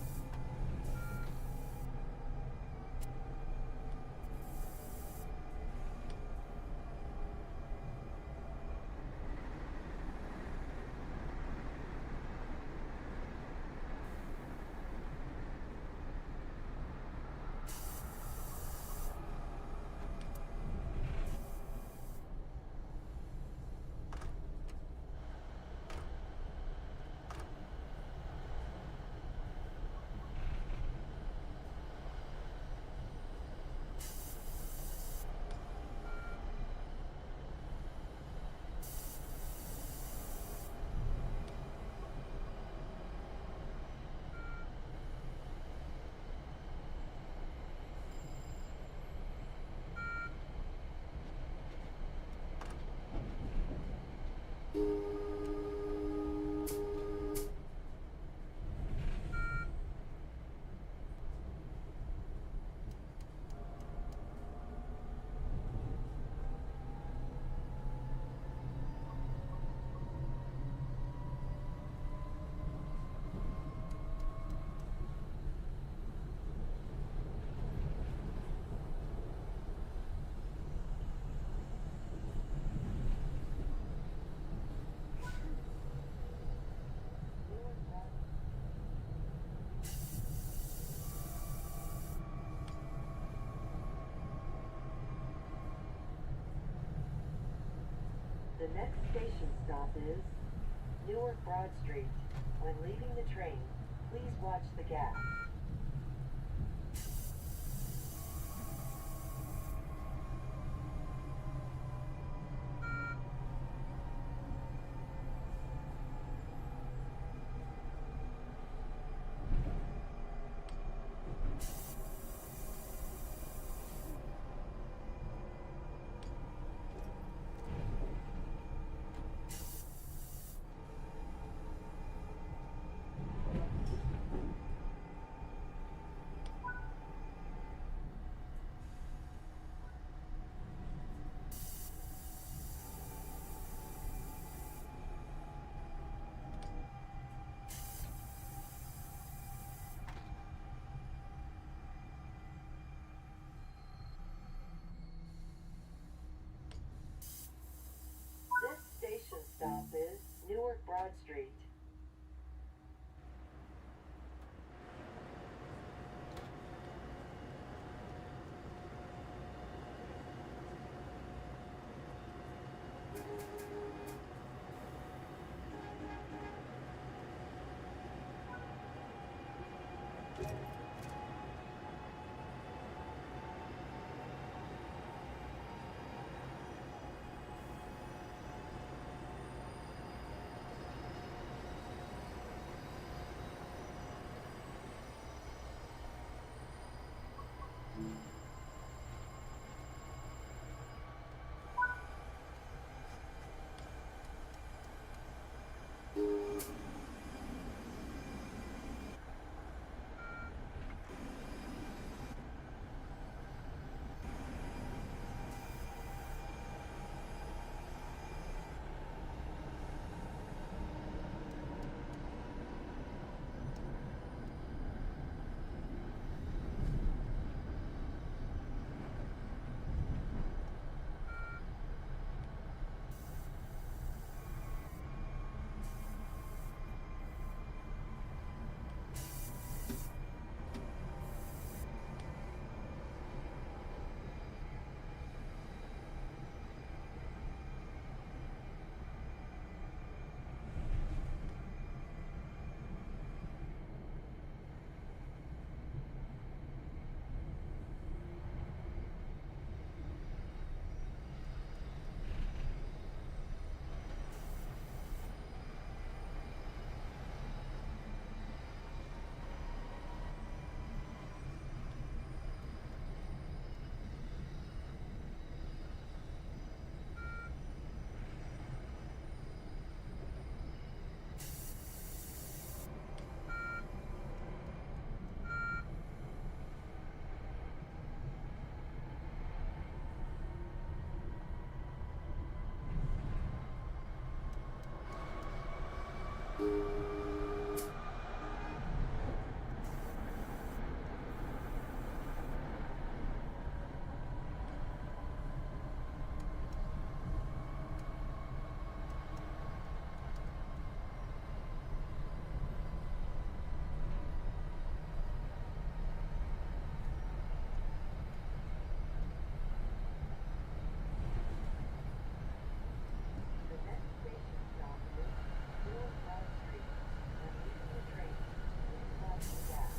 is East Orange. The next station stop is Newark Broad Street. When leaving the train, please watch the gap. The next station stop is Newark Broad Street. When leaving the train, please watch the gas.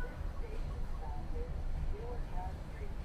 This station stop is Newark Broad Street.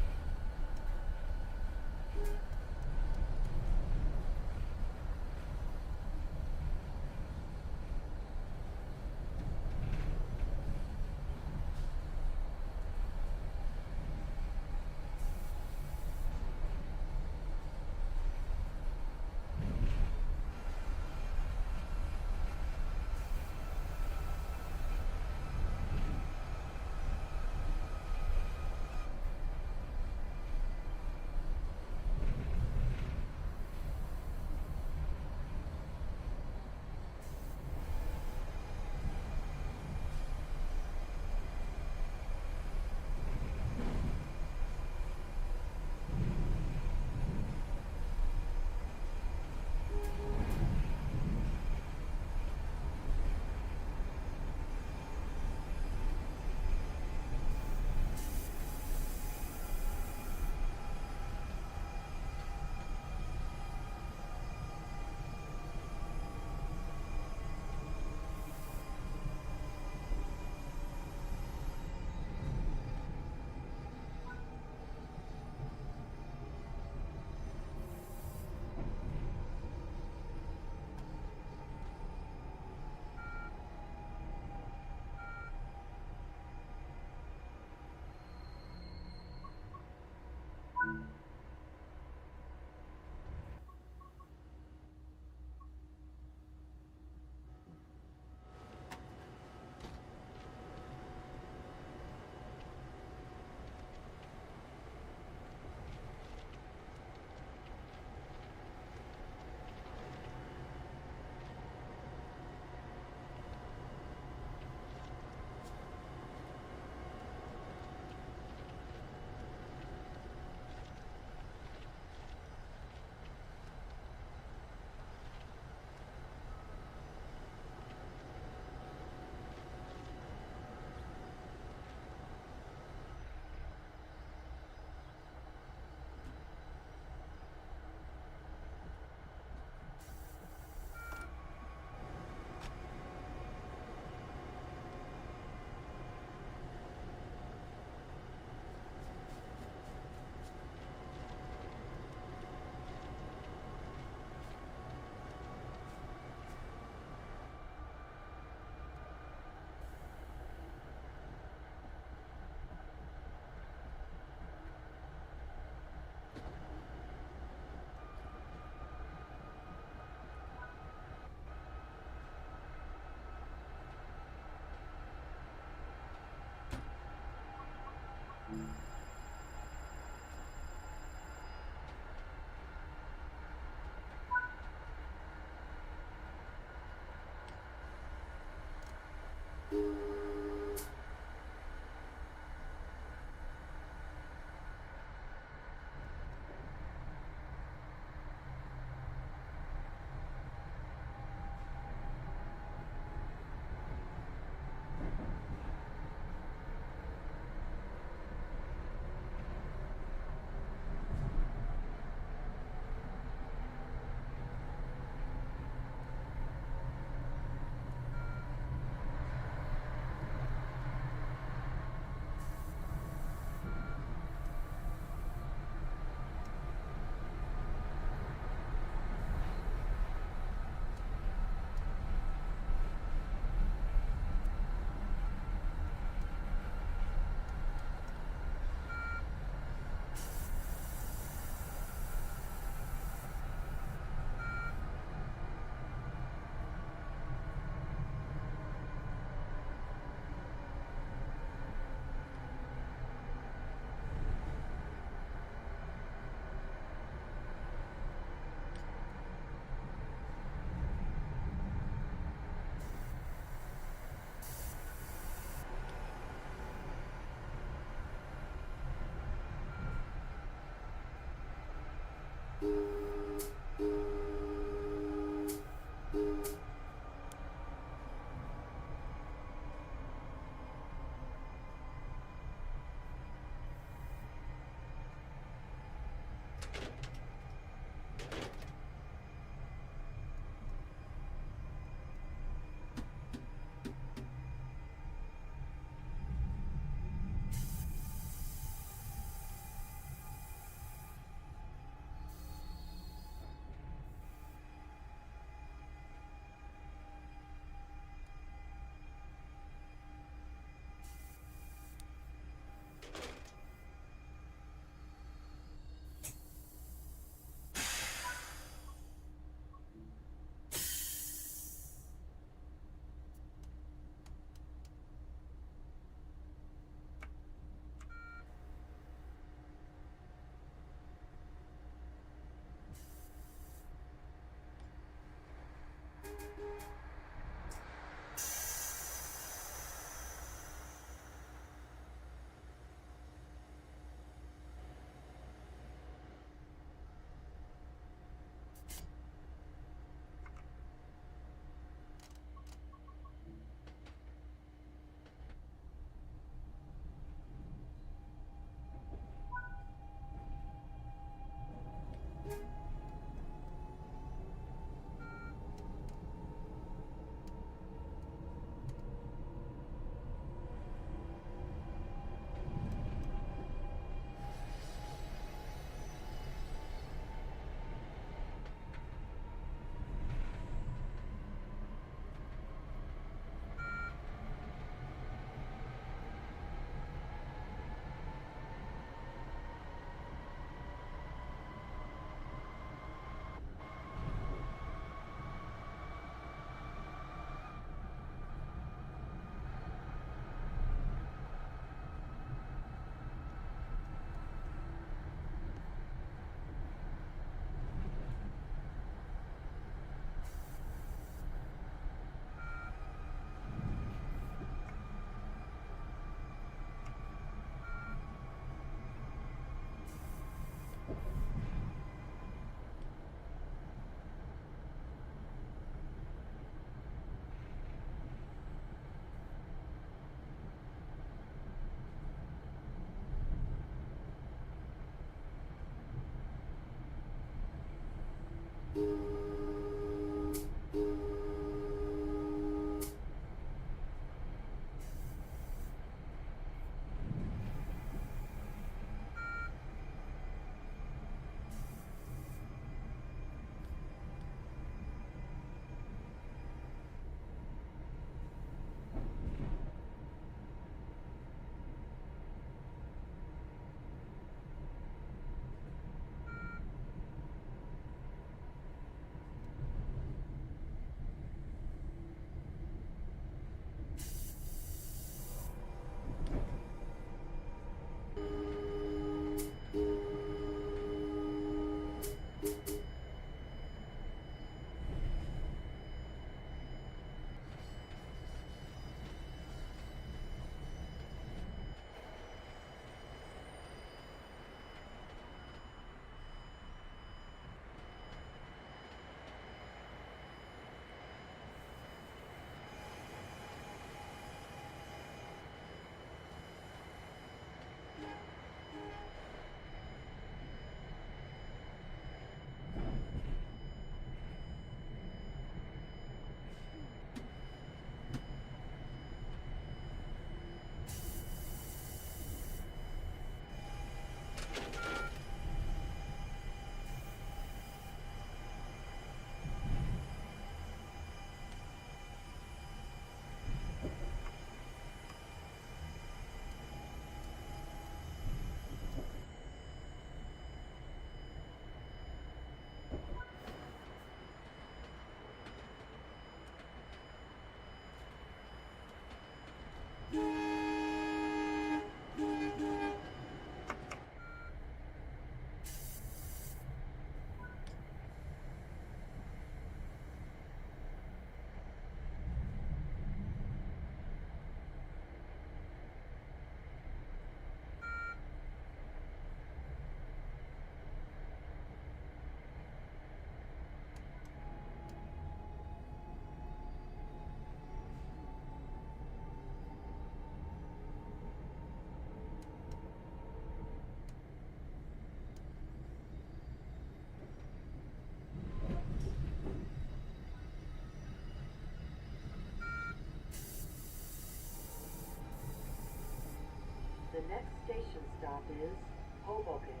The next station stop is Hoboken.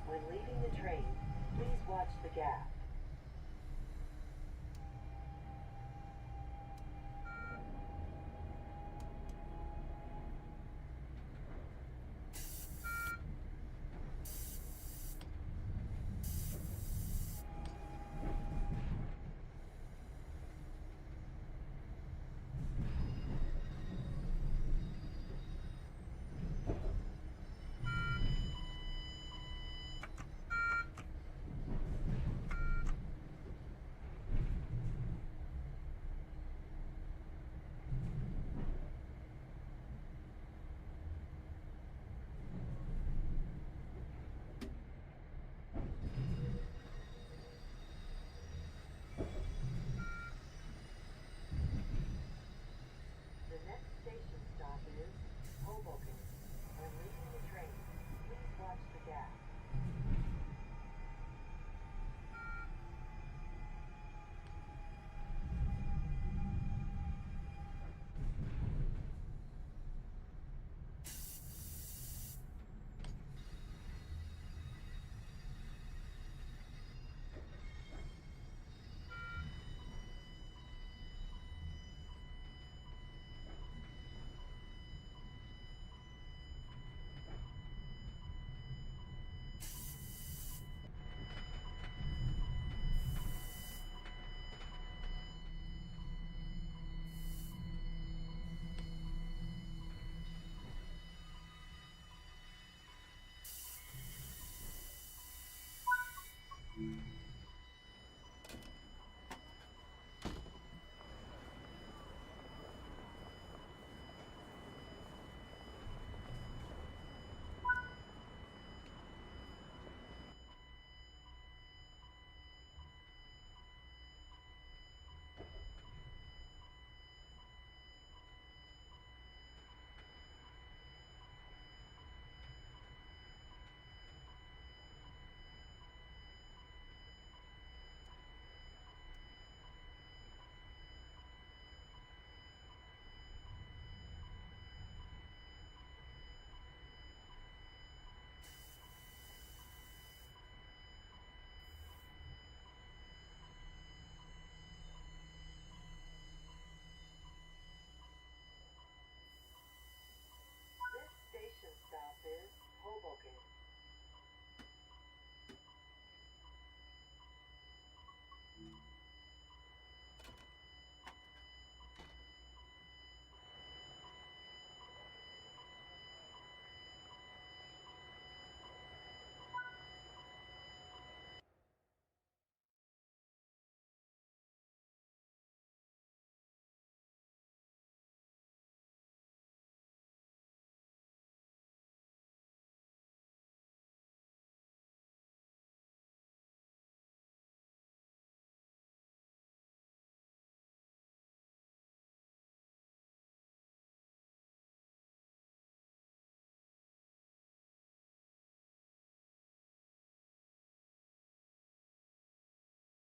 When leaving the train, please watch the gap.